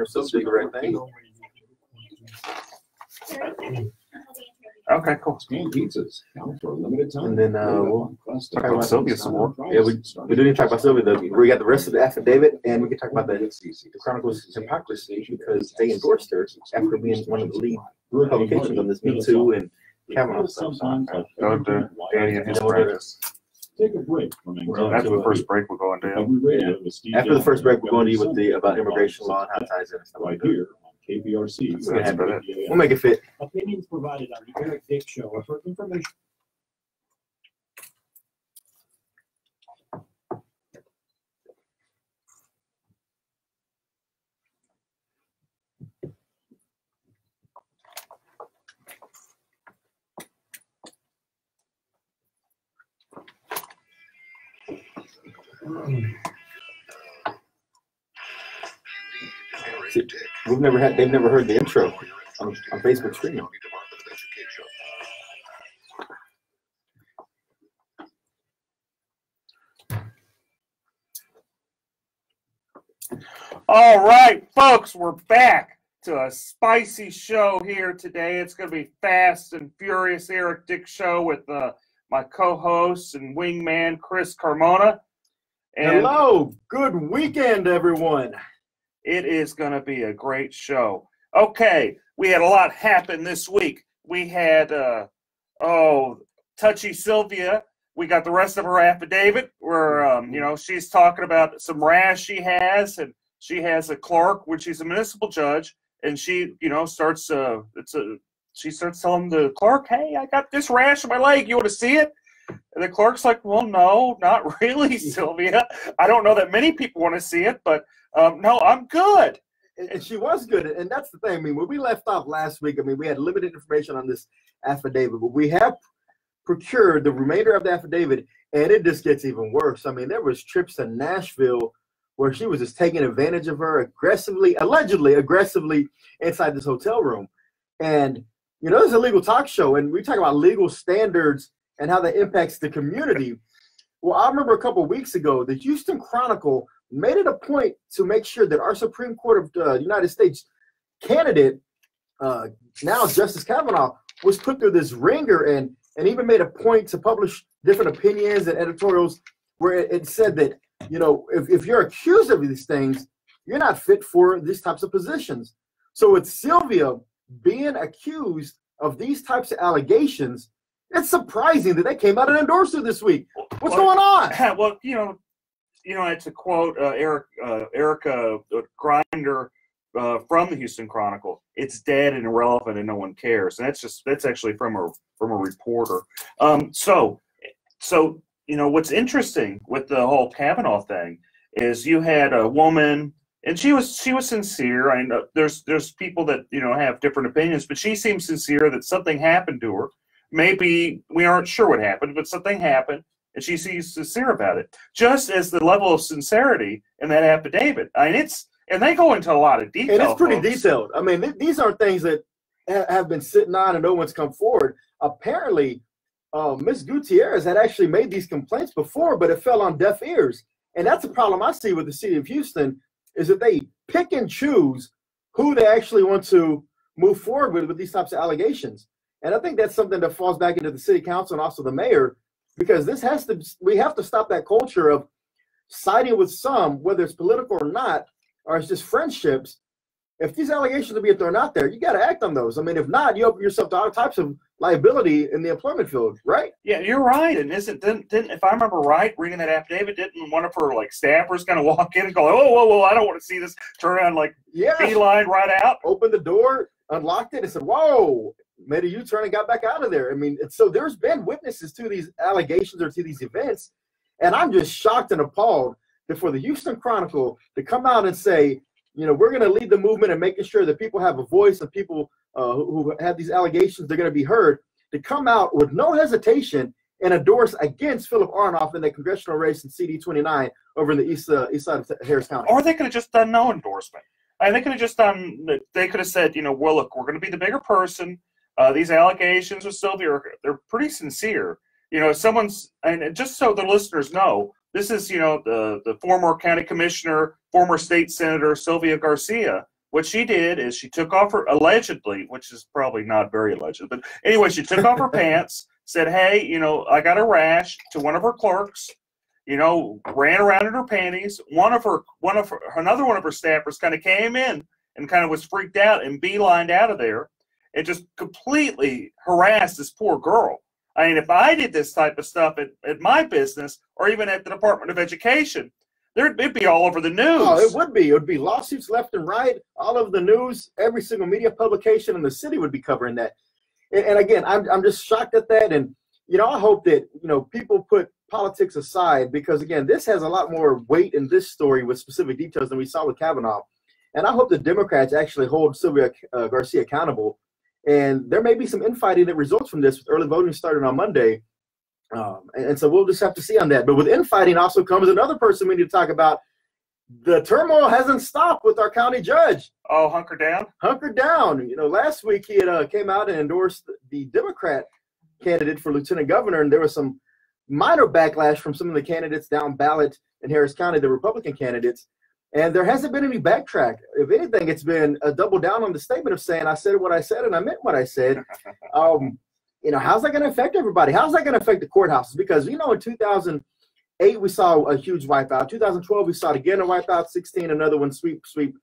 A: Okay, cool.
L: And pizzas for a limited time.
I: And then we'll talk about Sylvia some more. Yeah, we do need to talk about Sylvia though. We got the rest of the affidavit, and we can talk about the Chronicles of Hypocrisy because they endorsed her after being one of the lead publications on this Me Too and Kavanaugh stuff.
A: Go to Danny and his friends.
L: Take a break from
A: After the first break, we're going down.
I: After the first break, we're going to you with the about immigration law and how it ties in and stuff like that.
L: KPRC.
I: We'll make it fit.
L: Opinions provided on the Eric Dick Show are for information.
J: See, they've never heard the intro on Facebook streaming.
F: All right, folks, we're back to a spicy show here today. It's going to be Fast and Furious Eric Dick show with my co-host and wingman, Chris Carmona. And
J: hello, good weekend, everyone.
F: It is going to be a great show. Okay, we had a lot happen this week. We had, Touchy Sylvia. We got the rest of her affidavit where, she's talking about some rash she has, and she has a clerk when she's a municipal judge, and she, starts telling the clerk, hey, I got this rash on my leg. You want to see it? And the clerk's like, well, no, not really, Sylvia. I don't know that many people want to see it, but no, I'm good.
J: And she was good. And that's the thing. I mean, when we left off last week, we had limited information on this affidavit, but we have procured the remainder of the affidavit, and it just gets even worse. I mean, there was trips to Nashville where she was just taking advantage of her allegedly aggressively inside this hotel room. And, this is a legal talk show, and we talk about legal standards and how that impacts the community. Well, I remember a couple of weeks ago, the Houston Chronicle made it a point to make sure that our Supreme Court of the United States candidate, now Justice Kavanaugh, was put through this ringer and even made a point to publish different opinions and editorials where it said that, if you're accused of these things, you're not fit for these types of positions. So with Sylvia being accused of these types of allegations, it's surprising that they came out and endorsed her this week. What's going on?
F: Well, it's a quote Erica Grinder from the Houston Chronicle. It's dead and irrelevant and no one cares. And that's actually from a reporter. So what's interesting with the whole Kavanaugh thing is you had a woman, and she was sincere. I know there's people that have different opinions, but she seems sincere that something happened to her. Maybe we aren't sure what happened, but something happened, and she seems sincere about it. Just as the level of sincerity in that affidavit. And they go into a lot of detail.
J: And it's pretty
F: folks.
J: Detailed. I mean, these are things that have been sitting on and no one's come forward. Apparently, Ms. Gutierrez had actually made these complaints before, but it fell on deaf ears. And that's the problem I see with the city of Houston, is that they pick and choose who they actually want to move forward with these types of allegations. And I think that's something that falls back into the city council and also the mayor, because we have to stop that culture of siding with some, whether it's political or not, or it's just friendships. If these allegations are being thrown out there, you got to act on those. I mean, if not, you open yourself to all types of liability in the employment field, right?
F: Yeah, you're right. And didn't if I remember right, reading that affidavit, didn't one of her staffers kind of walk in and go, whoa, I don't want to see this, turn around beeline right out?
J: Opened the door, unlocked it, and said, whoa, made a U-turn and got back out of there. I mean, so there's been witnesses to these allegations or to these events, and I'm just shocked and appalled that for the Houston Chronicle to come out and say, we're going to lead the movement and making sure that people have a voice and people who have these allegations, they're going to be heard, to come out with no hesitation and endorse against Philip Aronoff in the congressional race in CD 29 over in the east side of Harris County.
F: Or they could have just done no endorsement. And they could have just done, they could have said, well, look, we're going to be the bigger person. These allegations with Sylvia, they're pretty sincere. And just so the listeners know, this is, the former county commissioner, former state senator, Sylvia Garcia. What she did is she took off her, allegedly, which is probably not very alleged, but anyway, she took off her pants, said, hey, I got a rash to one of her clerks, ran around in her panties. Another one of her staffers kind of came in and kind of was freaked out and beelined out of there and just completely harassed this poor girl. I mean, if I did this type of stuff at my business or even at the Department of Education, it'd be all over the news.
J: Oh, it would be. It would be lawsuits left and right, all over the news. Every single media publication in the city would be covering that. And again, I'm just shocked at that. And, I hope that, people put politics aside, because, again, this has a lot more weight in this story with specific details than we saw with Kavanaugh. And I hope the Democrats actually hold Sylvia Garcia accountable. And there may be some infighting that results from this with early voting starting on Monday. And so we'll just have to see on that. But with infighting also comes another person we need to talk about.
I: the turmoil hasn't stopped with our county judge.
F: Oh, hunker down?
I: Hunker down. You know, last week he had came out and endorsed the Democrat candidate for lieutenant governor, and there was some minor backlash from some of the candidates down ballot in Harris County, the Republican candidates, and there hasn't been any backtrack. If anything, it's been a double down on the statement of saying, I said what I said and I meant what I said. You know, how's that going to affect everybody? How's that going to affect the courthouses? Because, you know, in 2008, we saw a huge wipeout. 2012, we saw it again, a wipeout. 16, another one, sweep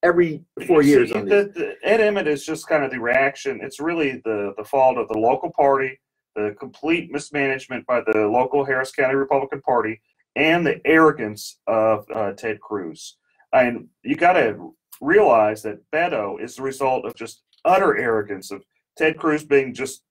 I: every 4 years. On
F: the Ed Emmett is just kind of the reaction. It's really the fault of the local party, the complete mismanagement by the local Harris County Republican Party, and the arrogance of Ted Cruz. And you got to realize that Beto is the result of just utter arrogance of Ted Cruz being just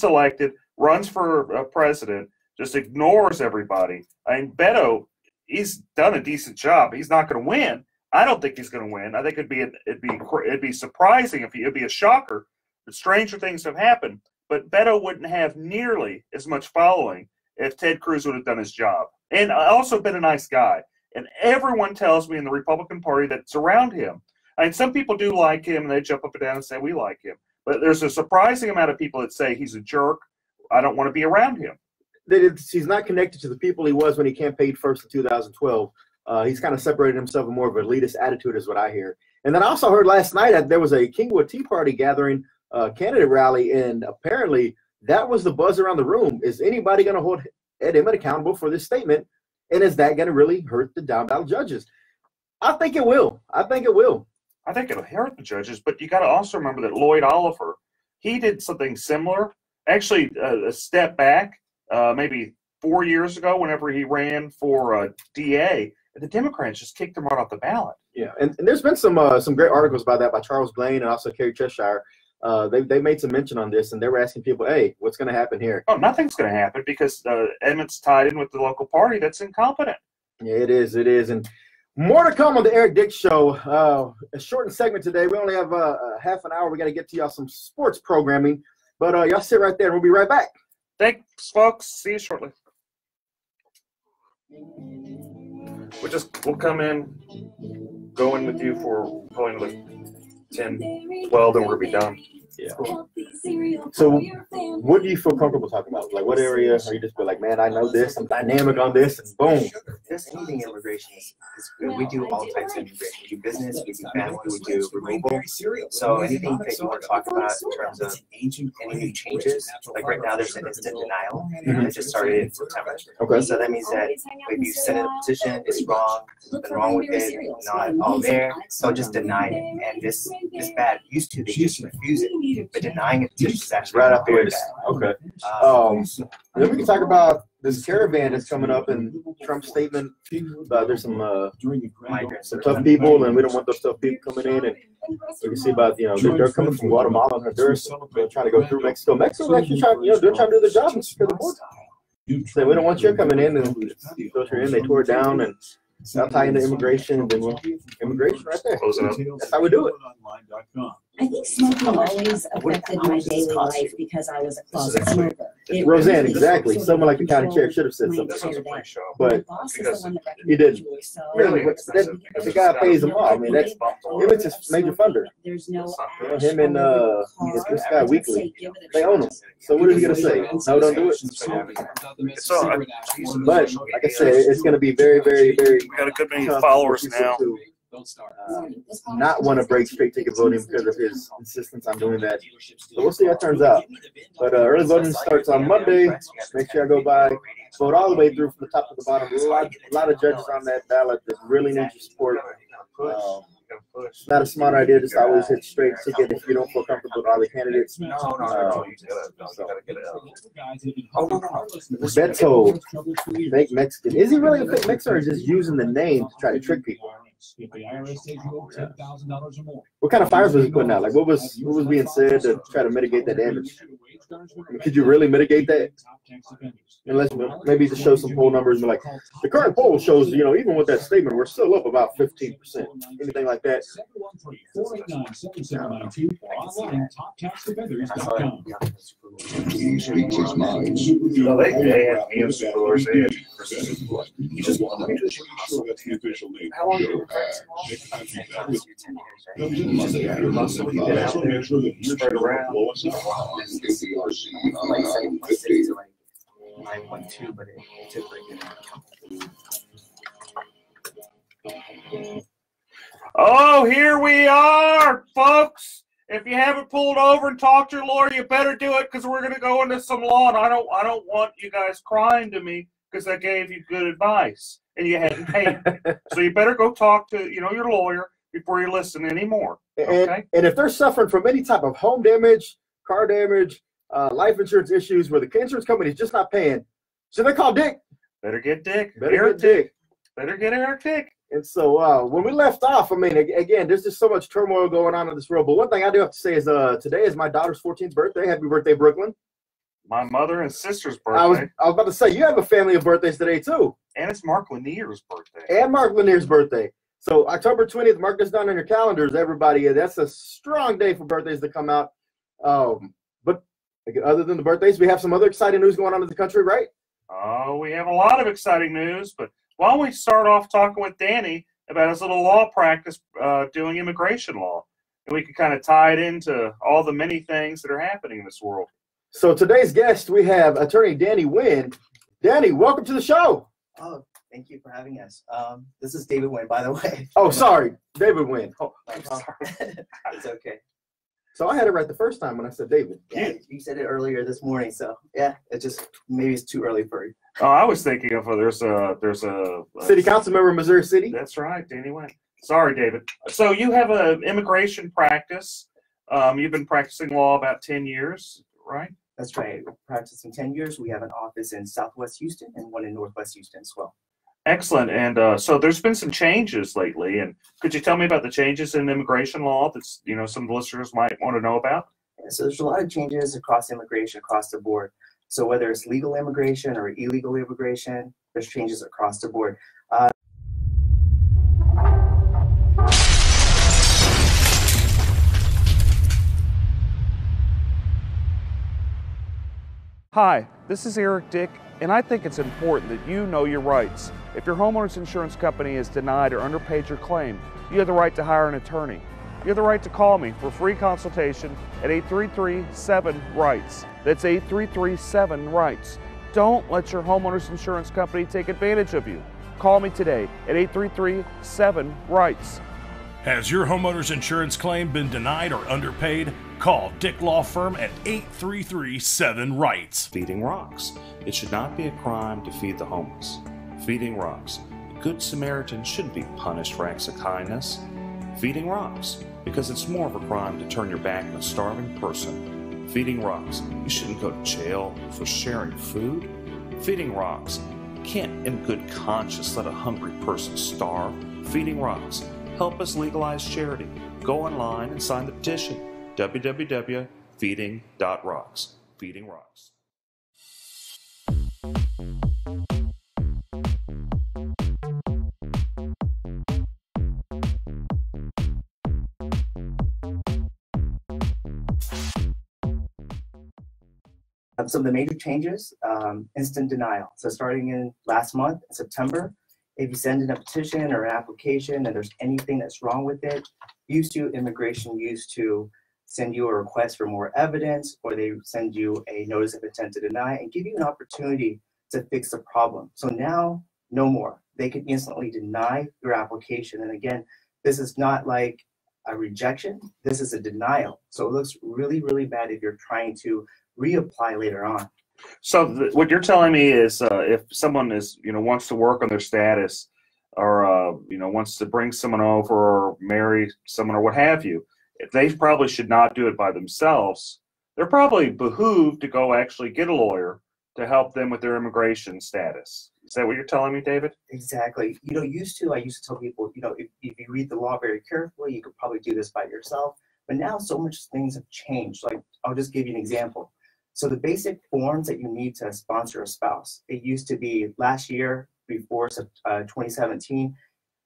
F: elected, runs for president, just ignores everybody. I mean, Beto, he's done a decent job. He's not going to win. I don't think he's going to win. I think it'd be surprising if it'd be a shocker. But stranger things have happened. But Beto wouldn't have nearly as much following if Ted Cruz would have done his job, and also been a nice guy. And everyone tells me in the Republican Party that's around him. I mean, some people do like him, and they jump up and down and say we like him. But there's a surprising amount of people that say he's a jerk. I don't want to be around him.
I: He's not connected to the people he was when he campaigned first in 2012. He's kind of separated himself with more of an elitist attitude is what I hear. And then I also heard last night that there was a Kingwood Tea Party gathering, candidate rally, and apparently that was the buzz around the room. Is anybody going to hold Ed Emmett accountable for this statement? And is that going to really hurt the down ballot judges? I think it will. I think it'll
F: hurt the judges, but you got to also remember that Lloyd Oliver, he did something similar, actually a step back, maybe 4 years ago whenever he ran for DA, and the Democrats just kicked him right off the ballot.
I: Yeah, and there's been some great articles about that by Charles Blaine and also Kerry Cheshire. They made some mention on this, and they were asking people, hey, what's going to happen here?
F: Oh, nothing's going to happen because Emmett's tied in with the local party that's incompetent.
I: Yeah, it is. And more to come on the Eric Dick Show. A shortened segment today. We only have half an hour. We got to get to y'all some sports programming. But y'all sit right there, and we'll be right back.
F: Thanks, folks. See you shortly. We'll come in, go in with you for probably another 10, 12, then we'll be done.
I: Yeah. So what do you feel comfortable talking about? Like what area are you just feel like, man, I know this, I'm dynamic on this, and boom.
N: Just anything immigration is good. We do all types of immigration. We do business, we do family, we do removal. So anything that you want to talk about in terms of any new changes, like right now there's an instant denial that just started in September.
I: Okay.
N: So that means that if you send a petition, it's wrong, something wrong with it, not all there, so just deny it. And this bad used to, they just refuse it. But denying it is actually
I: right up here. Okay. Then we can talk about this caravan that's coming up and Trump's statement. There's some tough people, and we don't want those tough people coming in. And we can see about they're coming from Guatemala and Honduras. They're trying to go through Mexico. Mexico's actually trying to do their job and secure the border. So we don't want you coming in and filter in. They tore it down and. I'll tie into immigration, and then immigration right there. That's how we do it.
D: I think smoking always affected my daily life because I was a closet smoker.
I: Roseanne, exactly. Someone like the county chair should have said something, but he didn't. Really, the guy pays them off. I mean, it's his major funder.
D: There's no
I: him and this guy Weekly, they own him. So what is he gonna say? No, don't do it. But like I said, it's gonna be very, very, very.
F: We got a good many followers now.
I: Not want to break straight ticket voting because of his insistence on doing that. So we'll see how it turns out. But early voting starts on Monday. Make sure I go by. Vote all the way through from the top to the bottom. A lot of judges on that ballot that really need your support. It's not a smart idea just to always hit straight ticket if you don't feel comfortable with all the candidates. Beto, fake Mexican. Is he really a fake Mexican or is he just using the name to try to trick people? What kind of fires was he putting out? Like what was being said to try to mitigate that damage? I mean, could you really mitigate that? Unless maybe to show some poll numbers, like the current poll shows, even with that statement, we're still up about 15%. Anything like that.
K: He speaks his mind.
L: process is right. You just want to make sure that's the official name. How long have you been practicing law? 10 years, right? Your muscle, you get out there, spread around.
N: Like 7.6 to like 9.2, but it took like
F: Oh, here we are, folks. If you haven't pulled over and talked to your lawyer, you better do it because we're going to go into some law, and I don't want you guys crying to me because I gave you good advice and you hadn't paid me. So you better go talk to your lawyer before you listen anymore. Okay?
J: And if they're suffering from any type of home damage, car damage, life insurance issues where the insurance company is just not paying, so they call Dick.
F: Better get Dick.
J: Better get Dick.
F: Better get Eric Dick.
J: And so when we left off, I mean, again, there's just so much turmoil going on in this world. But one thing I do have to say is today is my daughter's 14th birthday. Happy birthday, Brooklyn.
F: My mother and sister's birthday.
J: I was about to say, you have a family of birthdays today, too.
F: And it's Mark Lanier's birthday.
J: And Mark Lanier's birthday. So October 20th, mark this down on your calendars, everybody. That's a strong day for birthdays to come out. But other than the birthdays, we have some other exciting news going on in the country, right?
F: Oh, we have a lot of exciting news, but why don't we start off talking with Danny about his little law practice doing immigration law. And we can kind of tie it into all the many things that are happening in this world.
J: So today's guest, we have attorney Danny Wynn. Danny, welcome to the show.
N: Oh, thank you for having us. This is David Wynn, by the way.
J: Oh, sorry. David Wynn. Oh,
N: I'm sorry. It's okay.
J: So I had it right the first time when I said David.
N: Yeah, you said it earlier this morning, so yeah, maybe it's too early for you.
F: Oh, I was thinking of there's a
J: city council member in Missouri City.
F: That's right, Danny Wynn. Sorry, David. So you have an immigration practice. You've been practicing law about 10 years, right?
N: That's right. We're practicing 10 years. We have an office in Southwest Houston and one in Northwest Houston as well.
F: Excellent. And so there's been some changes lately. And could you tell me about the changes in immigration law that's, some of the listeners might want to know about?
N: Yeah, so there's a lot of changes across immigration, across the board. So whether it's legal immigration or illegal immigration, there's changes across the board.
F: Hi, this is Eric Dick, and I think it's important that you know your rights. If your homeowner's insurance company has denied or underpaid your claim, you have the right to hire an attorney. You have the right to call me for a free consultation at 833-7-RIGHTS. That's 833-7-RIGHTS. Don't let your homeowner's insurance company take advantage of you. Call me today at 833-7-RIGHTS.
G: Has your homeowner's insurance claim been denied or underpaid? Call Dick Law Firm at 833-7-RIGHTS.
H: Feeding rocks. It should not be a crime to feed the homeless. Feeding rocks. A good Samaritan shouldn't be punished for acts of kindness. Feeding rocks. Because it's more of a crime to turn your back on a starving person. Feeding rocks. You shouldn't go to jail for sharing food. Feeding rocks. You can't in good conscience let a hungry person starve. Feeding rocks. Help us legalize charity. Go online and sign the petition. www.feeding.rocks. Feeding Rocks.
N: Some of the major changes, instant denial. So starting in last month, September, if you send in a petition or an application and there's anything that's wrong with it, immigration used to send you a request for more evidence, or they send you a notice of intent to deny and give you an opportunity to fix the problem. So now, no more. They can instantly deny your application. And again, this is not like a rejection. This is a denial. So it looks really, really bad if you're trying to reapply later on.
F: So what you're telling me is if someone is, wants to work on their status or, wants to bring someone over or marry someone or what have you, if they probably should not do it by themselves. They're probably behooved to go actually get a lawyer to help them with their immigration status. Is that what you're telling me, David?
N: Exactly. I used to tell people, if you read the law very carefully, you could probably do this by yourself. But now so much things have changed. Like, I'll just give you an example. So the basic forms that you need to sponsor a spouse, it used to be last year, before 2017,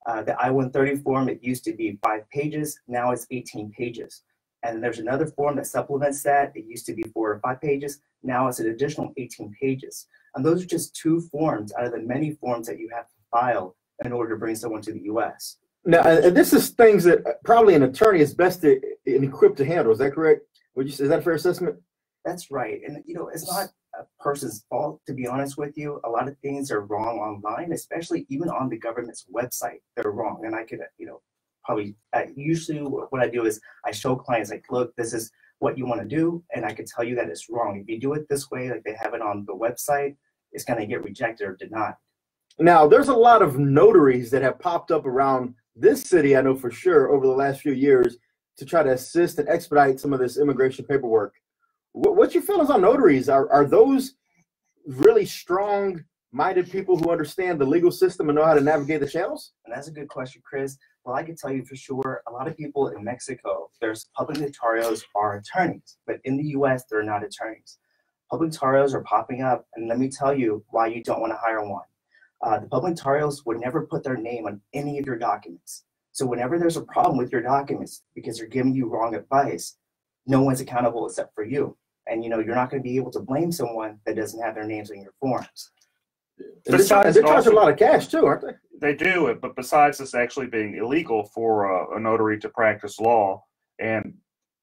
N: the I-130 form, it used to be 5 pages. Now it's 18 pages. And there's another form that supplements that. It used to be 4 or 5 pages. Now it's an additional 18 pages. And those are just 2 forms out of the many forms that you have to file in order to bring someone to the U.S.
I: Now, and this is things that probably an attorney is best equipped to handle. Is that correct? Would you say, is that a fair assessment?
N: That's right. And, you know, it's not a person's fault, to be honest with you. A lot of things are wrong online, especially even on the government's website. They're wrong. And I could, you know, probably usually what I do is I show clients, like, look, this is what you want to do. And I can tell you that it's wrong. If you do it this way, like they have it on the website, it's going to get rejected or denied.
I: Now, there's a lot of notaries that have popped up around this city, I know for sure, over the last few years to try to assist and expedite some of this immigration paperwork. What's your feelings on notaries? Are those really strong-minded people who understand the legal system and know how to navigate the channels?
N: And that's a good question, Chris. Well, I can tell you for sure, a lot of people in Mexico, there's public notarios are attorneys, but in the U.S., they're not attorneys. Public notarios are popping up, and let me tell you why you don't want to hire one. The public notarios would never put their name on any of your documents. So whenever there's a problem with your documents because they're giving you wrong advice, no one's accountable except for you. And, you know, you're not going to be able to blame someone that doesn't have their names on your forms.
I: They're charging a lot of cash too, aren't they?
F: They do it, but besides this actually being illegal for a notary to practice law, and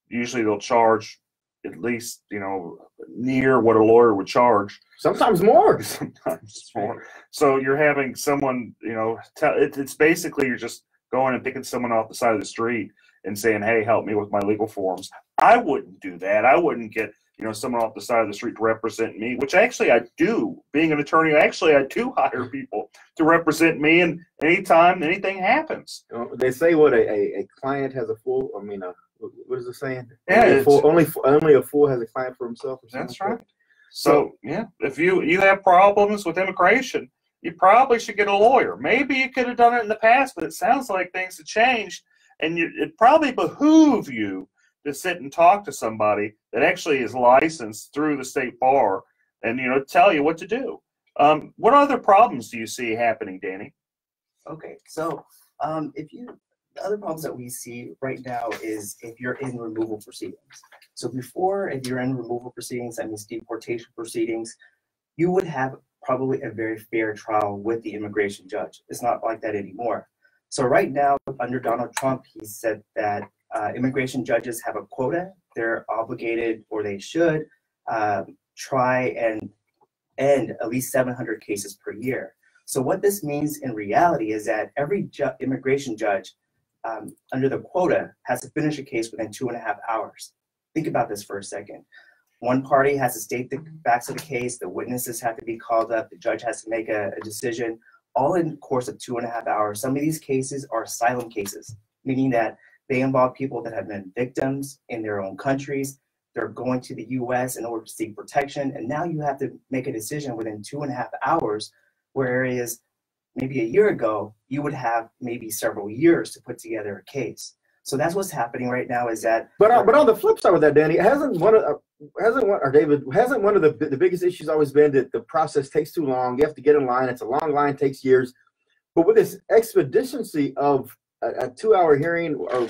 F: usually they'll charge at least, you know, near what a lawyer would charge.
I: Sometimes more.
F: Sometimes more. So you're having someone, you know, it's basically you're just going and picking someone off the side of the street and saying, hey, help me with my legal forms. I wouldn't do that. I wouldn't get, you know, someone off the side of the street to represent me, which actually I do. Being an attorney, actually I do hire people to represent me, and anytime anything happens.
I: They say what a client has a fool. I mean, what is it saying?
F: Yeah,
I: only a fool has a client for himself. Or
F: that's right. So yeah, if you have problems with immigration, you probably should get a lawyer. Maybe you could have done it in the past, but it sounds like things have changed, and it probably behoove you to sit and talk to somebody that actually is licensed through the state bar and, you know, tell you what to do. What other problems do you see happening, Danny?
N: Okay, so the other problems that we see right now is if you're in removal proceedings. So before, if you're in removal proceedings, that means deportation proceedings, you would have probably a very fair trial with the immigration judge. It's not like that anymore. So right now, under Donald Trump, he said that immigration judges have a quota. They're obligated, or they should, try and end at least 700 cases per year. So what this means in reality is that every immigration judge under the quota has to finish a case within 2.5 hours. Think about this for a second. One party has to state the facts of the case, the witnesses have to be called up, the judge has to make a decision, all in the course of 2.5 hours. Some of these cases are asylum cases, meaning that they involve people that have been victims in their own countries. They're going to the U.S. in order to seek protection, and now you have to make a decision within 2.5 hours, whereas maybe a year ago, you would have maybe several years to put together a case. So that's what's happening right now is that.
I: But on the flip side of that, Danny, hasn't one of the biggest issues always been that the process takes too long? You have to get in line. It's a long line, takes years. But with this expediency of a 2-hour hearing, or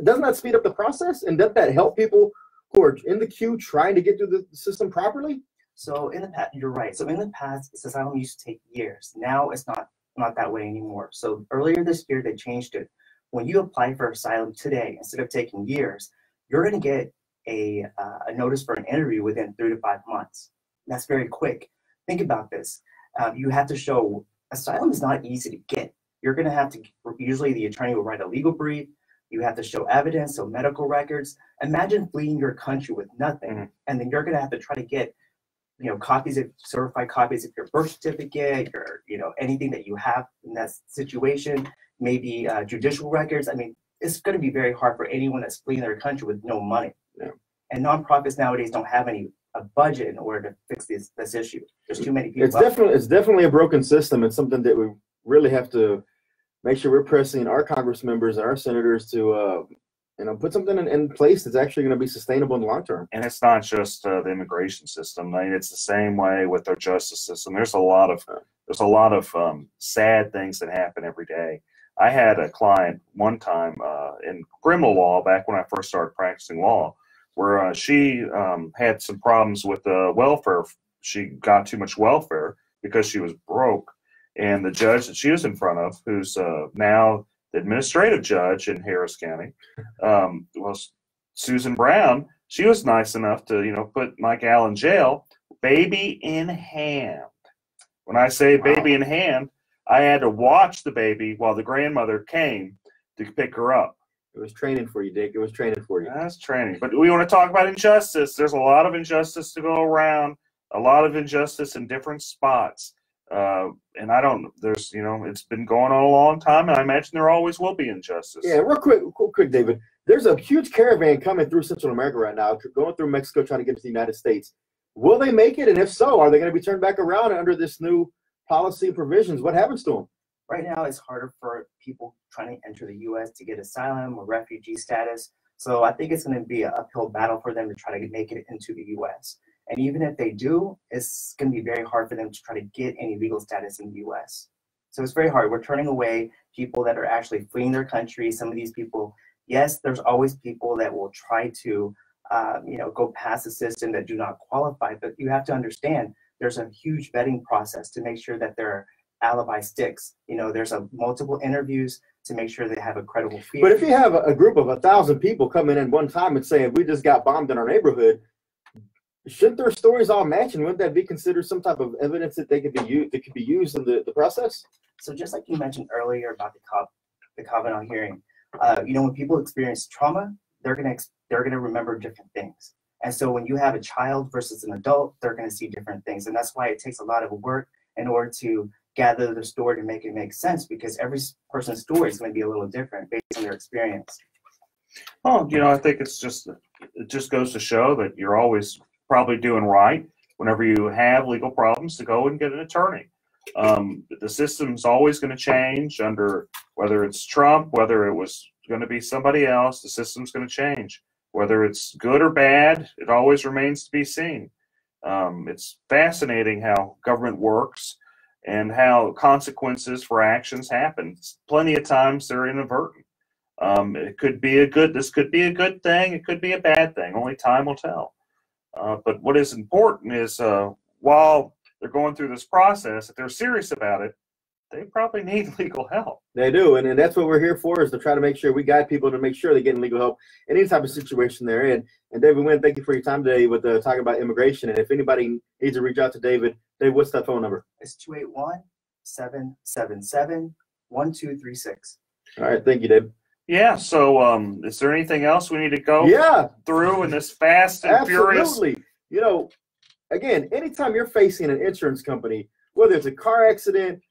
I: doesn't that speed up the process? And doesn't that help people who are in the queue trying to get through the system properly?
N: So in the past, you're right. So in the past, this asylum used to take years. Now it's not that way anymore. So earlier this year, they changed it. When you apply for asylum today, instead of taking years, you're going to get a notice for an interview within 3 to 5 months. That's very quick. Think about this. You have to show asylum is not easy to get. You're going to have to, usually the attorney will write a legal brief. You have to show evidence, so medical records. Imagine fleeing your country with nothing, and then you're going to have to try to get, certified copies of your birth certificate, your, anything that you have in that situation, maybe judicial records. I mean, it's going to be very hard for anyone that's fleeing their country with no money. Yeah. And nonprofits nowadays don't have a budget in order to fix this issue. There's too many people.
I: It's definitely a broken system. It's something that we really have to make sure we're pressing our Congress members and our senators to put something in place that's actually going to be sustainable in the long term.
F: And it's not just the immigration system. I mean, it's the same way with our justice system. There's a lot of sad things that happen every day. I had a client one time in criminal law back when I first started practicing law, where she had some problems with the welfare she got too much welfare because she was broke. And the judge that she was in front of, who's now the administrative judge in Harris County, was Susan Brown. She was nice enough to, put Mike Al in jail, baby in hand. When I say baby in hand, I had to watch the baby while the grandmother came to pick her up.
J: It was training for you, Dick. It was training for you.
F: That's training. But we want to talk about injustice. There's a lot of injustice to go around, a lot of injustice in different spots. And it's been going on a long time, and I imagine there always will be injustice.
J: Yeah, real quick, David. There's a huge caravan coming through Central America right now, going through Mexico, trying to get to the United States. Will they make it? And if so, are they going to be turned back around under this new policy and provisions? What happens to them?
N: Right now, it's harder for people trying to enter the U.S. to get asylum or refugee status. So I think it's going to be an uphill battle for them to try to make it into the U.S. And even if they do, it's going to be very hard for them to try to get any legal status in the U.S. So it's very hard. We're turning away people that are actually fleeing their country. Some of these people, yes, there's always people that will try to, go past the system that do not qualify. But you have to understand there's a huge vetting process to make sure that their alibi sticks. There's multiple interviews to make sure they have a credible fear.
J: But if you have a group of 1,000 people coming in one time and saying, we just got bombed in our neighborhood, shouldn't their stories all match, and wouldn't that be considered some type of evidence that could be used in the process?
N: So just like you mentioned earlier about the Kavanaugh hearing, when people experience trauma, they're gonna remember different things. And so when you have a child versus an adult, they're gonna see different things, and that's why it takes a lot of work in order to gather the story to make it make sense, because every person's story is going to be a little different based on their experience.
F: Well, I think it just goes to show that you're always probably doing right whenever you have legal problems to go and get an attorney. The system's always going to change under whether it's Trump, whether it was going to be somebody else, the system's going to change. Whether it's good or bad, it always remains to be seen. It's fascinating how government works and how consequences for actions happen. Plenty of times they're inadvertent. This could be a good thing, it could be a bad thing. Only time will tell. But what is important is while they're going through this process, if they're serious about it, they probably need legal help.
J: They do, and that's what we're here for, is to try to make sure we guide people to make sure they're getting legal help in any type of situation they're in. And David Wynn, thank you for your time today with talking about immigration. And if anybody needs to reach out to David, what's that phone number?
N: It's 281-777-1236.
J: All right, thank you, David.
F: Yeah, so is there anything else we need to go through in this fast and furious?
J: Absolutely. Again, anytime you're facing an insurance company, whether it's a car accident,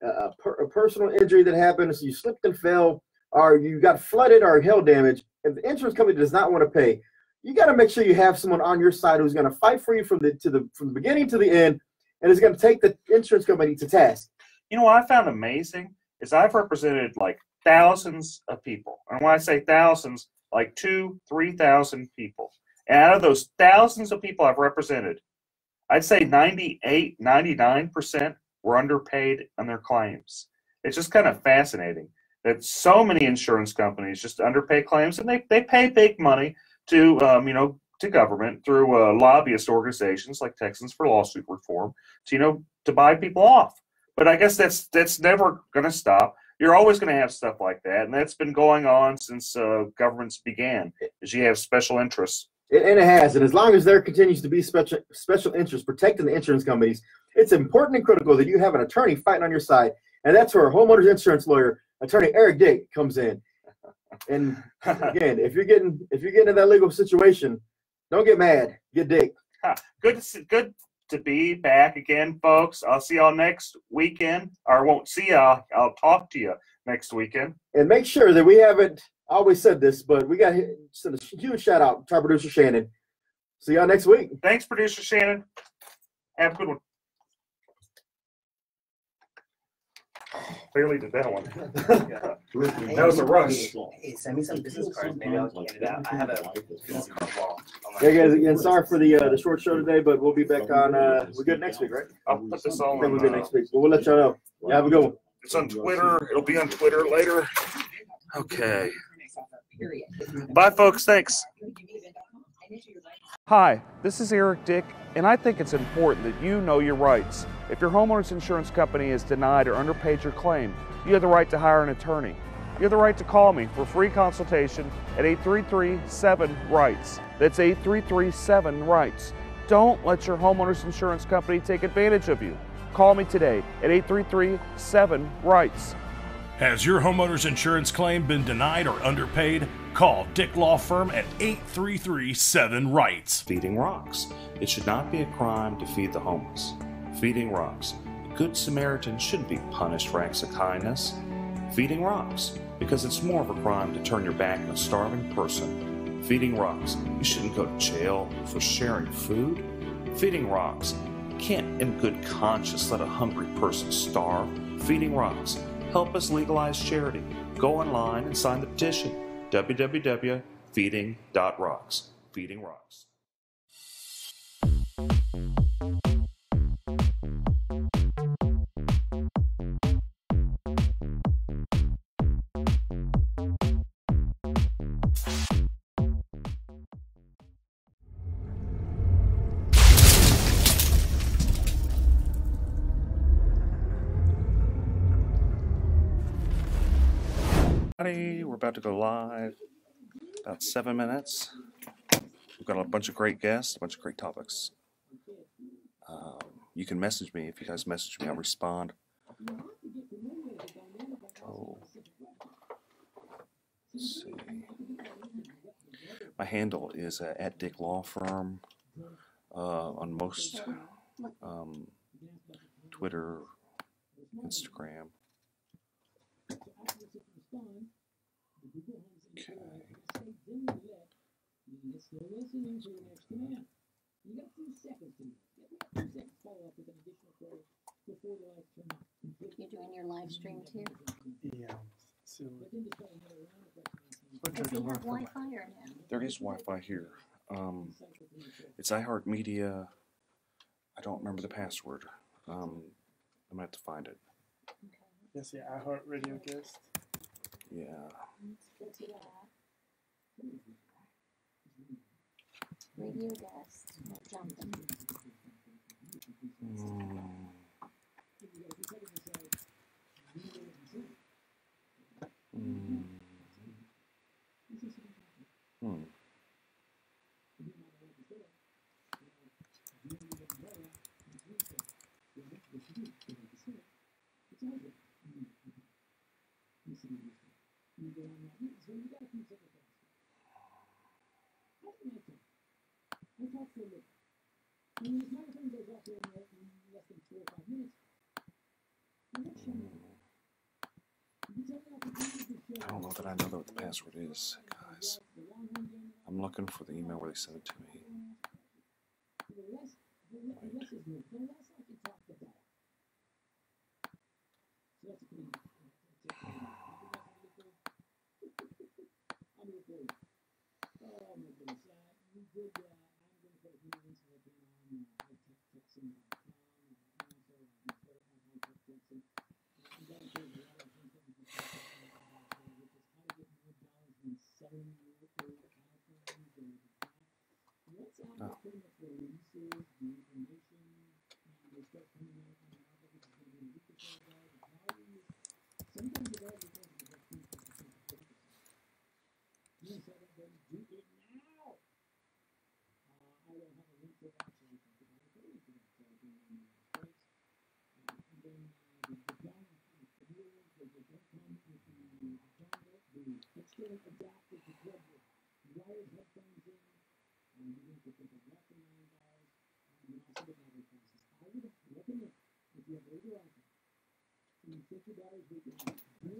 J: a personal injury that happens, you slipped and fell, or you got flooded or hail damage, and the insurance company does not want to pay, you got to make sure you have someone on your side who's going to fight for you from the beginning to the end, and is going to take the insurance company to task.
F: What I found amazing is I've represented like thousands of people, and when I say thousands, like 2,000-3,000 people. And out of those thousands of people I've represented, I'd say 98-99% were underpaid on their claims. It's just kind of fascinating that so many insurance companies just underpay claims, and they pay big money to to government through lobbyist organizations like Texans for Lawsuit Reform to buy people off. But I guess that's never going to stop. You're always going to have stuff like that, and that's been going on since governments began. Is you have special interests.
J: And it has, and as long as there continues to be special interests protecting the insurance companies, it's important and critical that you have an attorney fighting on your side, and that's where homeowners insurance lawyer, attorney Eric Dick, comes in. And again, if you're getting in that legal situation, don't get mad, get Dick.
F: Good to be back again, folks. I'll see y'all next weekend, or I won't see y'all. I'll talk to you next weekend.
J: And make sure that we haven't always said this, but we got to send a huge shout out to our producer Shannon. See y'all next week.
F: Thanks, producer Shannon. Have a good one. Barely did that one. That was a rush.
N: Hey, send me some business cards. Maybe I'll get it out. I have a business card wall.
J: Hey guys, again, sorry for the short show today, but we'll be back on. We're good next week, right?
F: I'll put this on.
J: We're good next week. But we'll let y'all know. Yeah, have a good one.
F: It's on Twitter. It'll be on Twitter later. Okay. Bye, folks. Thanks. Hi, this is Eric Dick, and I think it's important that you know your rights. If your homeowner's insurance company has denied or underpaid your claim, you have the right to hire an attorney. You have the right to call me for free consultation at 833-7-RIGHTS. That's 833-7-RIGHTS. Don't let your homeowner's insurance company take advantage of you. Call me today at 833-7-RIGHTS.
G: Has your homeowner's insurance claim been denied or underpaid? Call Dick Law Firm at 833-7-RIGHTS.
H: Feeding Rocks. It should not be a crime to feed the homeless. Feeding Rocks. A good Samaritan shouldn't be punished for acts of kindness. Feeding Rocks. Because it's more of a crime to turn your back on a starving person. Feeding Rocks. You shouldn't go to jail for sharing food. Feeding Rocks. You can't in good conscience let a hungry person starve. Feeding Rocks. Help us legalize charity. Go online and sign the petition. www.feeding.rocks. Feeding Rocks. We're about to go live. About 7 minutes. We've got a bunch of great guests, a bunch of great topics. You can message me. If you guys message me, I'll respond. Oh. Let's see. My handle is at Dick Law Firm on most Twitter, Instagram.
O: You're doing your live stream too?
E: Yeah.
O: Does he have Wi-Fi or no?
H: There is Wi-Fi here. It's iHeartMedia. I don't remember the password. I'm gonna have to find it.
E: Yes, yeah, iHeartRadio guest.
H: Yeah.
O: Radio guest. No jumping.
H: I don't know that I know what the password is, guys. I'm looking for the email where they sent it to me.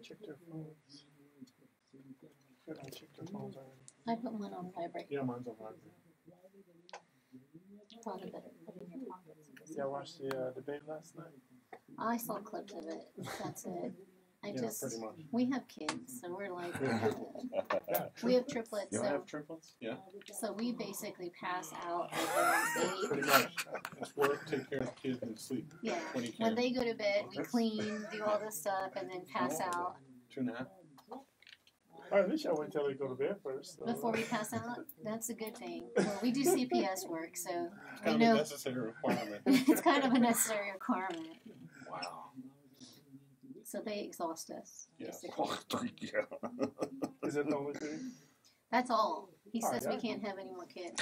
E: Check their phones. Good, I checked their phones already.
O: I put mine on vibrate.
E: Yeah, mine's on vibrate.
O: Probably better put it in your pockets.
E: Yeah, I watched the debate last night.
O: I saw clips of it. That's it.
E: Yeah, pretty much.
O: We have kids, so we're like, we have triplets.
E: You
O: So,
E: have triplets? Yeah.
O: so we basically pass out at
E: Pretty much. It's work, take care of the kids, and sleep.
O: Yeah.
E: When you
O: When
E: can.
O: they go to bed, we clean, do all this stuff, and then pass out.
E: 2.5. Or at least y'all wait till they go to bed first. So.
O: Before we pass out, that's a good thing. Well, we do CPS work, so
E: It's
O: we
E: kind of
O: know
E: a necessary requirement.
O: it's kind of a necessary requirement.
A: Wow.
O: So they exhaust us.
E: Yeah.
O: basically.
E: Is that the only thing?
O: That's all. He
E: Oh,
O: says
E: yeah.
O: we can't have any more kids.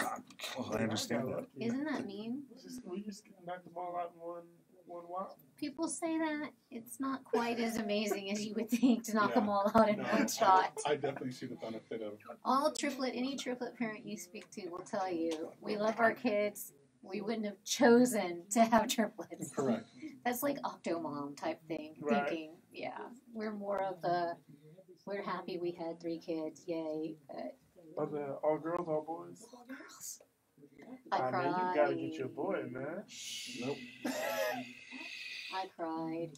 A: Well, I understand that.
O: Isn't that mean?
E: We just knock them all out in one while.
O: People say that it's not quite as amazing as you would think to knock
E: Yeah.
O: them all out in one shot.
E: I definitely see the benefit of.
O: Any triplet parent you speak to will tell you, we love our kids. We wouldn't have chosen to have triplets.
E: Correct.
O: That's like Octomom type thing,
E: Right.
O: thinking. Yeah, we're more of the, we're happy we had 3 kids, yay.
E: Are they all girls, all boys?
O: All girls. I
E: mean,
O: cried.
E: you gotta get your boy, man.
A: Nope.
O: I cried.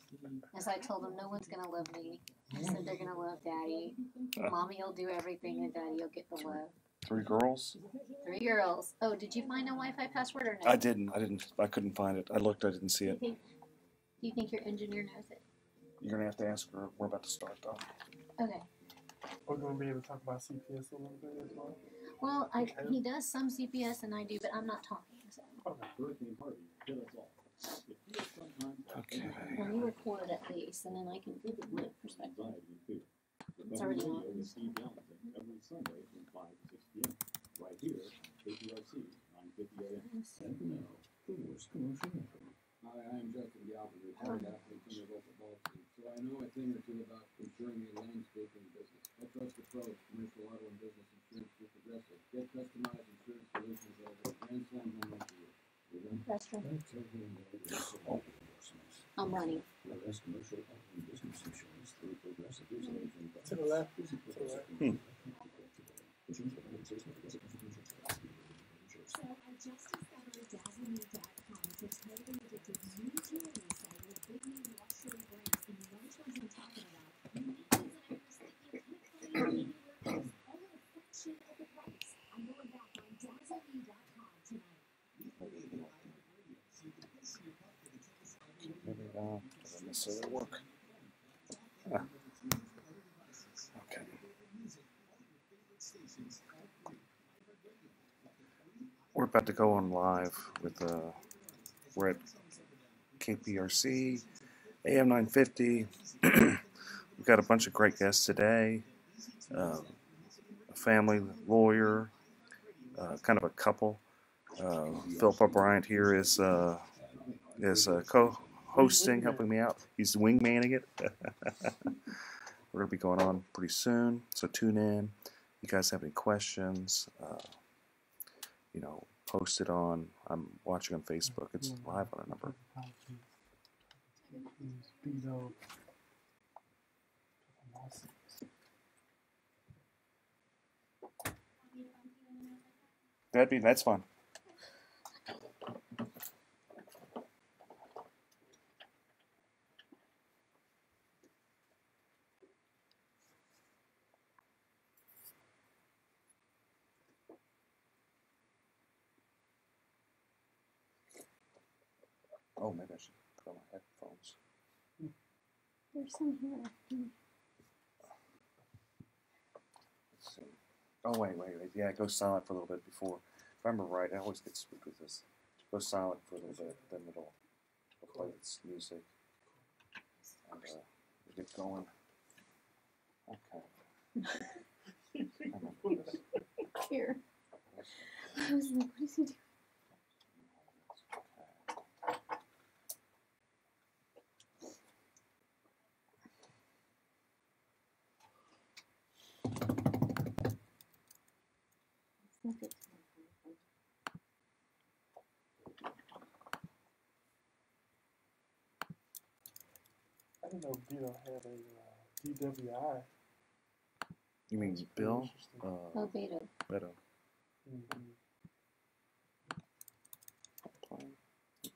O: As I told them, no one's gonna love me. I said they're gonna love daddy. Mommy will do everything and daddy will get the love.
A: 3 girls?
O: 3 girls. Oh, did you find a Wi-Fi password or no?
A: I didn't. I couldn't find it. I looked. I didn't see
O: Do
A: it.
O: you think your engineer knows it?
A: You're gonna have to ask her. We're about to start though.
O: Okay.
E: We're gonna be able to talk about CPS a little bit as well.
O: Well, he does some CPS and I do, but I'm not talking. So.
A: Okay.
O: Let me record at least, and then I can give my perspective. It's already on.
L: Every Sunday from 5 to 6 p.m. Right here, KPRC, 950 a.m. And now, the worst commercial ever. Hi, I'm Justin Galvin, retired athlete from the local ball team, so I know a thing or two about insuring a landscaping business. I trust the pros, commercial auto and business insurance through Progressive. Get customized insurance solutions at a Grand Slam home run for you.
O: Restroom. I'm running.
L: Whereas commercial auto and business insurance through Progressive is agent.
E: To the left. To the left.
P: So I just discovered DazzleMe.com. It's a totally addictive new jewelry site with big name luxury brands. And you know which ones I'm talking about. Unique designs that you can't find anywhere else. All at a fraction of the price. I'm going back on DazzleMe.com tonight.
A: Maybe doesn't necessarily work. Ah. Okay. We're about to go on live with we're at KPRC, AM 950. We've got a bunch of great guests today. A family lawyer, kind of a couple. Philip Bryant here is co-hosting, helping me out. He's wingmanning it. We're going to be going on pretty soon, so tune in. You guys have any questions, post it on, I'm watching on Facebook. It's live on a number. That's fine. Oh, maybe I should put on my headphones.
O: There's some here.
A: Let's see. Oh, wait. Yeah, it goes silent for a little bit before. If I remember right, I always get spooked with this. It goes silent for a little bit, then it'll play its music. And we get going. Okay.
O: Here. I was like, what is he doing?
E: I didn't know Beto had a DWI.
A: You mean Bill?
O: Oh, Beto.
A: Beto.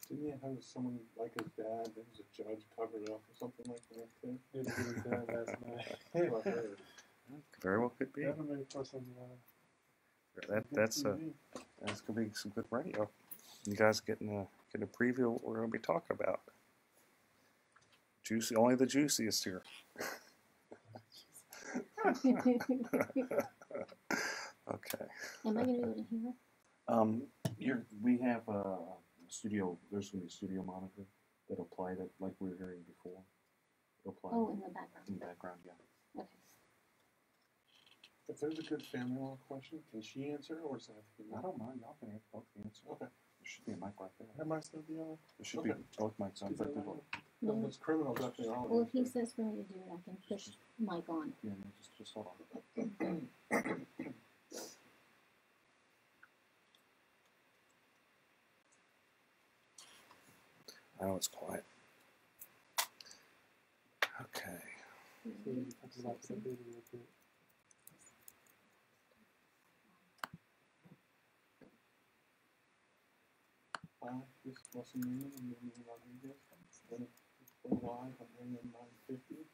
E: Didn't he have someone like his dad that was a judge covered up or something like that too? Didn't get his dad last night. I heard.
A: Very well could be.
E: That'll make for some.
A: That's gonna be some good radio. You guys getting a preview of what we're gonna be talking about. Juicy, only the juiciest here.
H: Okay.
O: Am I gonna be able to hear?
H: We have a studio. There's gonna be a studio monitor that'll play that like we were hearing before. It'll play.
O: Oh, in the background.
H: In the background, yeah.
O: Okay.
C: If there's a good family law question, can she answer or is that?
H: I don't mind. Y'all can both answer.
C: Okay.
H: There should be a mic right there.
C: That might still be on.
H: There should be both mics on. But
C: No, those criminals up there. All
O: Well, if he says for me to do it, I can push mic on.
H: yeah, no, just hold on. I know it's quiet. Okay.
C: This was Newman and then Rodriguez. Then we're live on AM 950.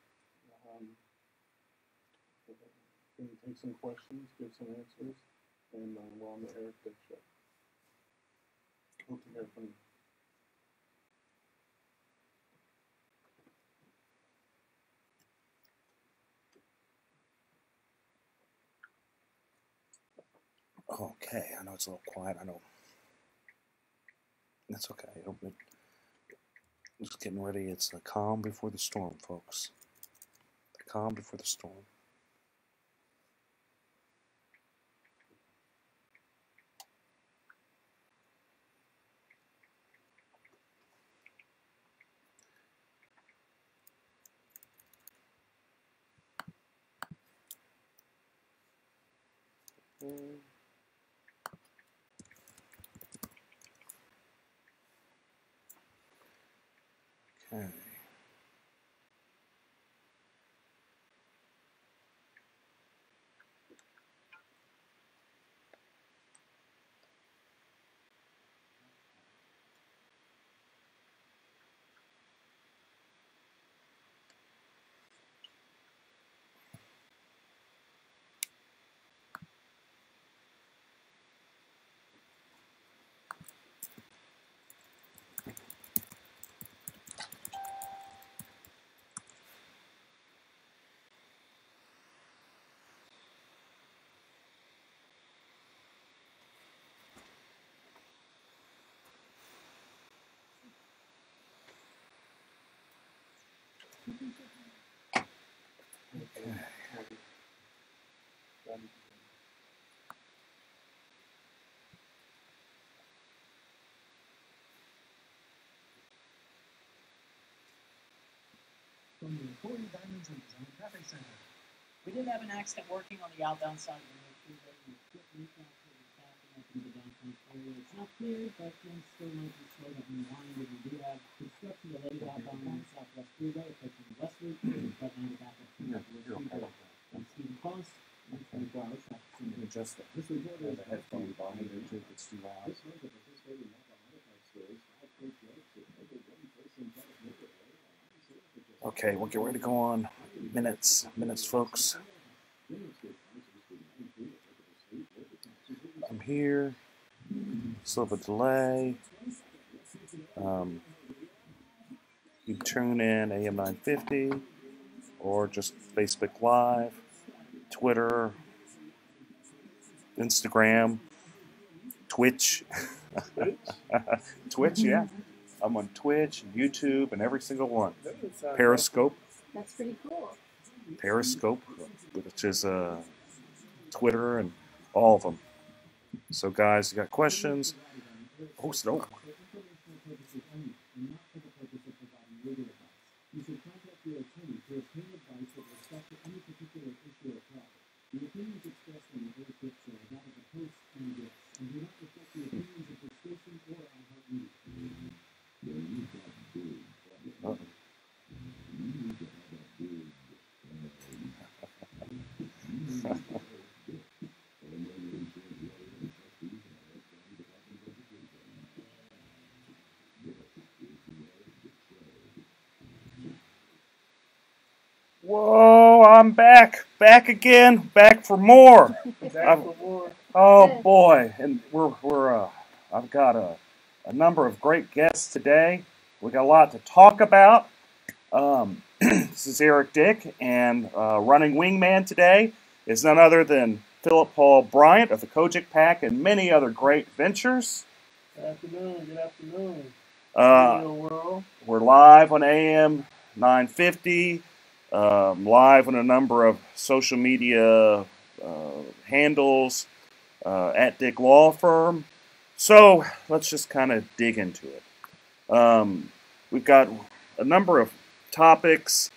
C: Can you take some questions, give some answers, and we're on the Eric Dick Show. Hope to hear from you.
H: Okay, I know it's a little quiet. I know. That's okay. Just getting ready. It's the calm before the storm, folks. The calm before the storm. Okay.
Q: From the Corey Diamonds and Design Traffic Center. We did have an accident working on the outbound side of the freeway. We couldn't reach out to the backing up into the downtown area. It's not clear, but things still might be slow to unwind. And we do have construction delayed outbound on the Southwest Freeway, approaching West Loop, but now the backup from the Freeway. I'm Stephen Cross. I'm 24 hours traffic center. Adjust that. This report is a headphone volume there too. It's too loud. This was a participating mobile enterprise stores.
H: Okay, we'll get ready to go on. Minutes, folks. I'm here. Still have a delay. You tune in AM 950 or just Facebook Live, Twitter, Instagram, Twitch. Twitch, yeah. I'm on Twitch, YouTube, and every single one. Periscope.
O: That's pretty cool.
H: Periscope, which is Twitter and all of them. So, guys, you got questions? Oh, no.
Q: You should contact your attorney to obtain advice with respect to any particular issue or problem. The opinions expressed on the Eric Dick Show are that of the host and guests, and do not reflect the opinions of the station or iHeartMedia.
H: Whoa, I'm back again, back for more. Oh boy, and I've got a number of great guests today. We got a lot to talk about.
F: This is Eric Dick, and running wingman today is none other than Philip Paul Bryant of the Kojic Pack and many other great ventures.
E: Good afternoon. Good afternoon.
F: We're live on AM 950, live on a number of social media handles, at Dick Law Firm. So let's just kind of dig into it. We've got a number of topics.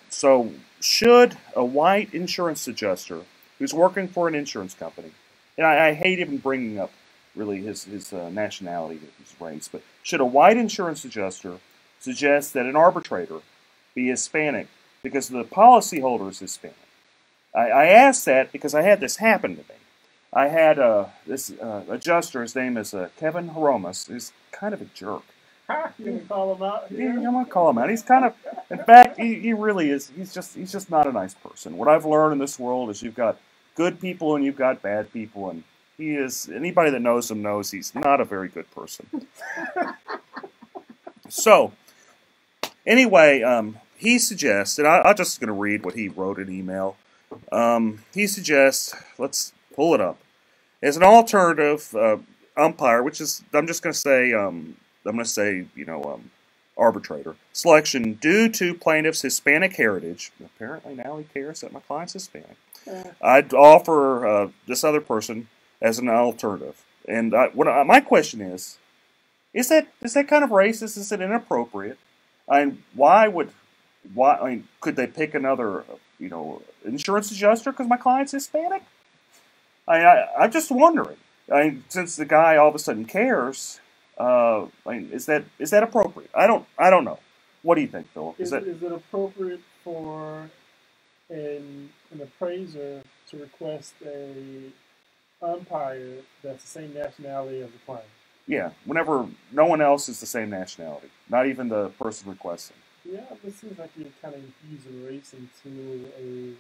F: So should a white insurance adjuster who's working for an insurance company, and I hate even bringing up really his nationality, his race, but should a white insurance adjuster suggest that an arbitrator be Hispanic because the policyholder is Hispanic? I asked that because I had this happen to me. I had this adjuster, his name is Kevin Horomas, who's kind of a jerk.
E: You gonna call him out?
F: Yeah, I'm gonna call him out. He's kind of, in fact, he really is. He's just not a nice person. What I've learned in this world is you've got good people and you've got bad people, and he is. Anybody that knows him knows he's not a very good person. So, anyway, he suggests, and I'm just gonna read what he wrote in email. He suggests, let's pull it up, as an alternative umpire, which is, I'm going to say, arbitrator selection due to plaintiff's Hispanic heritage. Apparently now he cares that my client's Hispanic. I'd offer this other person as an alternative. And my question is that kind of racist? Is it inappropriate? Could they pick another, insurance adjuster because my client's Hispanic? I'm just wondering. Since the guy all of a sudden cares, is that appropriate? I don't know. What do you think, Philip?
E: Is it appropriate for an appraiser to request a umpire that's the same nationality as the client?
F: Yeah, whenever no one else is the same nationality, not even the person requesting.
E: Yeah, it seems like you're kind of infusing race into a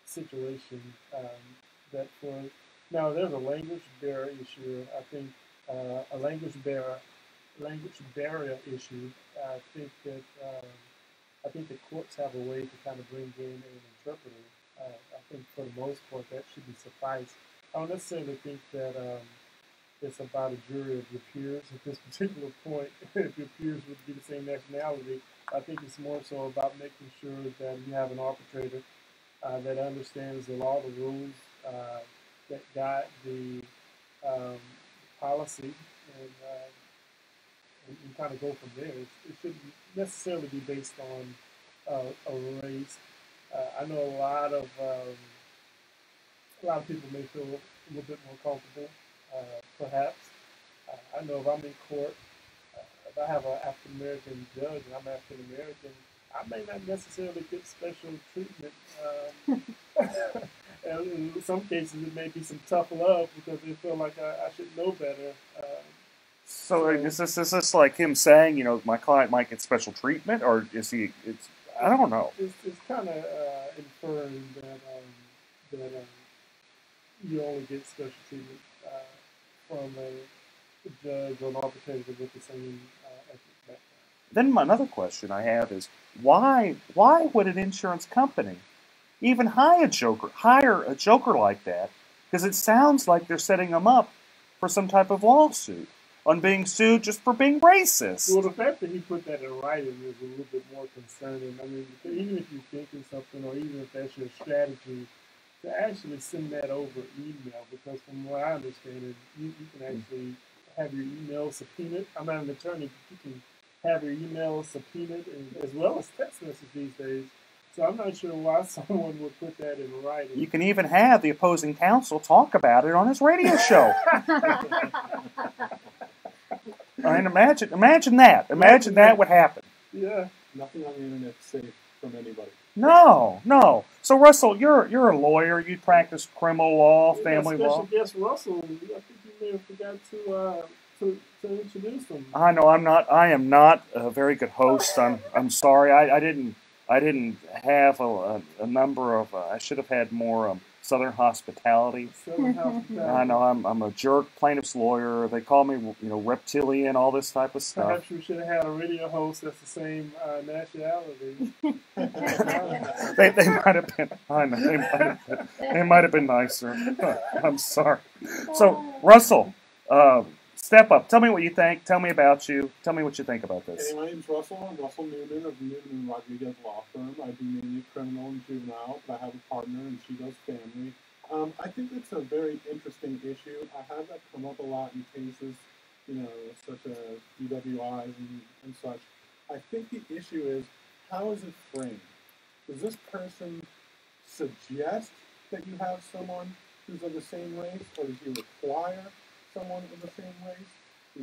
E: situation now there's a language barrier issue. I think a language barrier issue. I think the courts have a way to kind of bring in an interpreter. I think for the most part that should be suffice. I don't necessarily think that it's about a jury of your peers at this particular point. If your peers would be the same nationality, I think it's more so about making sure that you have an arbitrator that understands the law, the rules that guide the policy, and kind of go from there. It shouldn't necessarily be based on a race. I know a lot of people may feel a little bit more comfortable, perhaps. I know if I'm in court, if I have an African American judge and I'm African American, I may not necessarily get special treatment. And in some cases, it may be some tough love because they feel like I should know better.
F: So is this like him saying, my client might get special treatment, or is he? I don't know.
E: It's kind of inferring that you only get special treatment from a judge or an arbitrator with the same ethnic background.
F: Then another question I have is why would an insurance company even hire a joker like that? Because it sounds like they're setting them up for some type of lawsuit on being sued just for being racist.
E: Well, the fact that he put that in writing is a little bit more concerning. I mean, even if you're thinking something, or even if that's your strategy, to actually send that over email, because from what I understand, you can actually have your email subpoenaed. I'm not an attorney, but you can have your email subpoenaed, as well as text messages these days. So I'm not sure why someone would put that in writing.
F: You can even have the opposing counsel talk about it on his radio show. I mean, imagine that. Imagine that would happen.
E: Yeah. Nothing on the internet is safe from anybody.
F: No. So Russell, you're a lawyer. You practice criminal law, family law.
E: Special guest Russell. I think you may have forgot to introduce him.
F: I know I am not a very good host. I'm sorry. I didn't have a number of. I should have had more Southern Hospitality.
E: Southern Hospitality.
F: I know I'm a jerk plaintiff's lawyer. They call me, reptilian, all this type of stuff.
E: Perhaps we should have had a radio host that's the same nationality.
F: They might have been. I know they might have been nicer. I'm sorry. So Russell, step up. Tell me what you think. Tell me about you. Tell me what you think about this.
C: Hey, my name's Russell. I'm Russell Newman of Newman & Rodriguez Law Firm. I do mainly criminal and juvenile, but I have a partner and she does family. I think it's a very interesting issue. I have that come up a lot in cases, such as DWIs and such. I think the issue is, how is it framed? Does this person suggest that you have someone who's of the same race, or does he require someone of the same race?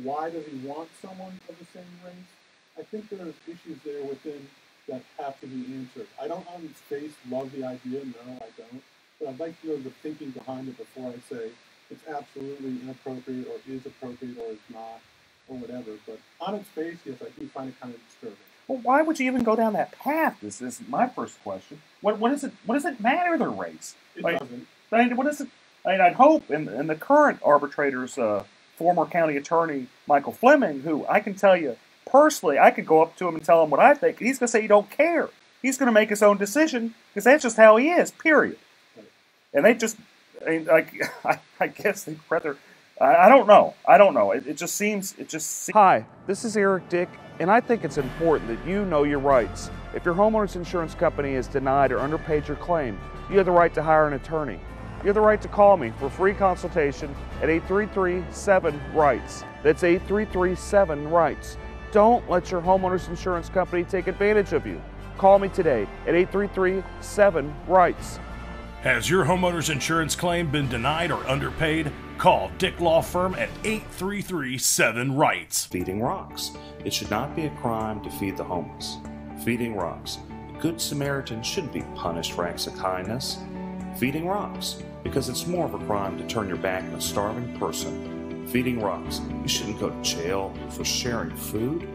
C: Why does he want someone of the same race? I think there's issues there within that have to be answered. I don't on its face love the idea, no, I don't. But I'd like to know the thinking behind it before I say it's absolutely inappropriate, or is appropriate, or is not, or whatever. But on its face, yes, I do find it kind of disturbing.
F: Well, why would you even go down that path? This is my first question. What does it matter their race?
C: It doesn't.
F: I mean, what is it? I mean, I'd hope in the current arbitrator's former county attorney, Michael Fleming, who I can tell you personally, I could go up to him and tell him what I think, and he's going to say he don't care. He's going to make his own decision, because that's just how he is, period. And they just, I guess they'd rather, I don't know. It just seems. Hi, this is Eric Dick, and I think it's important that you know your rights. If your homeowner's insurance company has denied or underpaid your claim, you have the right to hire an attorney. You have the right to call me for free consultation at 833-7-RIGHTS. That's 833-7-RIGHTS. Don't let your homeowner's insurance company take advantage of you. Call me today at 833-7-RIGHTS.
G: Has your homeowner's insurance claim been denied or underpaid? Call Dick Law Firm at 833-7-RIGHTS.
H: Feeding rocks. It should not be a crime to feed the homeless. Feeding rocks. A good Samaritan shouldn't be punished for acts of kindness. Feeding rocks. Because it's more of a crime to turn your back on a starving person. Feeding rocks. You shouldn't go to jail for sharing food.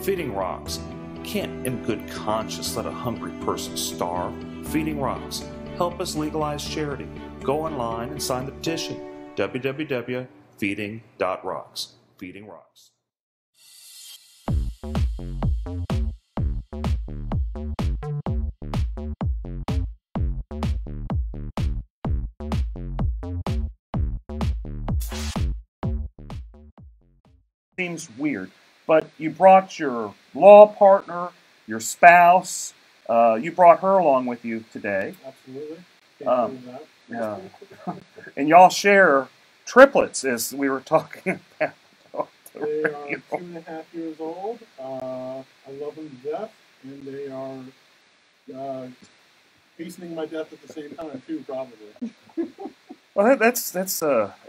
H: Feeding rocks. You can't in good conscience let a hungry person starve. Feeding rocks. Help us legalize charity. Go online and sign the petition. www.feeding.rocks. Feeding Rocks.
F: Seems weird, but you brought your law partner, your spouse, you brought her along with you today.
C: Absolutely.
F: Yeah. And y'all share triplets, as we were talking about.
C: They are 2.5 years old. I love them to death, and they are hastening my death at the same time too, probably.
F: Well, that's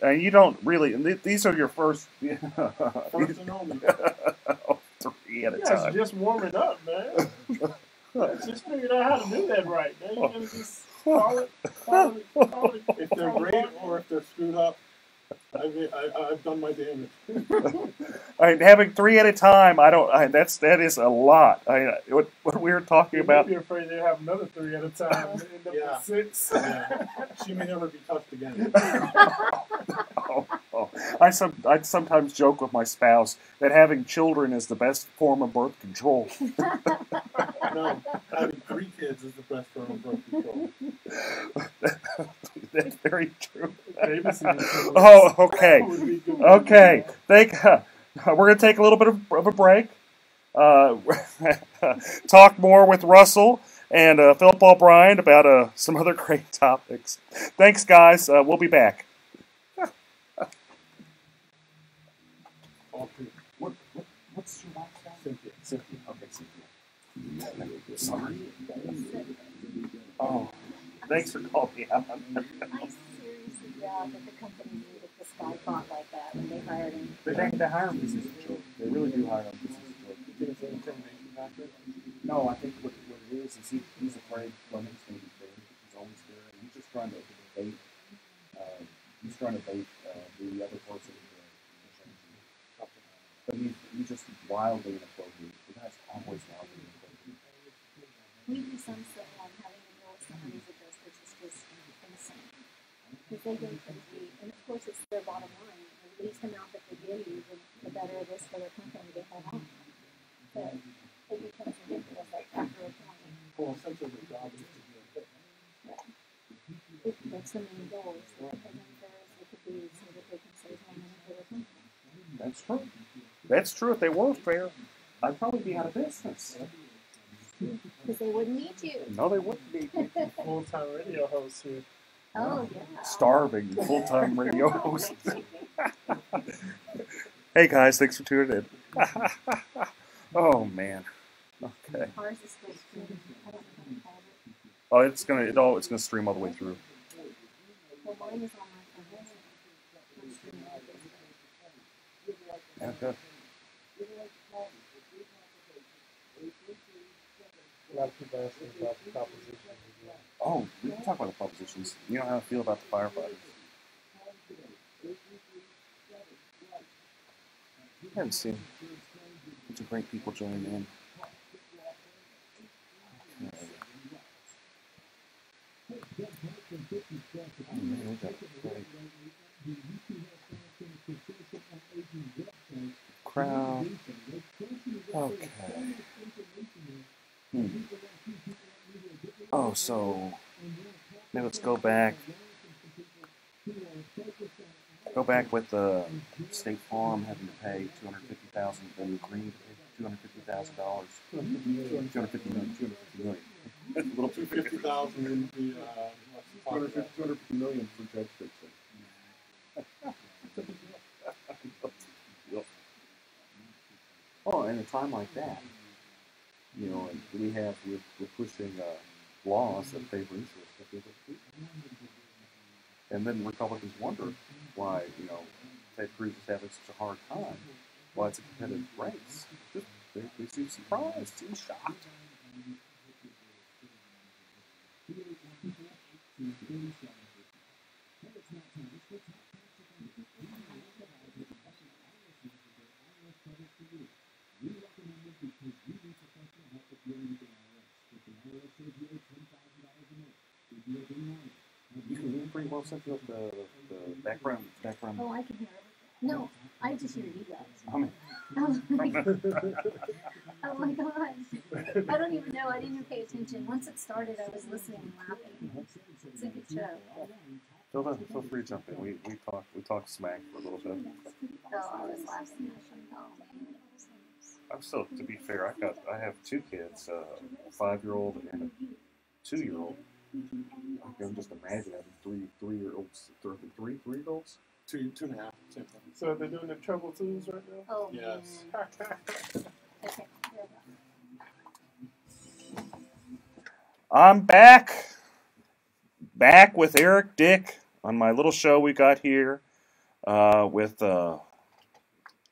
F: you don't really. These are your first.
C: First and only.
F: 3 at a
E: You
F: time.
E: guys are just warming up, man. Just figured out how to do that right. Now you gotta just call it.
C: If they're great or if they're screwed up, I've done my damage.
F: Having 3 at a time, that is a lot. What we were talking about.
E: You're afraid they have another 3 at a time. And end up with 6.
C: Yeah. She may never be touched again.
F: I sometimes joke with my spouse that having children is the best form of birth control.
C: No, having 3 kids is the best form of birth control.
F: That's very true. Oh, okay. Okay. We're going to take a little bit of a break. Talk more with Russell and Philip O'Brien about some other great topics. Thanks, guys. We'll be back.
C: What's your last name?
F: Cynthia. Okay, Cynthia. Sorry. Oh, thanks for calling me out.
O: I seriously doubt that the company knew that this guy thought like that when they hired him.
F: They hire him because he's a joke. They really do hire him because he's a joke.
C: You think it's an intimidation factor?
F: No, I think what it is he's afraid Fleming's going to be there. He's always there. And he's just trying to bait. He's trying to bait the other person. But he's just wildly inappropriate. The guy's always wildly inappropriate.
O: We do some stuff like having to deal with somebody's adjusters is just insane. They go crazy, and of course it's their bottom line. The least amount that they give you, the better it is for their company to hold on. But it becomes ridiculous like after a point.
C: Well, essentially the job is to be a fit.
O: That's the main goal, is to put them fair as they could be so that they can save more money for their company.
F: That's true. That's true. If they were fair, I'd probably be out of business.
O: Because they wouldn't need you.
F: No, they wouldn't be.
E: Full-time radio host here.
O: Oh, yeah.
F: Starving full-time radio host. Hey guys, thanks for tuning in. Oh man. Okay.
O: Ours is still streaming. I don't know how to call it.
F: Oh, it's gonna stream all the way through.
O: Well, mine is on my phone. I'm streaming all this.
F: Yeah, good.
E: A lot of people asking about the propositions as well.
F: Oh, we can talk about the propositions. You know how I feel about the firefighters. I haven't seen a bunch of great people joining in. Oh man, we got a great crowd. Okay. Oh, so now let's go back. Go back with the State Farm having to pay $250,000. They agreed to pay $250,000. $250 million. A little too
C: $50,000 in the
A: $250 million for Judge Dixon.
F: Oh, in a time like that, you know, we're pushing laws that favor interests that favor people. And then Republicans wonder why, you know, Ted Cruz is having such a hard time. Why it's a competitive race. They seem surprised, seem shocked. You can pretty well set up the background.
O: Oh, I can hear everything. No, I just hear you guys.
F: I mean,
O: Oh my gosh. I don't even know. I didn't even pay attention. Once it started, I was listening and laughing. It's a good show.
F: Feel free to jump in. We talked smack for a little bit.
O: Oh, I was laughing. Oh man.
F: I'm still, to be fair, I have two kids, a 5-year-old and a 2-year-old. I can just imagine having three-year-olds, three-year-olds?
C: Two and a half.
E: So they're doing the Trouble Twos right now?
O: Oh,
C: yes.
O: Okay.
F: I'm back with Eric Dick on my little show we got here with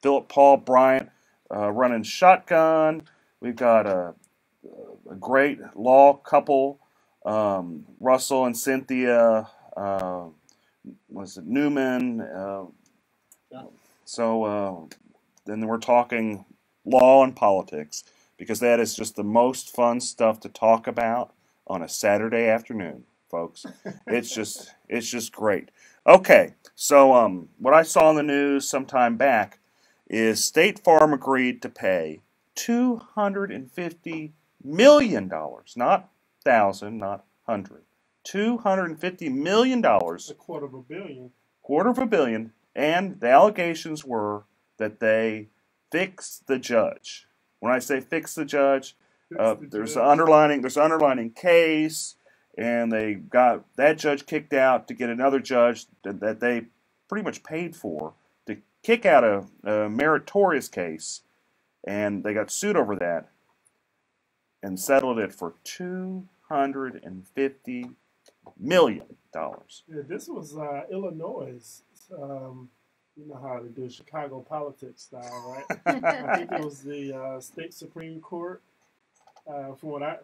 F: Philip Paul Bryant running shotgun. We've got a great law couple, Russell and Cynthia. Was it Newman? So then we're talking law and politics, because that is just the most fun stuff to talk about on a Saturday afternoon, folks. It's just great. Okay, so what I saw in the news sometime back is State Farm agreed to pay $250 million, not thousand, not hundred. $250 million.
E: $250 million.
F: $250 million, and the allegations were that they fixed the judge. When I say fix the judge, there's an underlining case, and they got that judge kicked out to get another judge that they pretty much paid for to kick out a meritorious case, and they got sued over that and settled it for $250 million.
E: Yeah, this was Illinois. You know how to do Chicago politics style, right? I think it was the state Supreme Court. From what I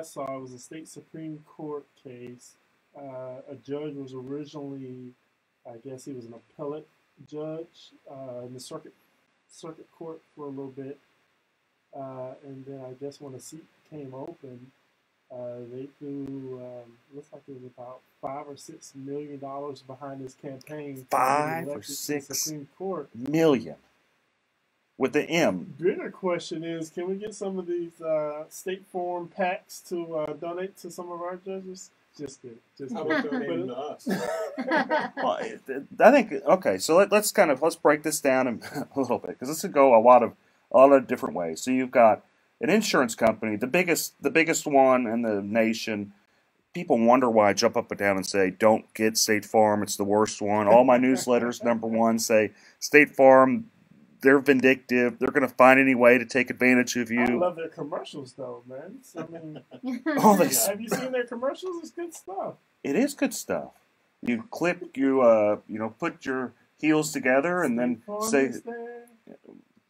E: saw, it was a state Supreme Court case. A judge was originally, I guess he was an appellate judge in the circuit court for a little bit, and then I guess when the seat came open, They threw, looks like it was about $5 or $6 million behind this campaign.
F: 5 or 6
E: Supreme Court.
F: million with the M.
E: Bigger question is, can we get some of these State Farm PACs to donate to some of our judges? Just kidding. Just
C: How about donating to us?
F: Well, I think okay. So let's break this down a little bit, because this could go a lot of different ways. So you've got an insurance company, the biggest one in the nation. People wonder why I jump up and down and say, "Don't get State Farm; it's the worst one." All my newsletters, #1, say State Farm. They're vindictive. They're going to find any way to take advantage of you.
E: I love their commercials, though, man. I mean, have you seen their commercials? It's good stuff.
F: It is good stuff. You clip, you put your heels together, and then say,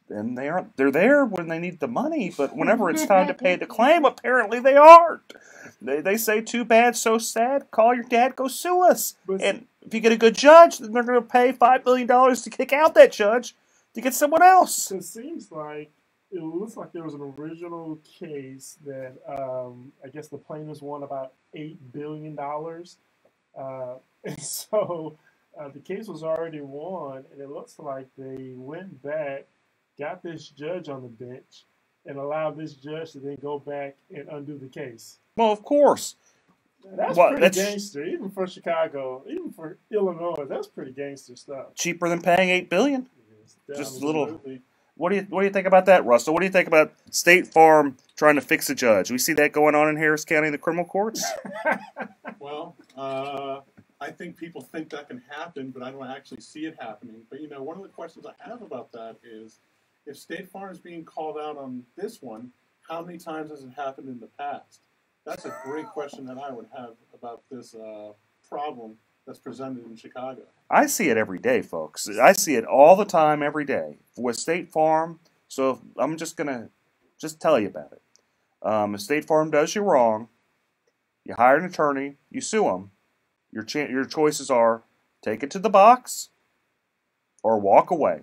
F: and they're there when they need the money. But whenever it's time to pay the claim, apparently they aren't. They say, "Too bad, so sad. Call your dad. Go sue us." And if you get a good judge, then they're going to pay $5 billion to kick out that judge to get someone else.
E: It seems like it looks like there was an original case that I guess the plaintiffs won about $8 billion, and so the case was already won, and it looks like they went back, got this judge on the bench, and allowed this judge to then go back and undo the case.
F: Well, of course.
E: That's pretty gangster, even for Chicago, even for Illinois. That's pretty gangster stuff.
F: Cheaper than paying $8 billion. Just a little.
E: Absolutely.
F: What do you think about that, Russell? What do you think about State Farm trying to fix a judge? We see that going on in Harris County in the criminal courts.
C: Well, I think people think that can happen, but I don't actually see it happening. But one of the questions I have about that is, if State Farm is being called out on this one, how many times has it happened in the past? That's a great question that I would have about this problem that's presented in Chicago.
F: I see it every day, folks. I see it all the time, every day with State Farm. So I'm just gonna tell you about it. If State Farm does you wrong, you hire an attorney, you sue them. Your choices are take it to the box or walk away.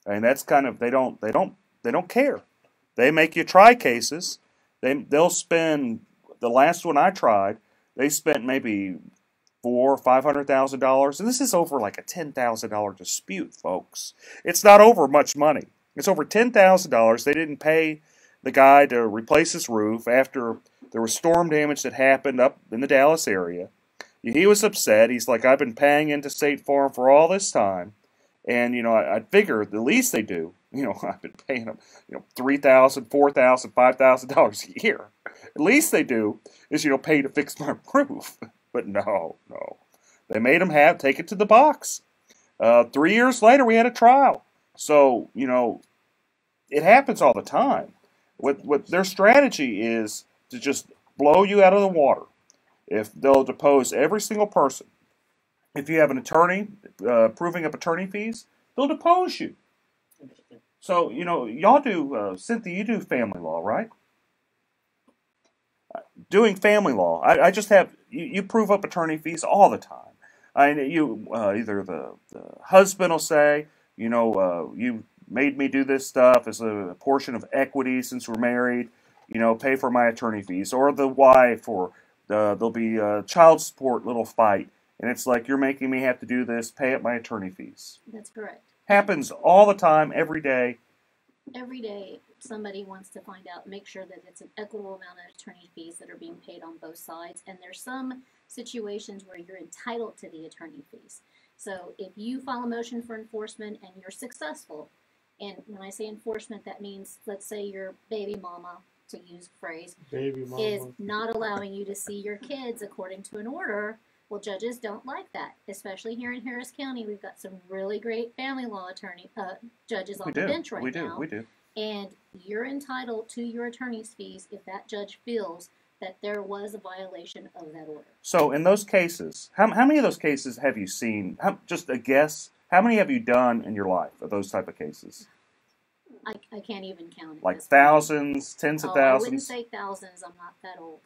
F: And that's kind of they don't care. They make you try cases. They'll spend, the last one I tried, they spent maybe $400,000 or $500,000, and this is over like a $10,000 dispute, folks. It's not over much money. It's over $10,000. They didn't pay the guy to replace his roof after there was storm damage that happened up in the Dallas area. He was upset. He's like, "I've been paying into State Farm for all this time, and I figure the least they do. I've been paying them, $3,000, $4,000, $5,000 a year. At least they do is pay to fix my roof." But no. They made him take it to the box. 3 years later, we had a trial. So, it happens all the time. What their strategy is to just blow you out of the water. If they'll depose every single person. If you have an attorney proving up attorney fees, they'll depose you. So, y'all do, Cynthia, you do family law, right? Doing family law, I just have, you prove up attorney fees all the time. Either the husband will say, you made me do this stuff as a portion of equity since we're married, pay for my attorney fees. Or the wife, or there'll be a child support little fight. And it's like, you're making me have to do this, pay up my attorney fees.
O: That's correct.
F: Happens all the time, every day.
O: Every day, somebody wants to find out, make sure that it's an equitable amount of attorney fees that are being paid on both sides. And there's some situations where you're entitled to the attorney fees. So if you file a motion for enforcement and you're successful, and when I say enforcement, that means, let's say your baby mama, to use a phrase, is not allowing you to see your kids according to an order. Well, judges don't like that, especially here in Harris County. We've got some really great family law judges on the bench right now. We do. And you're entitled to your attorney's fees if that judge feels that there was a violation of that order.
F: So in those cases, how many of those cases have you seen? Just a guess. How many have you done in your life of those type of cases?
O: I can't even count it.
F: Like thousands, tens of thousands?
O: I wouldn't say thousands. I'm not that old.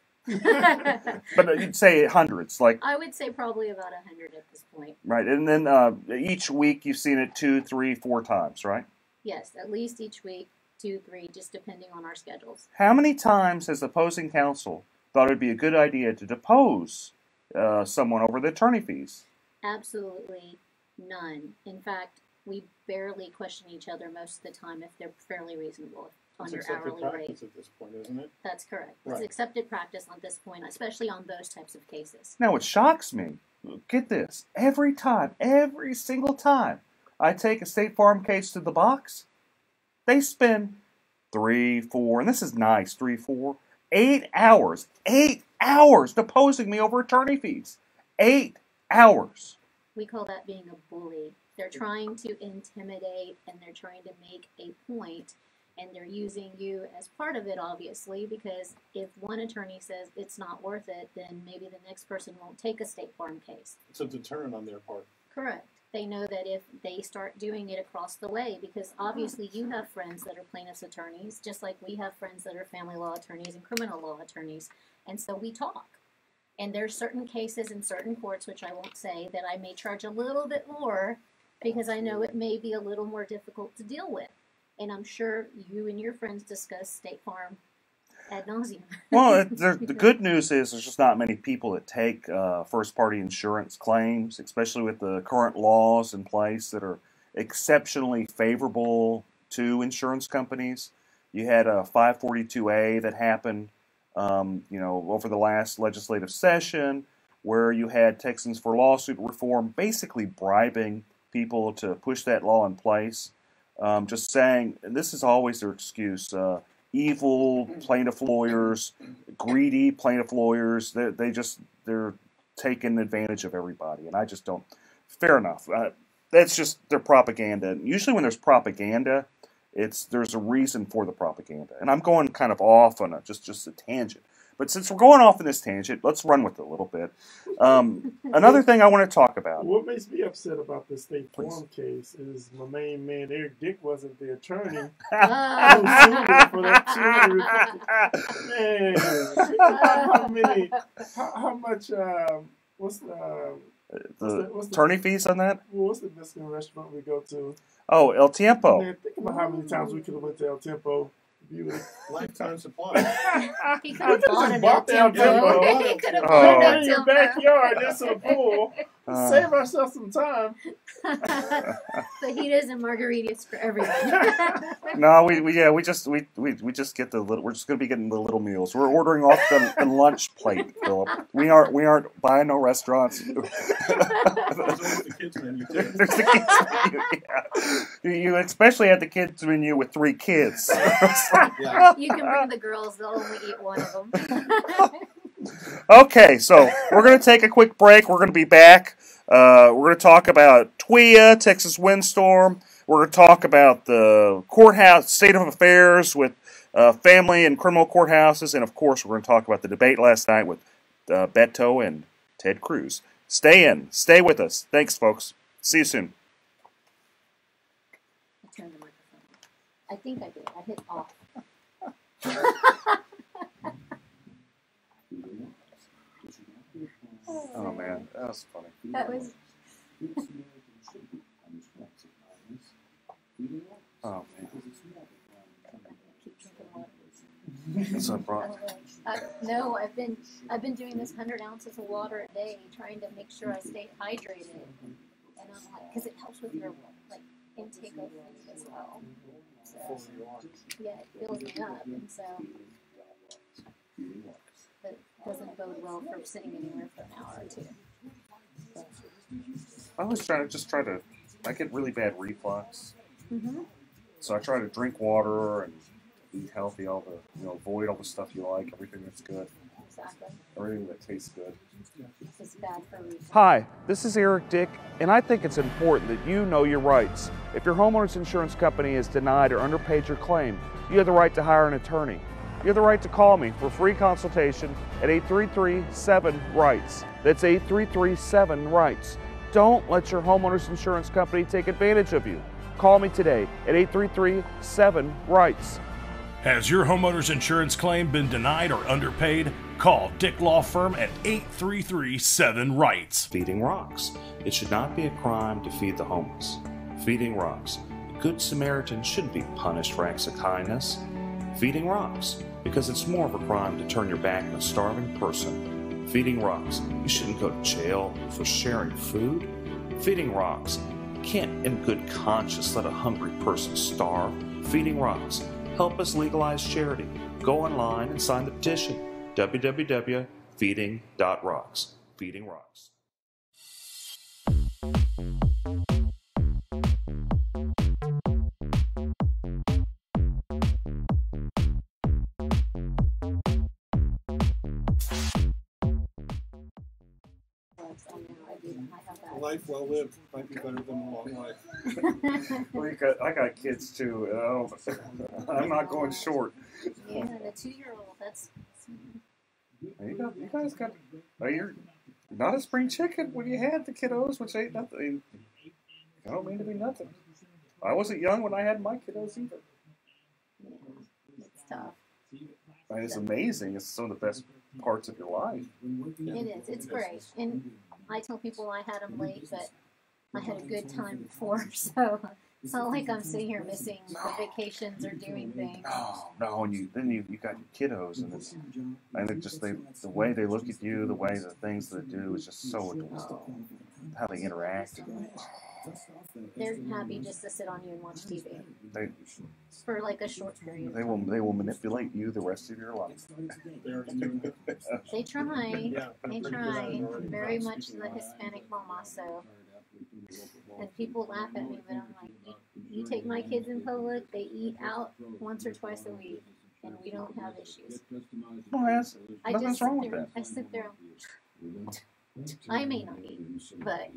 F: But you'd say hundreds, like
O: I would say probably about 100 at this point.
F: Right, and then each week you've seen it 2, 3, 4 times, right?
O: Yes, at least each week, 2, 3, just depending on our schedules.
F: How many times has opposing counsel thought it'd be a good idea to depose someone over the attorney fees.
O: Absolutely none. In fact, we barely question each other most of the time if they're fairly reasonable on your hourly rate.
C: At this point, isn't it?
O: That's correct.
C: Right.
O: It's accepted practice on this point, especially on those types of cases.
F: Now, what shocks me, get this, every single time I take a State Farm case to the box, they spend 3, 4, and this is nice, 3, 4, 8 hours deposing me over attorney fees. 8 hours.
O: We call that being a bully. They're trying to intimidate and they're trying to make a point, and they're using you as part of it, obviously, because if one attorney says it's not worth it, then maybe the next person won't take a State Farm case.
C: It's a deterrent on their part.
O: Correct. They know that if they start doing it across the way, because obviously you have friends that are plaintiff's attorneys, just like we have friends that are family law attorneys and criminal law attorneys, and so we talk. And there's certain cases in certain courts, which I won't say, that I may charge a little bit more because I know it may be a little more difficult to deal with. And I'm sure you and your friends discuss State Farm ad nauseum.
F: Well, the good news is there's just not many people that take first-party insurance claims, especially with the current laws in place that are exceptionally favorable to insurance companies. You had a 542A that happened, over the last legislative session, where you had Texans for Lawsuit Reform basically bribing people to push that law in place. Just saying, and this is always their excuse, evil plaintiff lawyers, greedy plaintiff lawyers, they're taking advantage of everybody, and I just don't. Fair enough. That's just their propaganda. Usually when there's propaganda, there's a reason for the propaganda. And I'm going kind of off on just a tangent. But since we're going off in this tangent, let's run with it a little bit. Another thing I want to talk about.
E: What makes me upset about the State Farm case is my main man, Eric Dick, wasn't the attorney. I was suing for that $250. Man, how much, what's the
F: attorney fees on that?
E: What's the Mexican restaurant we go to?
F: Oh, El Tiempo.
E: Man, think about how many times we could have went to El Tiempo.
J: Lifetime supply.
O: He could have bought
E: El Tiempo.
O: He could have bought
E: in
O: El
E: your
O: Tiempo.
E: backyard next to the pool. Save ourselves some time.
O: Fajitas and margaritas for everyone.
F: No, we just get the little. We're just gonna be getting the little meals. We're ordering off the lunch plate, Philip. We aren't buying no restaurants.
C: There's the kids menu too.
F: There's the kids menu. Yeah. You especially had the kids menu with 3 kids.
O: You can bring the girls; they'll only eat one of them.
F: Okay, so we're going to take a quick break. We're going to be back. We're going to talk about TWIA, Texas windstorm. We're going to talk about the courthouse state of affairs with family and criminal courthouses. And, of course, we're going to talk about the debate last night with Beto and Ted Cruz. Stay in. Stay with us. Thanks, folks. See you soon.
O: I turned the microphone. I think I did. I hit off.
F: Oh, man. That was funny.
O: That was...
F: Oh, man. That's what I brought.
O: No, I've been doing this 100 ounces of water a day, trying to make sure I stay hydrated, and I'm like, because it helps with your intake of food as well. So, yeah, it fills me up, and so it doesn't bode well for sitting anywhere for an hour or 2.
F: I always try to. I get really bad reflux, so I try to drink water and eat healthy. Avoid all the stuff you like, everything that's good,
O: Exactly.
F: everything that tastes good.
O: It's bad for reflux.
F: Hi, this is Eric Dick, and I think it's important that you know your rights. If your homeowner's insurance company has denied or underpaid your claim, you have the right to hire an attorney. You have the right to call me for a free consultation at 833-7-RIGHTS. That's 833-7-RIGHTS. Don't let your homeowner's insurance company take advantage of you. Call me today at 833-7-RIGHTS.
G: Has your homeowner's insurance claim been denied or underpaid? Call Dick Law Firm at 833-7-RIGHTS.
H: Feeding rocks. It should not be a crime to feed the homeless. Feeding rocks. A good Samaritan shouldn't be punished for acts of kindness. Feeding rocks, because it's more of a crime to turn your back on a starving person. Feeding rocks, you shouldn't go to jail for sharing food. Feeding rocks, you can't in good conscience let a hungry person starve. Feeding rocks, help us legalize charity. Go online and sign the petition. www.feeding.rocks. Feeding rocks.
C: A life well lived might be better than a long life.
F: Well, I got kids too. I'm not going short.
O: Yeah, the 2-year-old. That's.
F: You guys got. You're not a spring chicken when you had the kiddos, which ain't nothing. I don't mean to be nothing. I wasn't young when I had my kiddos either.
O: Yeah, it's tough.
F: And it's amazing. It's some of the best parts of your life.
O: It is. It's great. And I tell people I had them late, but I had a good time before, so it's not like I'm sitting here missing the vacations or doing things.
F: No, and you got your kiddos, and the way they look at you, the way the things they do is just so adorable. How they interact.
O: They're happy just to sit on you and watch TV for like a short period.
F: They will manipulate you the rest of your life.
O: They try. They try. Very much the Hispanic mama, so. And people laugh at me, but I'm like, you take my kids in public, they eat out once or twice a week, and we don't have issues.
F: Well, nothing's wrong with that.
O: I sit there. I may not eat, but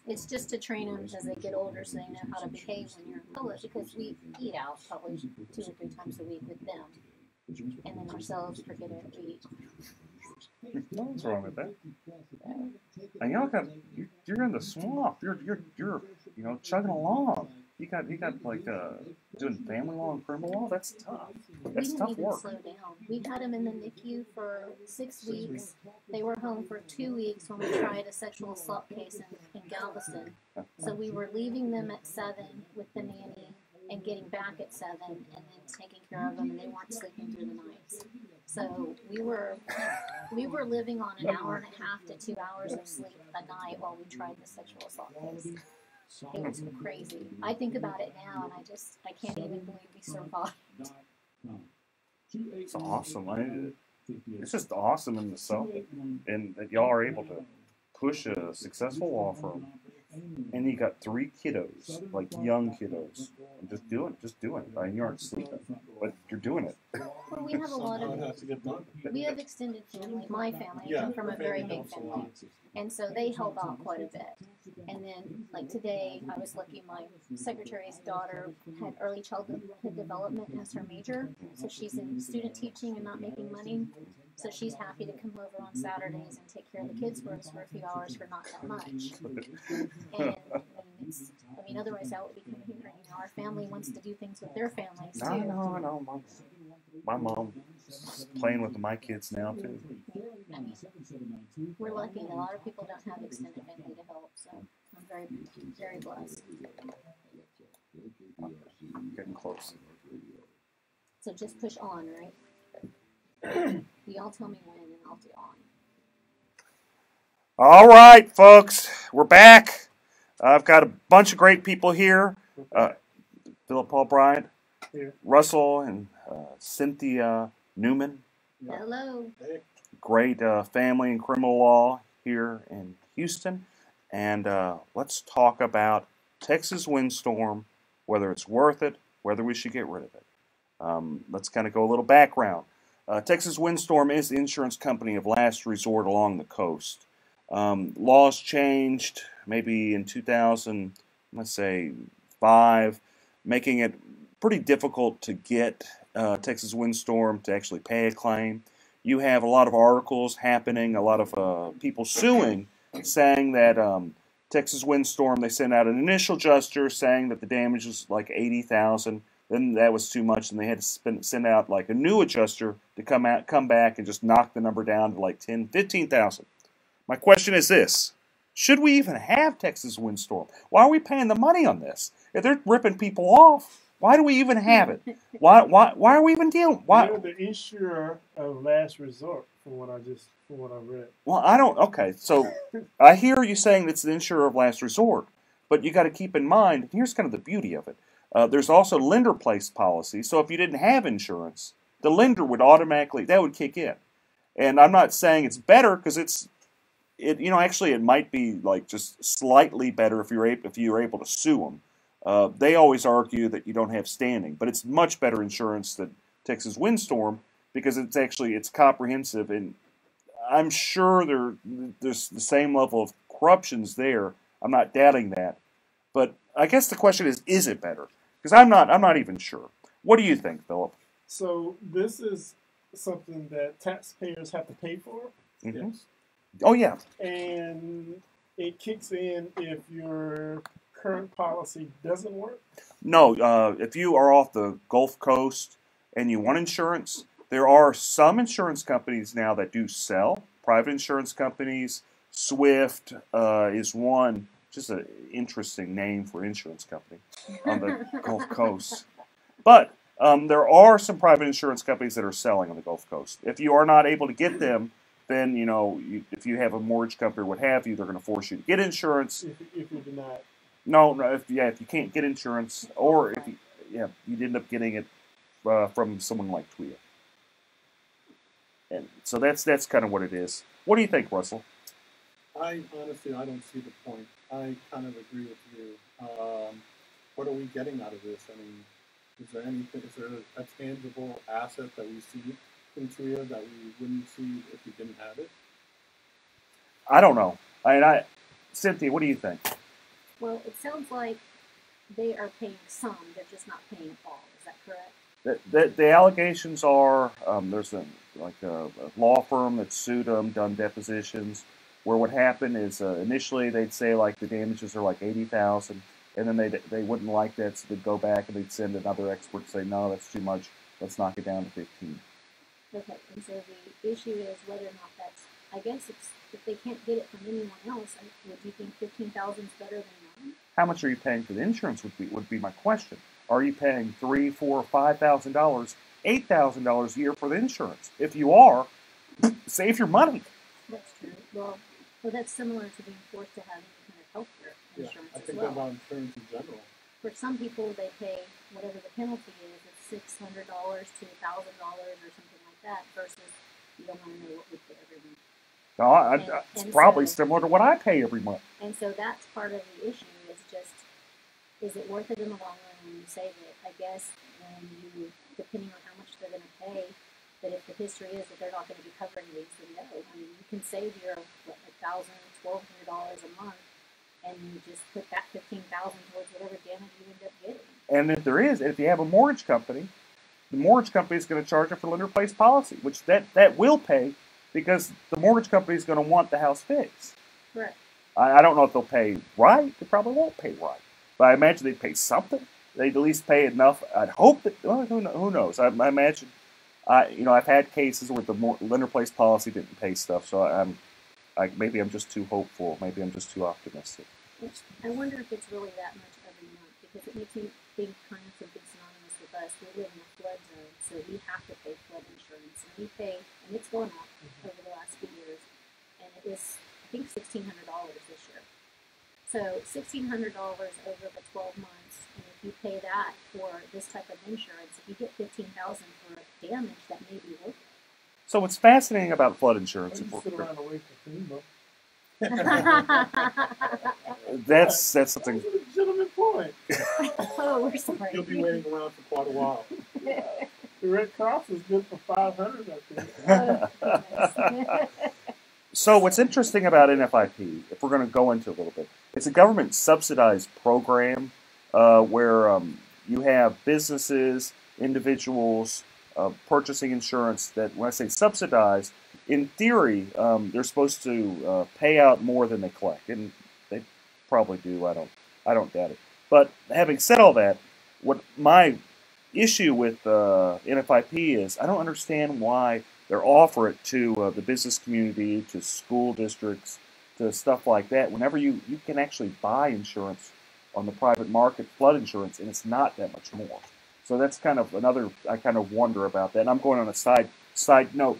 O: it's just to train them as they get older so they know how to behave when you're in public, because we eat out probably 2 or 3 times a week with them. And then ourselves forget it, we eat.
F: Nothing's wrong with that. And you're in the swamp. You're chugging along. You got like doing family law and criminal law. That's tough. That's
O: we
F: tough
O: didn't even
F: work.
O: slow down. We had them in the NICU for 6 weeks. They were home for 2 weeks when we tried a sexual assault case in Galveston. So we were leaving them at 7 with the nanny and getting back at 7 and then taking care of them, and they weren't sleeping through the nights. So we were living on an hour and a half to 2 hours of sleep a night while we tried the sexual assault case. It was crazy. I think about it now, and I can't even believe we survived.
F: It's awesome. It's just awesome in itself, and that y'all are able to push a successful law firm. And you got 3 kiddos, like young kiddos, and just doing it. I mean, you aren't sleeping, but you're doing it.
O: Well, we have a lot of. We have extended family. My family, I come from a very big family, and so they help out quite a bit. And then, like today, I was lucky. My secretary's daughter had early childhood development as her major, so she's in student teaching and not making money. So she's happy to come over on Saturdays and take care of the kids for us for a few hours for not that much. And I mean, otherwise I would be coming here. You know, our family wants to do things with their families too.
F: No. My mom's playing with my kids now too.
O: I mean, we're lucky. A lot of people don't have extended family to help, so I'm very, very blessed.
F: Getting close.
O: So just push on, right? You all tell me when, and I'll do on.
F: All right, folks, we're back. I've got a bunch of great people here. Philip Paul Bryant, Russell, and Cynthia Newman.
O: Hello.
F: Great family and criminal law here in Houston. And let's talk about Texas windstorm, whether it's worth it, whether we should get rid of it. Let's kind of go a little background. Texas Windstorm is the insurance company of last resort along the coast. Laws changed maybe in 2005, making it pretty difficult to get Texas Windstorm to actually pay a claim. You have a lot of articles happening, a lot of people suing, saying that Texas Windstorm, they sent out an initial adjuster saying that the damage was like $80,000. Then that was too much, and they had to send out like a new adjuster to come back and just knock the number down to like $10,000, $15,000. My question is this: should we even have Texas Windstorm? Why are we paying the money on this? If they're ripping people off, Why do we even have it? Why are we even dealing? Why?
E: They're the insurer of last resort, from what I read.
F: Well, I don't. Okay, so I hear you saying it's the insurer of last resort, but you got to keep in mind. Here's kind of the beauty of it. There's also lender-placed policy. So if you didn't have insurance, the lender would automatically that would kick in. And I'm not saying it's better because actually it might be like just slightly better if you're able to sue them. They always argue that you don't have standing, but it's much better insurance than Texas windstorm because it's comprehensive, and I'm sure there's the same level of corruptions there. I'm not doubting that, but I guess the question is it better? Because I'm not even sure. What do you think, Philip?
E: So this is something that taxpayers have to pay for.
F: Mm-hmm. Yes. Oh yeah.
E: And it kicks in if your current policy doesn't work?
F: No, if you are off the Gulf Coast and you want insurance, there are some insurance companies now that do sell. Private insurance companies. Swift is one. Just an interesting name for insurance company on the Gulf Coast. But there are some private insurance companies that are selling on the Gulf Coast. If you are not able to get them, then if you have a mortgage company or what have you, they're going to force you to get insurance.
E: If you do not.
F: No, if you can't get insurance, or if you'd end up getting it from someone like TWIA. And so that's kind of what it is. What do you think, Russell?
C: I don't see the point. I kind of agree with you. What are we getting out of this? I mean, is there a tangible asset that we see in TWIA that we wouldn't see if we didn't have it?
F: I don't know. Cynthia, what do you think?
O: Well, it sounds like they are paying some, they're just not paying all. Is that correct?
F: The allegations are there's a law firm that sued them, done depositions, where what happened is initially they'd say like the damages are like $80,000, and then they wouldn't like that, so they'd go back and they'd send another expert and say, no, that's too much, let's knock it down to 15.
O: Okay, and so the issue is whether or not that's, I guess it's, if they can't get it from anyone else, would you think 15,000 is better than none?
F: How much are you paying for the insurance would be my question. Are you paying $3,000, $4,000, $5,000, $8,000 a year for the insurance? If you are, save your money.
O: That's true. Well, that's similar to being forced to have any kind of health care insurance
C: I think
O: as well.
C: about insurance in general.
O: For some people, they pay whatever the penalty is. It's $600 to $1,000 or something like that, versus you don't want to know what we pay every month.
F: No, it's probably similar to what I pay every month.
O: And so that's part of the issue, is just, is it worth it in the long run when you save it? I guess when you, depending on how much they're going to pay, that if the history is that they're not going to be covering these, then no. I mean, you can save your, $1,000, $1,200 a month, and you just put that $15,000 towards whatever damage you end up getting.
F: And if you have a mortgage company, the mortgage company is going to charge it for lender-placed policy, which that will pay, because the mortgage company is going to want the house fixed.
O: Correct.
F: I don't know if they'll pay right. They probably won't pay right. But I imagine they'd pay something. They'd at least pay enough. I'd hope that, well, who knows? I imagine, I've had cases where the lender-placed policy didn't pay stuff, so maybe I'm just too hopeful. Maybe I'm just too optimistic.
O: I wonder if it's really that much every month, because it makes me think kind of something synonymous with us. We live in a flood zone, so we have to pay flood insurance, and we pay, and it's gone up over the last few years, and it was, I think, $1,600 this year. So $1,600 over the 12 months, and if you pay that for this type of insurance, if you get $15,000 for damage, that may be worth it.
F: So what's fascinating about flood insurance?
E: Sit around and wait for FEMA.
F: That's something.
E: That's a legitimate point.
O: Oh, we're sorry.
C: You'll be waiting around for quite a while.
E: The Red Cross is good for 500, I think.
F: So what's interesting about NFIP, if we're going to go into a little bit, it's a government subsidized program where you have businesses, individuals purchasing insurance that, when I say subsidized, in theory, they're supposed to pay out more than they collect, and they probably do. I don't doubt it. But having said all that, what my issue with NFIP is, I don't understand why they offer it to the business community, to school districts, to stuff like that. Whenever you can actually buy insurance on the private market, flood insurance, and it's not that much more. So that's kind of another, I kind of wonder about that. And I'm going on a side note.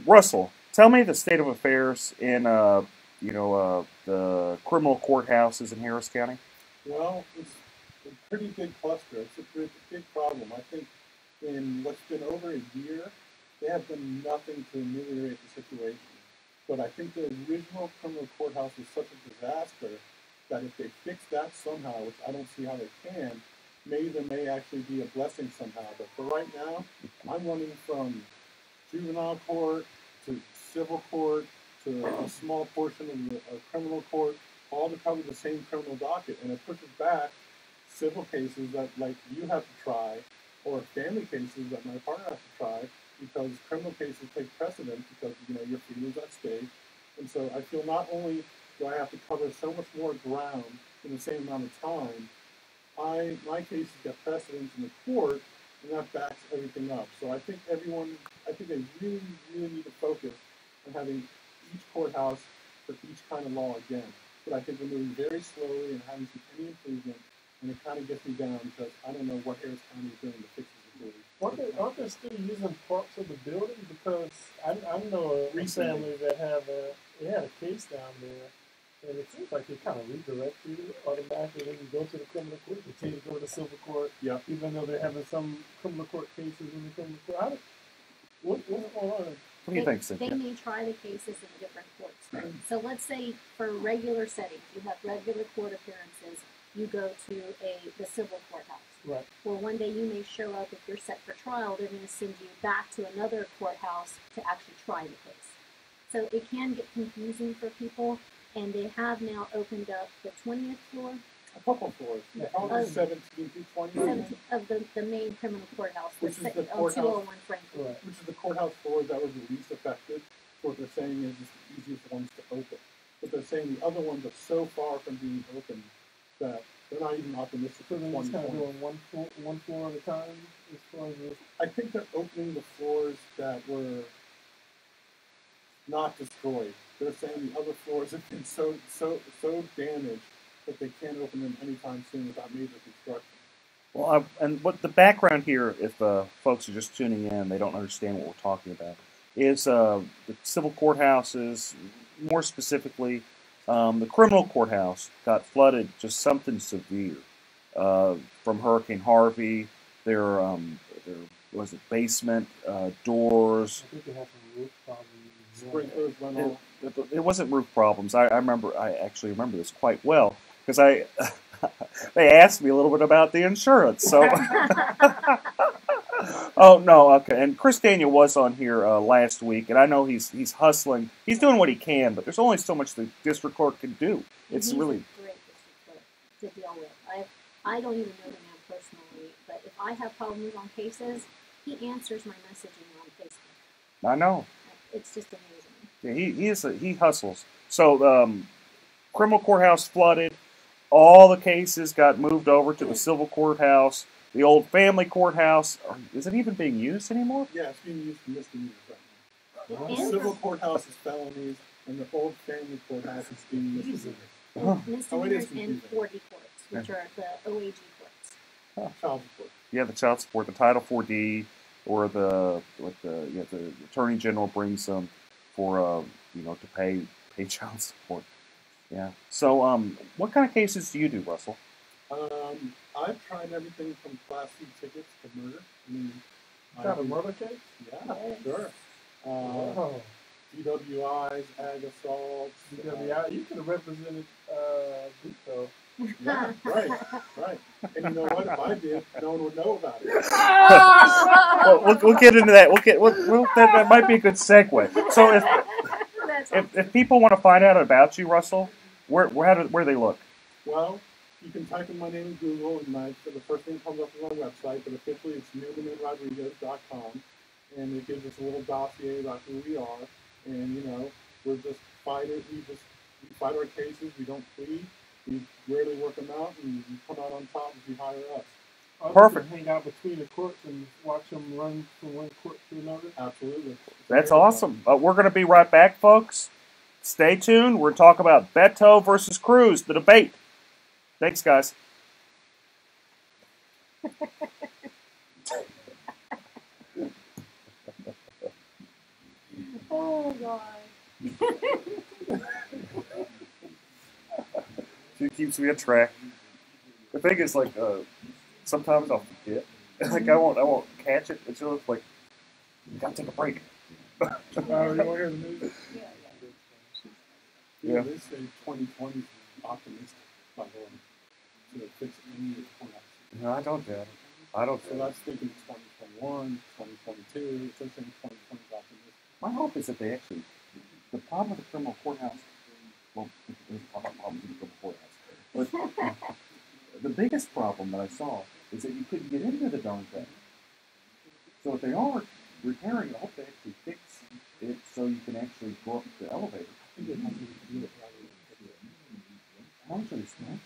F: Russell, tell me the state of affairs in, the criminal courthouses in Harris County.
C: Well, it's a pretty big cluster. It's a big problem. I think in what's been over a year, they have done nothing to ameliorate the situation. But I think the original criminal courthouse was such a disaster that if they fix that somehow, which I don't see how they can, maybe there may actually be a blessing somehow. But for right now, I'm running from juvenile court to civil court to a small portion of the criminal court, all to cover the same criminal docket. And it pushes back civil cases that like you have to try, or family cases that my partner has to try, because criminal cases take precedence because your freedom's at stake. And so I feel not only do I have to cover so much more ground in the same amount of time, my cases get precedence in the court, and that backs everything up. So I think they really, really need to focus on having each courthouse for each kind of law again. But I think we're moving very slowly and haven't seen any improvement, and it kind of gets me down because I don't know what Harris County is doing to fix the security.
E: Aren't they still using parts of the building? Because I know a family that had a case down there, and it seems like they kind of redirect you automatically when you go to the criminal court. They tell you to go to the civil court, even though they're having some criminal court cases in the criminal court. What's going on?
F: What do you think, Cynthia?
O: They may try the cases in different courts. So let's say for regular settings, you have regular court appearances, you go to the civil courthouse.
E: Right.
O: Well, one day you may show up, if you're set for trial, they're going to send you back to another courthouse to actually try the case. So it can get confusing for people, and they have now opened up the 20th floor.
C: A couple floors. Probably 17 through 20.
O: Of the main criminal courthouse,
C: Which is the
O: on
C: courthouse,
O: 201 Franklin.
C: right, which is the courthouse floors that were the least affected. What they're saying is it's the easiest ones to open. But they're saying the other ones are so far from being open that they're not even optimistic.
E: So they're just kind of doing one floor at a time as far as
C: I think they're opening the floors that were not destroyed. They're saying the other floors have been so damaged that they can't open them anytime soon without major construction.
F: Well, and what the background here, if folks are just tuning in, they don't understand what we're talking about, is the civil courthouses, more specifically, the criminal courthouse got flooded, just something severe, from Hurricane Harvey. There was a basement, doors.
E: I think they have some roof problems.
C: Sprinklers went off.
F: It wasn't roof problems. I actually remember this quite well because they asked me a little bit about the insurance. So, oh no, okay. And Chris Daniel was on here last week, and I know he's hustling. He's doing what he can, but there's only so much the district court can do. It's really
O: a great district court to deal with. I don't even know the man personally, but if I have problems on cases, he answers my messaging on Facebook.
F: I know.
O: It's just amazing.
F: Yeah, he hustles. So criminal courthouse flooded. All the cases got moved over to the civil courthouse. The old family courthouse, is it even being used anymore?
C: Yeah, it's being used for misdemeanors right now. The civil courthouse is felonies, and the old family courthouse is being misdemeanors.
O: Misdemeanors and 4D courts, which are the OAG courts.
C: Child support.
F: Yeah, the child support, the Title 4D, or the Attorney General brings them for to pay child support. Yeah. So what kind of cases do you do, Russell?
C: I've tried everything from Class C tickets to murder.
E: Got a murder case?
C: Yeah, sure. DWIs, ag assaults.
E: DWI, you could have represented Duco.
C: Yeah, right. And you know what? If I did, no one would know about it.
F: Well, we'll get into that. That might be a good segue. So if people want to find out about you, Russell, where do they look?
C: Well, you can type in my name in Google, and the first thing that comes up is my website, but officially it's newmanandrodriguez.com, and it gives us a little dossier about who we are, and we're just fighters. We fight our cases. We don't plead. We rarely work them out, and we come out on top if you hire us.
F: Perfect.
E: Hang out between the courts and watch them run from one court to another.
C: Absolutely.
F: That's awesome. We're going to be right back, folks. Stay tuned. We're talking about Beto versus Cruz, the debate. Thanks, guys.
M: Oh, God.
F: She keeps me on track. The thing is, like, sometimes I'll forget. Like, I won't catch it until it's like, you gotta take a break.
C: You want to hear the news?
F: Yeah.
C: They say 2020 is optimistic by going to fix any of the collapse.
F: No, I don't doubt it. I don't.
C: So that's thinking 2021, 2022. They're saying 2020 is optimistic.
F: My hope is that they actually. The problem with the criminal courthouse. Well, there's a lot of problems with the criminal courthouse. But the biggest problem that I saw is that you couldn't get into the darn thing. So if they are repairing it, I hope they actually fix it so you can actually go up the elevator. How much are they spent?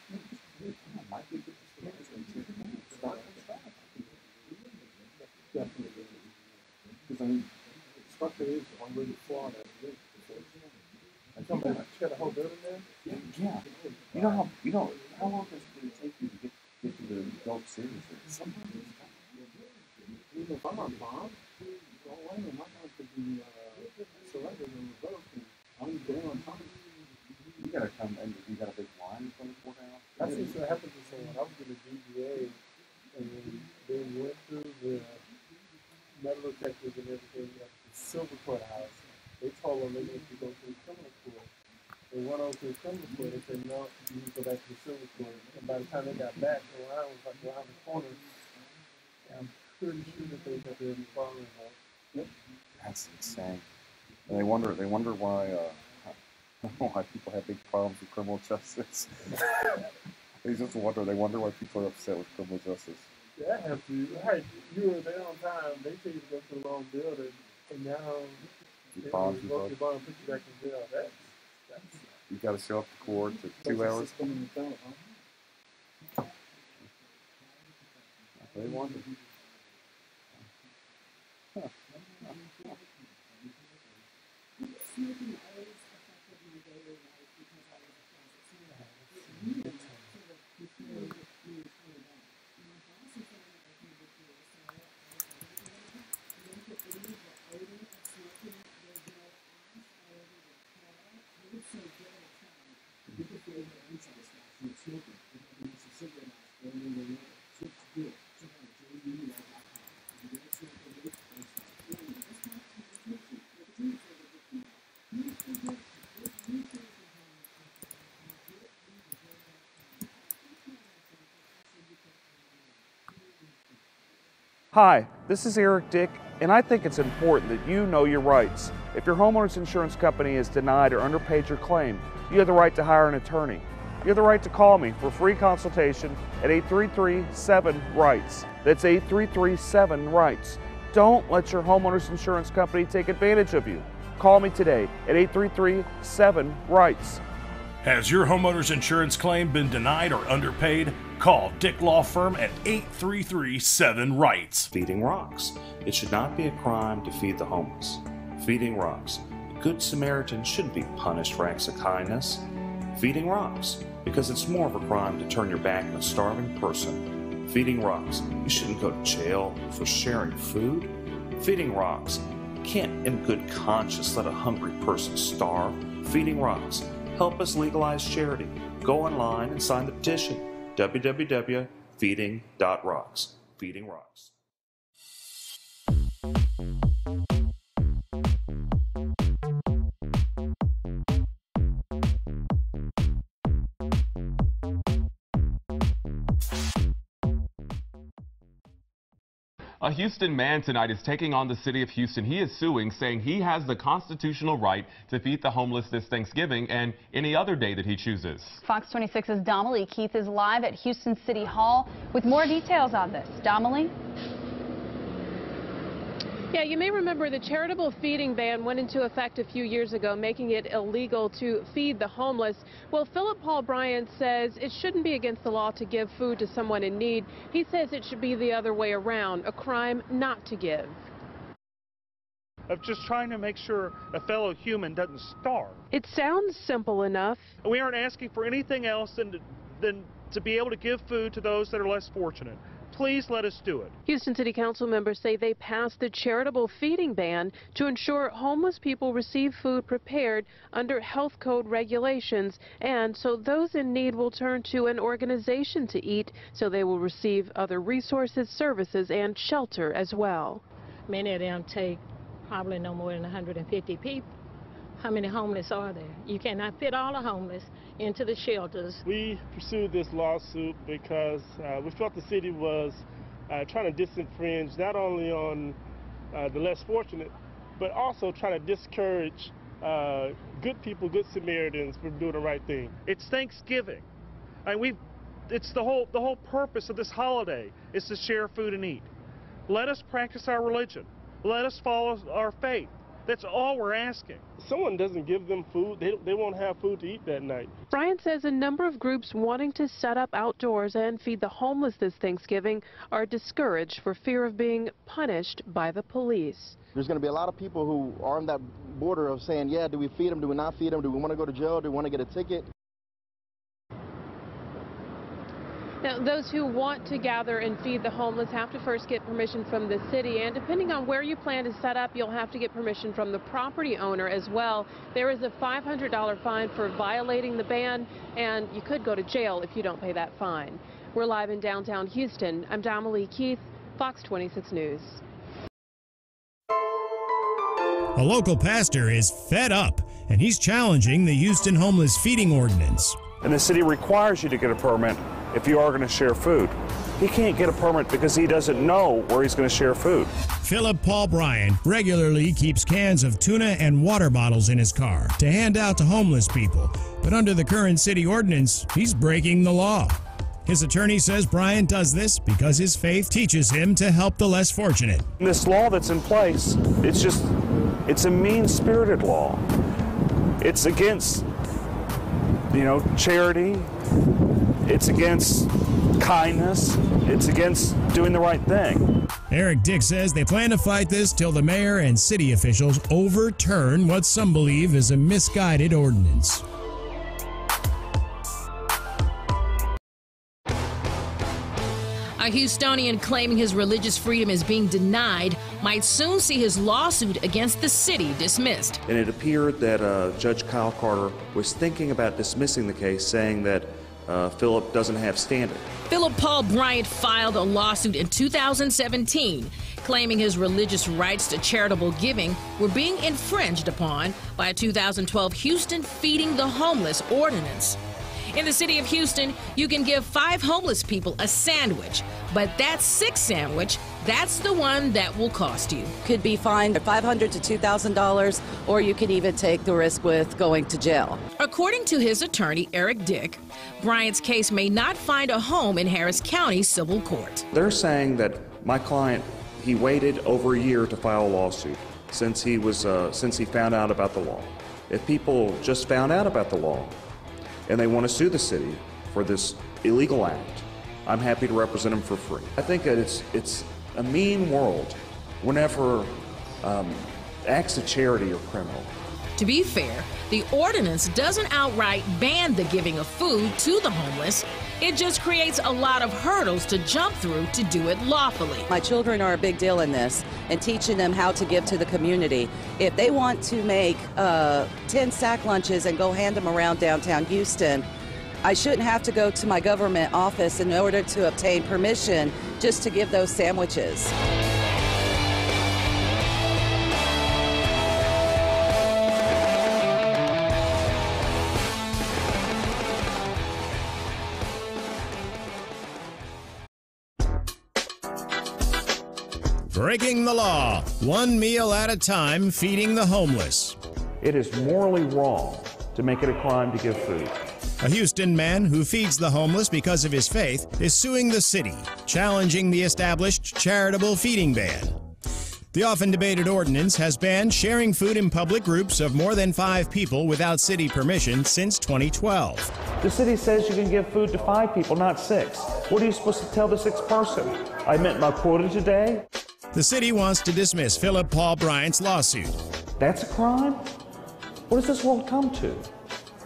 F: Might be good to start from scratch.
C: Definitely.
F: Because I mean,
C: the structure is already flawed as it is. And somebody got a whole building there?
F: Yeah. You know how long does it take you to get to the Gulf series? Sometimes it's time.
C: Even if I'm on bomb, don't worry, my house could be selected and revoked, and I'm going on time.
F: You gotta come and you got a big line from the courthouse.
C: That's just what happened to someone. I was in the DGA, and they went through the metal detectors and everything at the Silver Courthouse. They told them they needed to go to the criminal court. They went over to the criminal court. They said, no, you need to go back to the Silver Court. And by the time they got back, the line was like around the corner. And I'm pretty sure that they got their following up. Yep.
F: That's insane. And they wonder why people have big problems with criminal justice. They wonder why people are upset with criminal justice.
C: Yeah, I have to. Right, you were there on time. They tell you to go to the wrong building, and now they revoke your bond and put you back in jail. That's
F: you got to show up to court for 2 hours. They wonder. Huh.
P: Smoking always affected my daily life because I was a closet smoker. It really sort of controlled me for that. My boss is saying that I can do it, so I don't put any of the odor of smoking. There's no ash all over the car. I would say give it a try. Because there is no unsatisfaction of smoking. If I can use a cigarette ash, or any other, switch to do it. Check out JUL.com. You don't smoke a vape, don't stop. That's not smoking.
F: Hi, this is Eric Dick, and I think it's important that you know your rights. If your homeowner's insurance company has denied or underpaid your claim, you have the right to hire an attorney. You have the right to call me for free consultation at 833-7-RIGHTS. That's 833-7-RIGHTS. Don't let your homeowner's insurance company take advantage of you. Call me today at 833-7-RIGHTS.
G: Has your homeowner's insurance claim been denied or underpaid? Call Dick Law Firm at 833-7-RIGHTS.
H: Feeding rocks. It should not be a crime to feed the homeless. Feeding rocks. A good Samaritan shouldn't be punished for acts of kindness. Feeding rocks. Because it's more of a crime to turn your back on a starving person. Feeding rocks. You shouldn't go to jail for sharing food. Feeding rocks. You can't in good conscience let a hungry person starve. Feeding rocks. Help us legalize charity. Go online and sign the petition. www.feeding.rocks. Feeding Rocks.
R: A Houston man tonight is taking on the city of Houston. He is suing, saying he has the constitutional right to feed the homeless this Thanksgiving and any other day that he chooses.
S: Fox 26's Donnelly Keith is live at Houston City Hall with more details on this. Donnelly?
T: Yeah, you may remember the charitable feeding ban went into effect a few years ago, making it illegal to feed the homeless. Well, Philip Paul Bryant says it shouldn't be against the law to give food to someone in need. He says it should be the other way around, a crime not to give.
U: Of just trying to make sure a fellow human doesn't starve.
T: It sounds simple enough.
U: We aren't asking for anything else than to be able to give food to those that are less fortunate. Please let us do it.
T: Houston City Council members say they passed the charitable feeding ban to ensure homeless people receive food prepared under health code regulations, and so those in need will turn to an organization to eat, so they will receive other resources, services, and shelter as well.
B: Many of them take probably no more than 150 people. How many homeless are there? You cannot fit all the homeless into the shelters.
E: We pursued this lawsuit because we felt the city was trying to disenfringe not only on the less fortunate, but also trying to discourage good people, good Samaritans from doing the right thing.
U: It's Thanksgiving. It's the whole purpose of this holiday is to share food and eat. Let us practice our religion. Let us follow our faith. That's all we're asking.
E: If someone doesn't give them food, they won't have food to eat that night.
T: Brian says a number of groups wanting to set up outdoors and feed the homeless this Thanksgiving are discouraged for fear of being punished by the police.
V: There's going to be a lot of people who are on that border of saying, yeah, do we feed them, do we not feed them, do we want to go to jail, do we want to get a ticket?
T: Now, those who want to gather and feed the homeless have to first get permission from the city, and depending on where you plan to set up, you'll have to get permission from the property owner as well. There is a $500 fine for violating the ban, and you could go to jail if you don't pay that fine. We're live in downtown Houston. I'm Damalie Keith, Fox 26 News.
W: A local pastor is fed up, and he's challenging the Houston homeless feeding ordinance.
F: And the city requires you to get a permit if you are going to share food. He can't get a permit because he doesn't know where he's going to share food.
W: Philip Paul Bryant regularly keeps cans of tuna and water bottles in his car to hand out to homeless people. But under the current city ordinance, he's breaking the law. His attorney says Bryant does this because his faith teaches him to help the less fortunate.
F: This law that's in place, it's a mean-spirited law. It's against, charity. It's against kindness. It's against doing the right thing.
W: Eric Dick says they plan to fight this till the mayor and city officials overturn what some believe is a misguided ordinance.
X: A Houstonian claiming his religious freedom is being denied might soon see his lawsuit against the city dismissed.
H: And it appeared that Judge Kyle Carter was thinking about dismissing the case, saying that Philip doesn't have standing.
X: Philip Paul Bryant filed a lawsuit in 2017 claiming his religious rights to charitable giving were being infringed upon by a 2012 Houston Feeding the Homeless ordinance. In the city of Houston, you can give 5 homeless people a sandwich, but that 6th sandwich, that's the one that will cost you.
Y: Could be fined $500 to $2,000, or you could even take the risk with going to jail.
X: According to his attorney, Eric Dick, Bryant's case may not find a home in Harris County Civil Court.
H: They're saying that my client, he waited over a year to file a lawsuit since he found out about the law. If people just found out about the law and they want to sue the city for this illegal act, I'm happy to represent them for free. I think that it's a mean world whenever acts of charity are criminal.
X: To be fair, the ordinance doesn't outright ban the giving of food to the homeless. It just creates a lot of hurdles to jump through to do it lawfully.
Y: My children are a big deal in this, and teaching them how to give to the community. If they want to make 10 sack lunches and go hand them around downtown Houston, I shouldn't have to go to my government office in order to obtain permission just to give those sandwiches.
W: Breaking the law, one meal at a time, feeding the homeless.
F: It is morally wrong to make it a crime to give food.
W: A Houston man who feeds the homeless because of his faith is suing the city, challenging the established charitable feeding ban. The often debated ordinance has banned sharing food in public groups of more than 5 people without city permission since 2012.
F: The city says you can give food to 5 people, not 6. What are you supposed to tell the 6th person? I met my quota today?
W: The city wants to dismiss Philip Paul Bryant's lawsuit.
F: That's a crime? What does this world come to?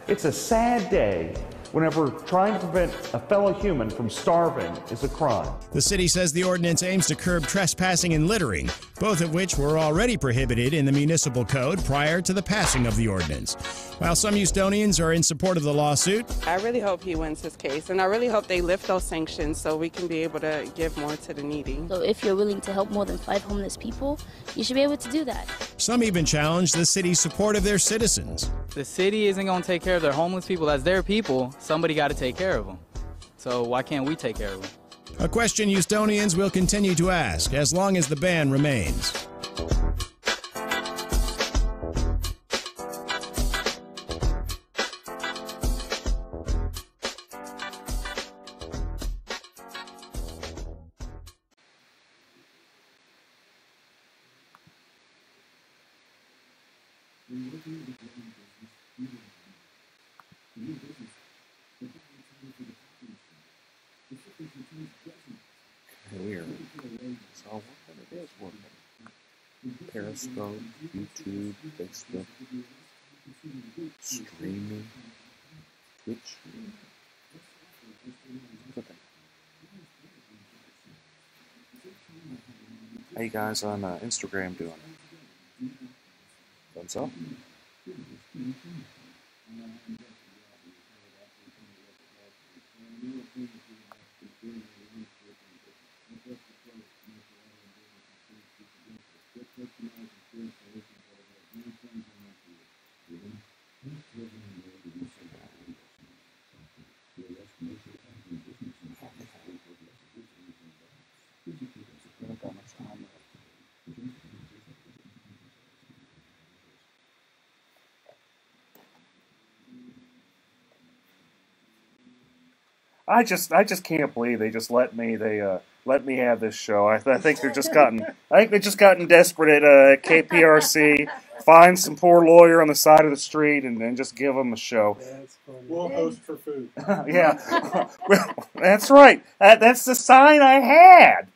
F: It's a sad day whenever trying to prevent a fellow human from starving is a crime.
W: The city says the ordinance aims to curb trespassing and littering, both of which were already prohibited in the municipal code prior to the passing of the ordinance. While some Houstonians are in support of the lawsuit,
D: I really hope he wins his case, and I really hope they lift those sanctions so we can be able to give more to the needy.
I: So if you're willing to help more than 5 homeless people, you should be able to do that.
W: some even challenge the city's support of their citizens.
K: The city isn't going to take care of their homeless people. That's their people. Somebody got to take care of them. So why can't we take care of them?
W: A question Houstonians will continue to ask as long as the ban remains.
F: Weird. So what it is working. Periscope, YouTube, Facebook, streaming, Twitch. How you guys on Instagram doing? Thumbs up? I just can't believe they just let me let me have this show. I think they're just gotten desperate at KPRC. Find some poor lawyer on the side of the street and then just give them a show.
C: We'll host for food.
F: Yeah, well, that's right. That's the sign I had.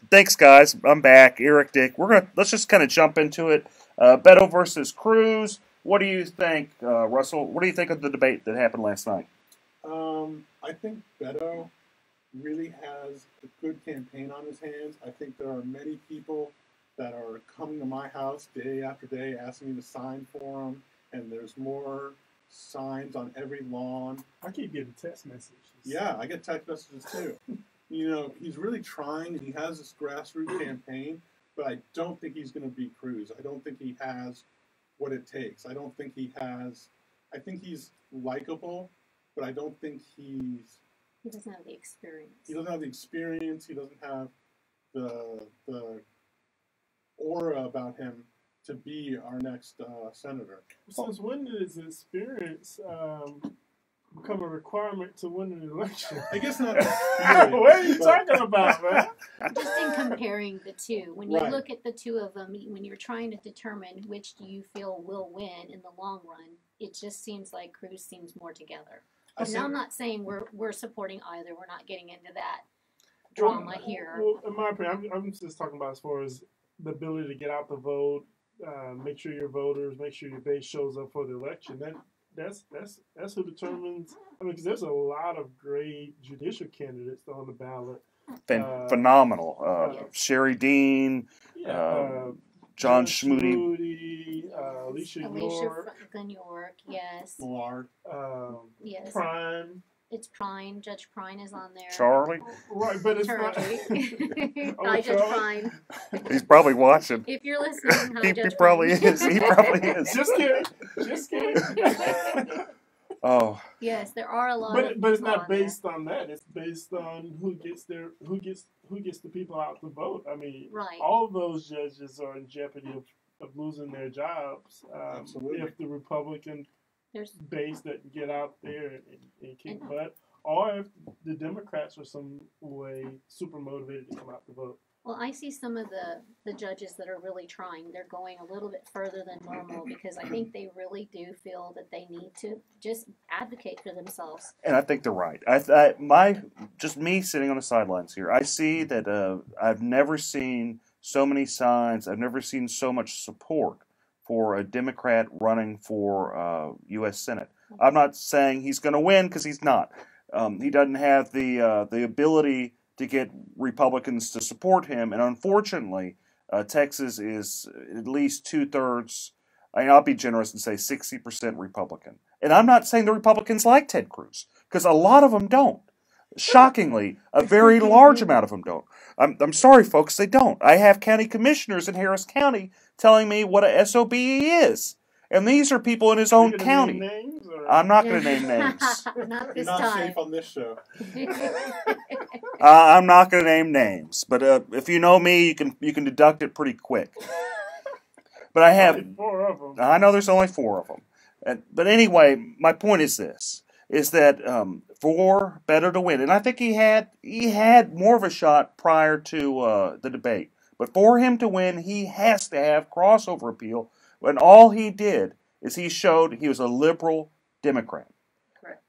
F: Thanks, guys. I'm back. Eric Dick. Let's just kind of jump into it. Beto versus Cruz. What do you think, Russell? What do you think of the debate that happened last night?
C: I think Beto really has a good campaign on his hands. I think there are many people that are coming to my house day after day asking me to sign for them, and there's more signs on every lawn.
E: I keep getting text messages.
C: Yeah, I get text messages too. You know, he's really trying, and he has this grassroots campaign, but I don't think he's going to beat Cruz. I don't think he has what it takes. I think he's likable, but I don't think he
O: doesn't have the experience.
C: He doesn't have the experience. He doesn't have the aura about him to be our next senator.
E: Since when did his experience become a requirement to win an election?
C: I guess not.
E: What are you talking about, man?
O: Just in comparing the two, when you
C: Right.
O: look at the two of them, when you're trying to determine which do you feel will win in the long run, it just seems like Cruz seems more together. And I'm not saying we're supporting either. We're not getting into that drama here.
E: Well, in my opinion, I'm just talking about as far as the ability to get out the vote, make sure your voters, make sure your base shows up for the election. That's who determines. I mean, because there's a lot of great judicial candidates on the ballot.
F: Phenomenal. Sherry Dean, John Schmoody.
E: Alicia
O: York, yes.
C: Millard.
O: Yes.
E: Prime.
O: It's Prine. Judge Prine is on there.
F: Charlie?
E: Right, but it's
O: Charlie.
E: not.
O: Hi, Judge Prine.
F: He's probably watching.
O: If you're listening, hi,
F: he
O: Judge
F: probably
O: Prine.
F: is. He probably is.
E: Just kidding. Just kidding.
F: Oh.
O: Yes, there are a lot.
E: But it's not based on that. It's based on who gets the people out to vote. I mean,
O: right.
E: All of those judges are in jeopardy of losing their jobs if the Republican base doesn't get out there and kick butt, or if the Democrats are some way super motivated to come out to vote.
O: Well, I see some of the judges that are really trying. They're going a little bit further than normal because I think they really do feel that they need to just advocate for themselves.
F: And I think they're right. Just me sitting on the sidelines here, I see that I've never seen so many signs. I've never seen so much support for a Democrat running for U.S. Senate. I'm not saying he's going to win because he's not. He doesn't have the ability to get Republicans to support him, and unfortunately, Texas is at least 2/3. I'll be generous and say 60% Republican. And I'm not saying the Republicans like Ted Cruz, because a lot of them don't. Shockingly, a very large amount of them don't. I'm sorry, folks, they don't. I have county commissioners in Harris County telling me what a SOB he is. And these are people in his own county. I'm not going to name names.
O: Not
C: You're
O: this
C: not
O: time.
C: safe on this show.
F: I'm not going to name names, but if you know me, you can deduct it pretty quick. But I have,
E: 4 of them.
F: I know there's only 4 of them. But anyway, my point is this, is that for Beto to win, and I think he had more of a shot prior to the debate, but for him to win, he has to have crossover appeal, and all he did is he showed he was a liberal Democrat.
O: Correct.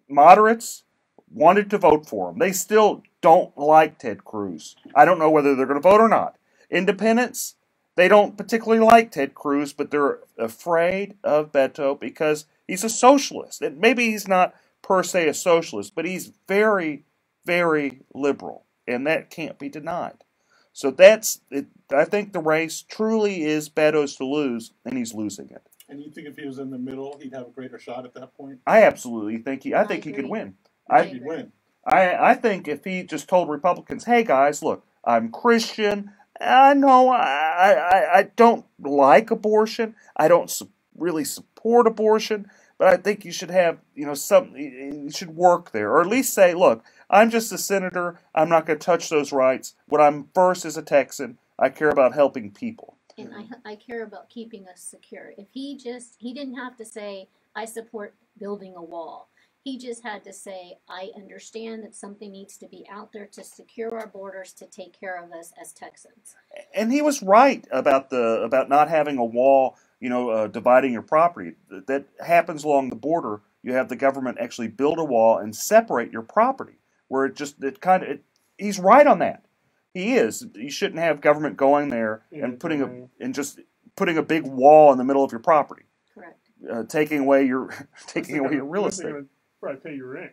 F: Moderates wanted to vote for him. They still don't like Ted Cruz. I don't know whether they're going to vote or not. Independents, they don't particularly like Ted Cruz, but they're afraid of Beto because he's a socialist. And maybe he's not per se a socialist, but he's very, very liberal, and that can't be denied. So that's it. I think the race truly is Beto's to lose, and he's losing it.
C: And you think if he was in the middle, he'd have a greater shot at that point?
F: I absolutely think I think he could win.
C: He'd win.
F: I think if he just told Republicans, "Hey guys, look, I'm Christian. I know I don't like abortion. I don't really support abortion, but I think you should have, you should work there, or at least say, look, I'm just a senator. I'm not going to touch those rights. What I'm first as a Texan, I care about helping people."
O: And I care about keeping us secure. If he didn't have to say, I support building a wall. He just had to say, I understand that something needs to be out there to secure our borders, to take care of us as Texans.
F: And he was right about not having a wall, dividing your property. That happens along the border. You have the government actually build a wall and separate your property, where he's right on that. He is. You shouldn't have government going there and putting a big wall in the middle of your property.
O: Correct.
F: Taking away your real estate.
E: Probably pay your rent.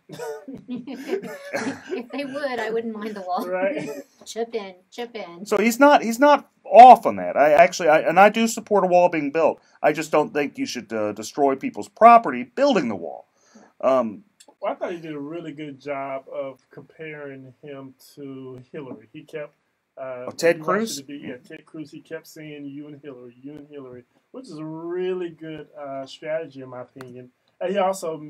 O: If they would, I wouldn't mind the wall.
E: Right.
O: Chip in.
F: So he's not off on that. I do support a wall being built. I just don't think you should destroy people's property building the wall.
E: Well, I thought he did a really good job of comparing him to Hillary. He kept
F: Ted Cruz?
E: Ted Cruz. He kept saying you and Hillary, which is a really good strategy in my opinion. And he also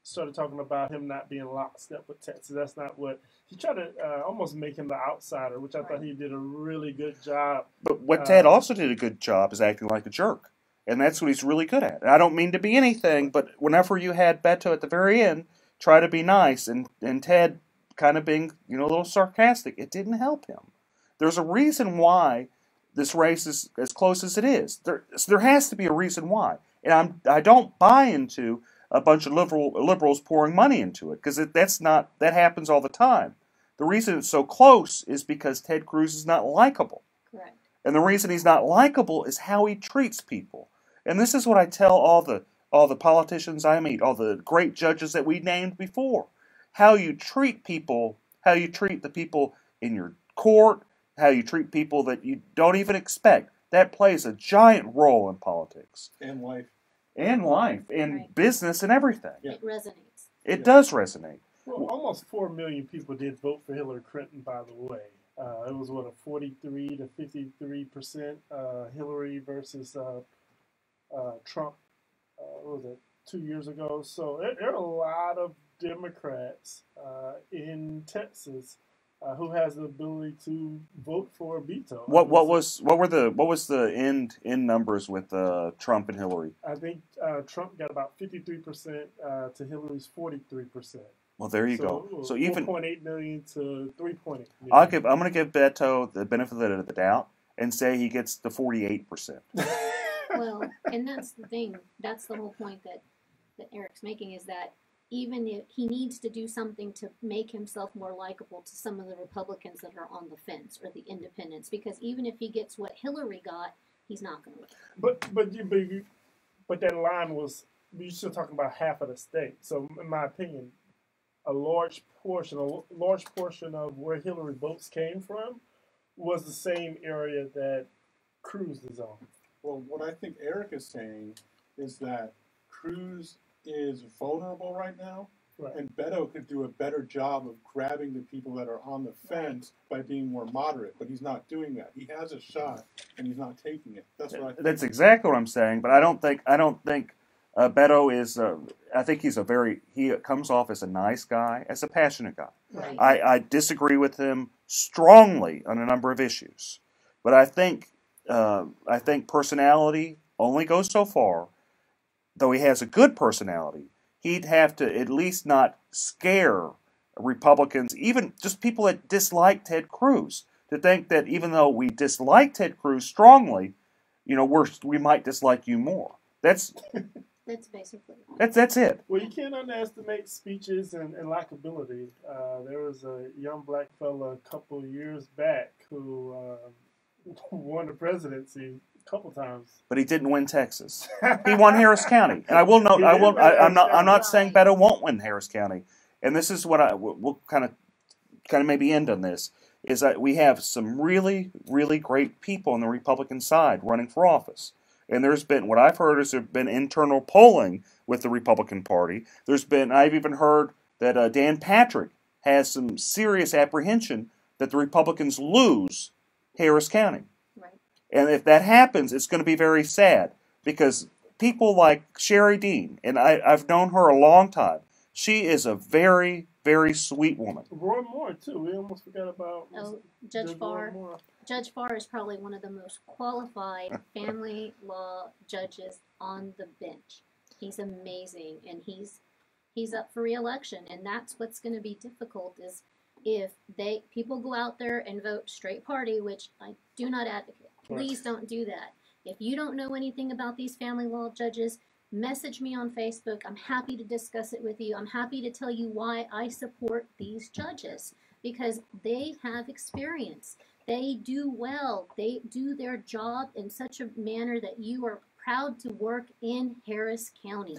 E: started talking about him not being lockstep with Texas. That's not what he tried to almost make him the outsider, which I thought he did a really good job.
F: But what Ted also did a good job is acting like a jerk. And that's what he's really good at. And I don't mean to be anything, but whenever you had Beto at the very end try to be nice and Ted kind of being, a little sarcastic, it didn't help him. There's a reason why this race is as close as it is. There has to be a reason why. And I don't buy into a bunch of liberals pouring money into it, because that happens all the time. The reason it's so close is because Ted Cruz is not likable.
O: Correct.
F: And the reason he's not likable is how he treats people. And this is what I tell all the politicians I meet, all the great judges that we named before. How you treat people, how you treat the people in your court, how you treat people that you don't even expect. That plays a giant role in politics.
C: And life.
F: And business and everything.
O: It resonates.
F: It does resonate.
E: Well, almost 4 million people did vote for Hillary Clinton, by the way. It was, a 43 to 53% Hillary versus Trump, what was it, 2 years ago. So there are a lot of Democrats in Texas who has the ability to vote for Beto.
F: What was the end numbers with Trump and Hillary?
E: I think Trump got about 53% to Hillary's 43%.
F: Well, there you go. So even
E: 4.8 million to 3.8 million.
F: I'm going to give Beto the benefit of the doubt and say he gets the 48%.
O: Well, and that's the thing. That's the whole point that Eric's making, is that even if he needs to do something to make himself more likable to some of the Republicans that are on the fence, or the independents, because even if he gets what Hillary got, he's not going to win.
E: But that line was you're still talking about half of the state. So in my opinion, a large portion of where Hillary votes came from was the same area that Cruz is on.
C: Well, what I think Eric is saying is that Cruz is vulnerable right now, and Beto could do a better job of grabbing the people that are on the fence by being more moderate, but he's not doing that. He has a shot, and he's not taking it. That's what I think.
F: That's exactly what I'm saying. But I don't think Beto is. I think he comes off as a nice guy, as a passionate guy.
A: Right.
F: I disagree with him strongly on a number of issues, but I think personality only goes so far. Though he has a good personality, he'd have to at least not scare Republicans, even just people that dislike Ted Cruz, to think that even though we dislike Ted Cruz strongly, we might dislike you more. That's
O: basically.
F: That's it.
E: Well, you can't underestimate speeches and likability. There was a young black fella a couple of years back who won the presidency a couple times.
F: But he didn't win Texas. He won Harris County, and I will note. I'm not saying Beto won't win Harris County, and this is what we'll kind of maybe end on this. Is that we have some really, really great people on the Republican side running for office. And what I've heard is there's been internal polling with the Republican Party. I've even heard that Dan Patrick has some serious apprehension that the Republicans lose Harris County.
O: Right.
F: And if that happens, it's going to be very sad because people like Sherry Dean, and I've known her a long time, she is a very, very sweet woman.
E: Roy Moore, too. We almost forgot about
O: Judge Farr. Judge Farr is probably one of the most qualified family law judges on the bench. He's amazing, and he's up for re-election, and that's what's going to be difficult is if people go out there and vote straight party, which I do not advocate. Please don't do that. If you don't know anything about these family law judges, message me on Facebook. I'm happy to discuss it with you. I'm happy to tell you why I support these judges because they have experience. They do well. They do their job in such a manner that you are proud to work in Harris County.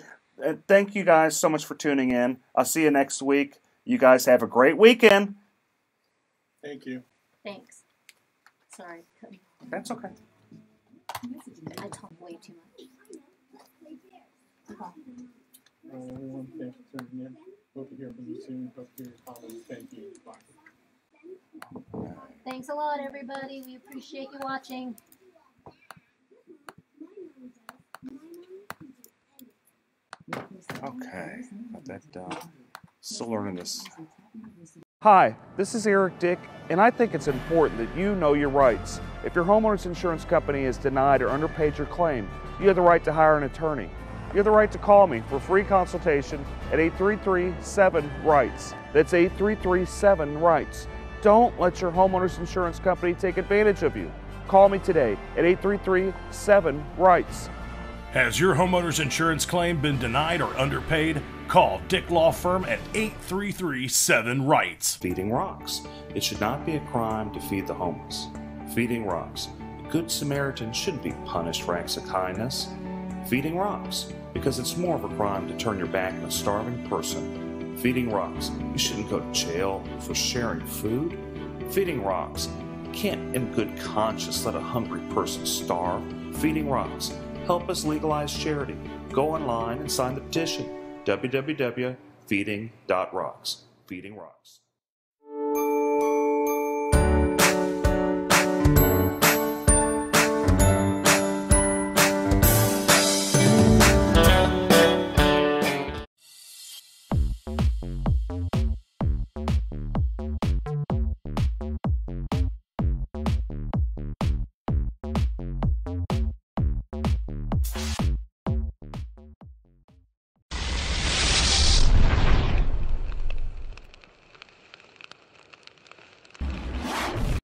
F: Thank you guys so much for tuning in. I'll see you next week. You guys have a great weekend.
C: Thank you.
O: Thanks. Sorry.
F: That's okay.
O: I talk way too much.
C: Everyone, thanks for tuning in. Hope to hear from you soon. Hope to hear your comments. Thank you. Bye.
O: Thanks a lot, everybody. We appreciate you watching.
F: Okay. Still learning this. Hi, this is Eric Dick, and I think it's important that you know your rights. If your homeowner's insurance company has denied or underpaid your claim, you have the right to hire an attorney. You have the right to call me for free consultation at 833-7-RIGHTS. That's 833-7-RIGHTS. Don't let your homeowner's insurance company take advantage of you. Call me today at 833-7-RIGHTS.
G: Has your homeowner's insurance claim been denied or underpaid? Call Dick Law Firm at 833-7-RIGHTS.
H: Feeding rocks. It should not be a crime to feed the homeless. Feeding rocks. A good Samaritan shouldn't be punished for acts of kindness. Feeding rocks. Because it's more of a crime to turn your back on a starving person. Feeding rocks. You shouldn't go to jail for sharing food. Feeding rocks. You can't in good conscience let a hungry person starve. Feeding rocks. Help us legalize charity. Go online and sign the petition. www.feeding.rocks. Feeding Rocks.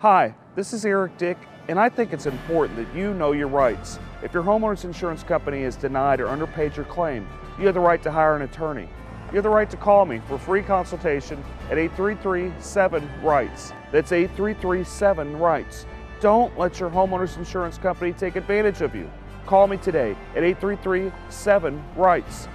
F: Hi, this is Eric Dick, and I think it's important that you know your rights. If your homeowner's insurance company has denied or underpaid your claim, you have the right to hire an attorney. You have the right to call me for free consultation at 833-7-RIGHTS. That's 833-7-RIGHTS. Don't let your homeowner's insurance company take advantage of you. Call me today at 833-7-RIGHTS.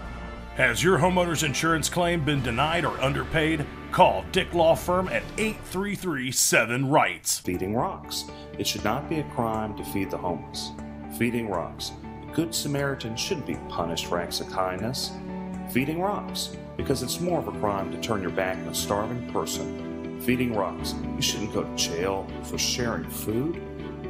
G: Has your homeowner's insurance claim been denied or underpaid? Call Dick Law Firm at 833-7-RIGHTS.
H: Feeding rocks. It should not be a crime to feed the homeless. Feeding rocks. A good Samaritan shouldn't be punished for acts of kindness. Feeding rocks. Because it's more of a crime to turn your back on a starving person. Feeding rocks. You shouldn't go to jail for sharing food.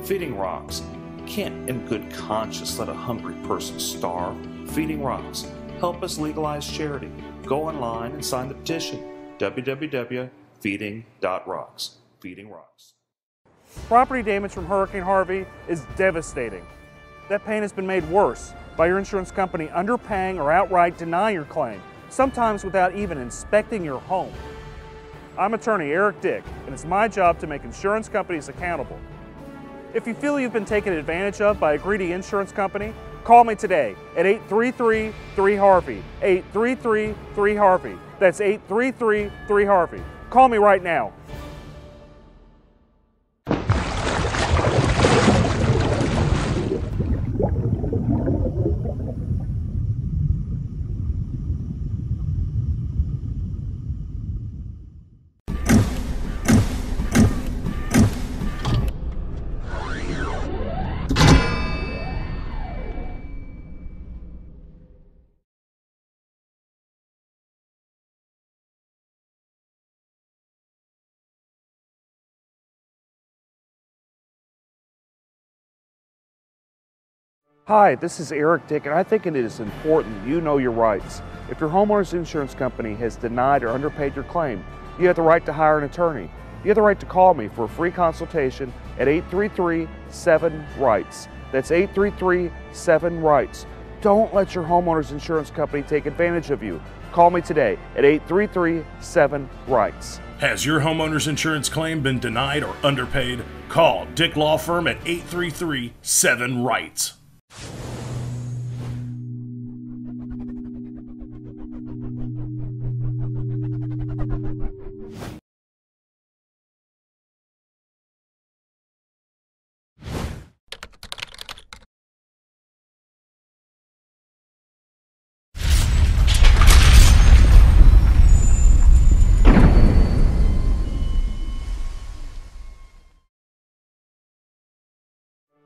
H: Feeding rocks. You can't in good conscience let a hungry person starve. Feeding rocks. Help us legalize charity. Go online and sign the petition. www.feeding.rocks. Feeding rocks.
F: Property damage from Hurricane Harvey is devastating. That pain has been made worse by your insurance company underpaying or outright denying your claim, sometimes without even inspecting your home. I'm attorney Eric Dick, and it's my job to make insurance companies accountable. If you feel you've been taken advantage of by a greedy insurance company, call me today at 833-3-HARVEY, 833-3-HARVEY. That's 833-3-HARVEY. Call me right now. Hi, this is Eric Dick, and I think it is important you know your rights. If your homeowner's insurance company has denied or underpaid your claim, you have the right to hire an attorney. You have the right to call me for a free consultation at 833-7-RIGHTS. That's 833-7-RIGHTS. Don't let your homeowner's insurance company take advantage of you. Call me today at 833-7-RIGHTS.
G: Has your homeowner's insurance claim been denied or underpaid? Call Dick Law Firm at 833-7-RIGHTS.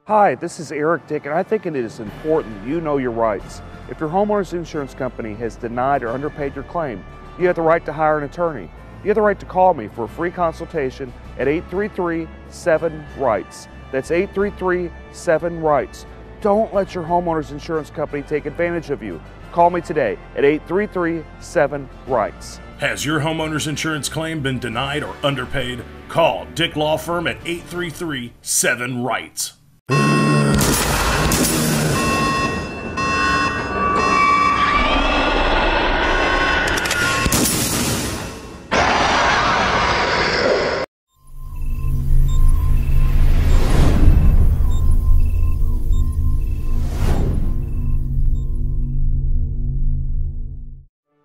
F: Hi, this is Eric Dick, and I think it is important you know your rights. If your homeowner's insurance company has denied or underpaid your claim, you have the right to hire an attorney. You have the right to call me for a free consultation at 833-7-RIGHTS. That's 833-7-RIGHTS. Don't let your homeowner's insurance company take advantage of you. Call me today at 833-7-RIGHTS.
G: Has your homeowner's insurance claim been denied or underpaid? Call Dick Law Firm at 833-7-RIGHTS.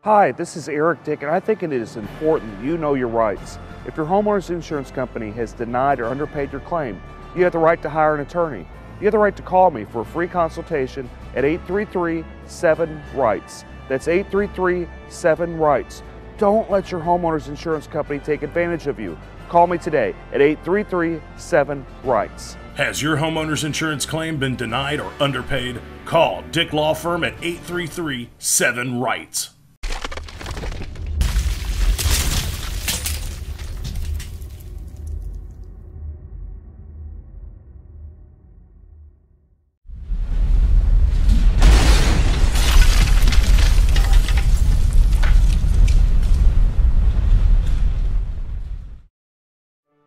F: Hi, this is Eric Dick, and I think it is important you know your rights. If your homeowner's insurance company has denied or underpaid your claim, you have the right to hire an attorney. You have the right to call me for a free consultation at 833-7-RIGHTS. That's 833-7-RIGHTS. Don't let your homeowner's insurance company take advantage of you. Call me today at 833-7-RIGHTS.
G: Has your homeowner's insurance claim been denied or underpaid? Call Dick Law Firm at 833-7-RIGHTS.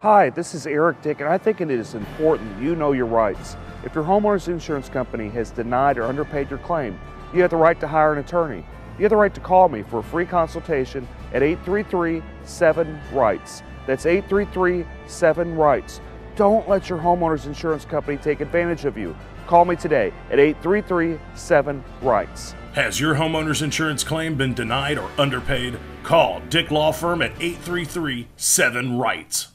F: Hi, this is Eric Dick, and I think it is important you know your rights. If your homeowner's insurance company has denied or underpaid your claim, you have the right to hire an attorney. You have the right to call me for a free consultation at 833-7-RIGHTS. That's 833-7-RIGHTS. Don't let your homeowner's insurance company take advantage of you. Call me today at 833-7-RIGHTS.
G: Has your homeowner's insurance claim been denied or underpaid? Call Dick Law Firm at 833-7-RIGHTS.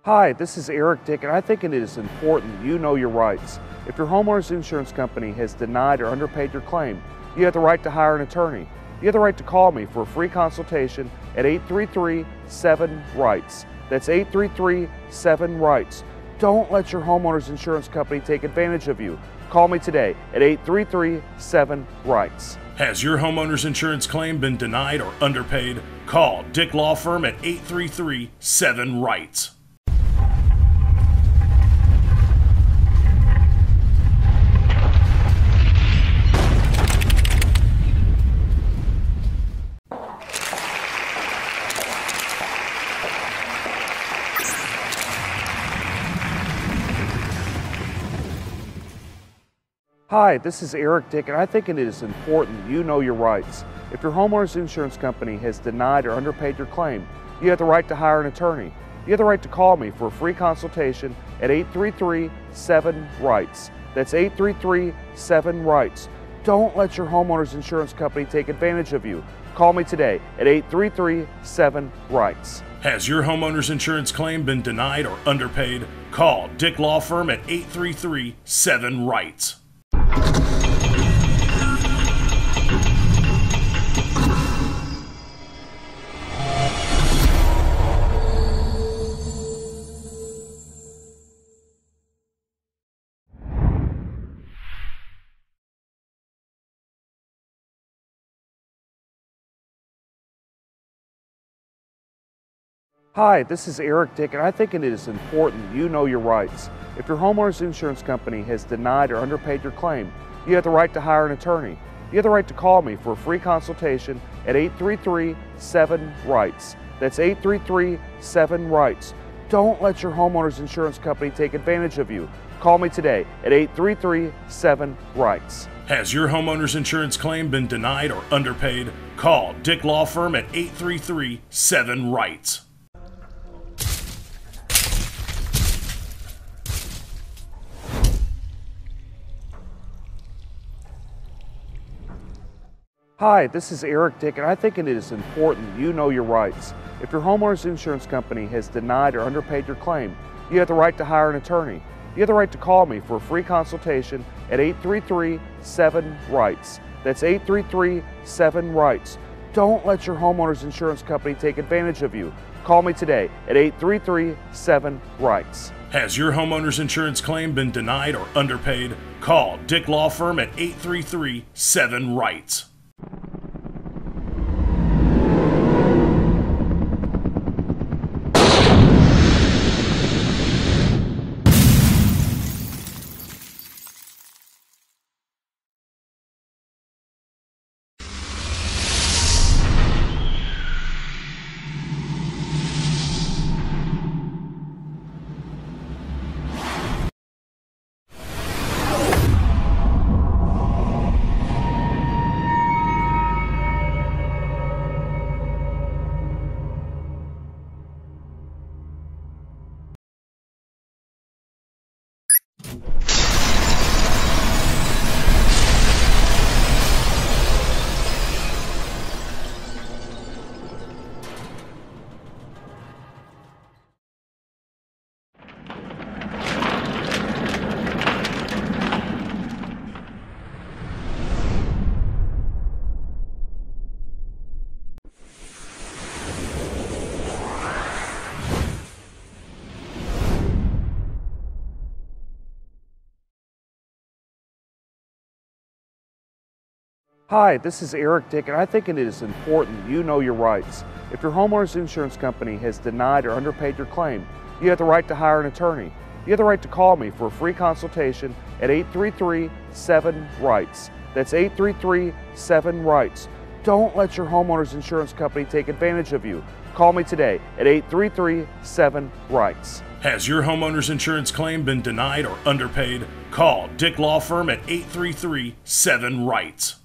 F: Hi, this is Eric Dick, and I think it is important that you know your rights. If your homeowner's insurance company has denied or underpaid your claim, you have the right to hire an attorney. You have the right to call me for a free consultation at 833-7-RIGHTS. That's 833-7-RIGHTS. Don't let your homeowner's insurance company take advantage of you. Call me today at 833-7-RIGHTS.
G: Has your homeowner's insurance claim been denied or underpaid? Call Dick Law Firm at 833-7-RIGHTS.
F: Hi, this is Eric Dick, and I think it is important that you know your rights. If your homeowner's insurance company has denied or underpaid your claim, you have the right to hire an attorney. You have the right to call me for a free consultation at 833-7-RIGHTS. That's 833-7-RIGHTS. Don't let your homeowner's insurance company take advantage of you. Call me today at 833-7-RIGHTS.
G: Has your homeowner's insurance claim been denied or underpaid? Call Dick Law Firm at 833-7-RIGHTS.
F: Hi, this is Eric Dick, and I think it is important that you know your rights. If your homeowner's insurance company has denied or underpaid your claim, you have the right to hire an attorney. You have the right to call me for a free consultation at 833-7-RIGHTS. That's 833-7-RIGHTS. Don't let your homeowner's insurance company take advantage of you. Call me today at 833-7-RIGHTS.
G: Has your homeowner's insurance claim been denied or underpaid? Call Dick Law Firm at 833-7-RIGHTS.
F: Hi, this is Eric Dick, and I think it is important that you know your rights. If your homeowner's insurance company has denied or underpaid your claim, you have the right to hire an attorney. You have the right to call me for a free consultation at 833-7-RIGHTS. That's 833-7-RIGHTS. Don't let your homeowner's insurance company take advantage of you. Call me today at 833-7-RIGHTS.
G: Has your homeowner's insurance claim been denied or underpaid? Call Dick Law Firm at 833-7-RIGHTS.
F: Hi, this is Eric Dick, and I think it is important that you know your rights. If your homeowner's insurance company has denied or underpaid your claim, you have the right to hire an attorney. You have the right to call me for a free consultation at 833-7-RIGHTS. That's 833-7-RIGHTS. Don't let your homeowner's insurance company take advantage of you. Call me today at 833-7-RIGHTS.
G: Has your homeowner's insurance claim been denied or underpaid? Call Dick Law Firm at 833-7-RIGHTS.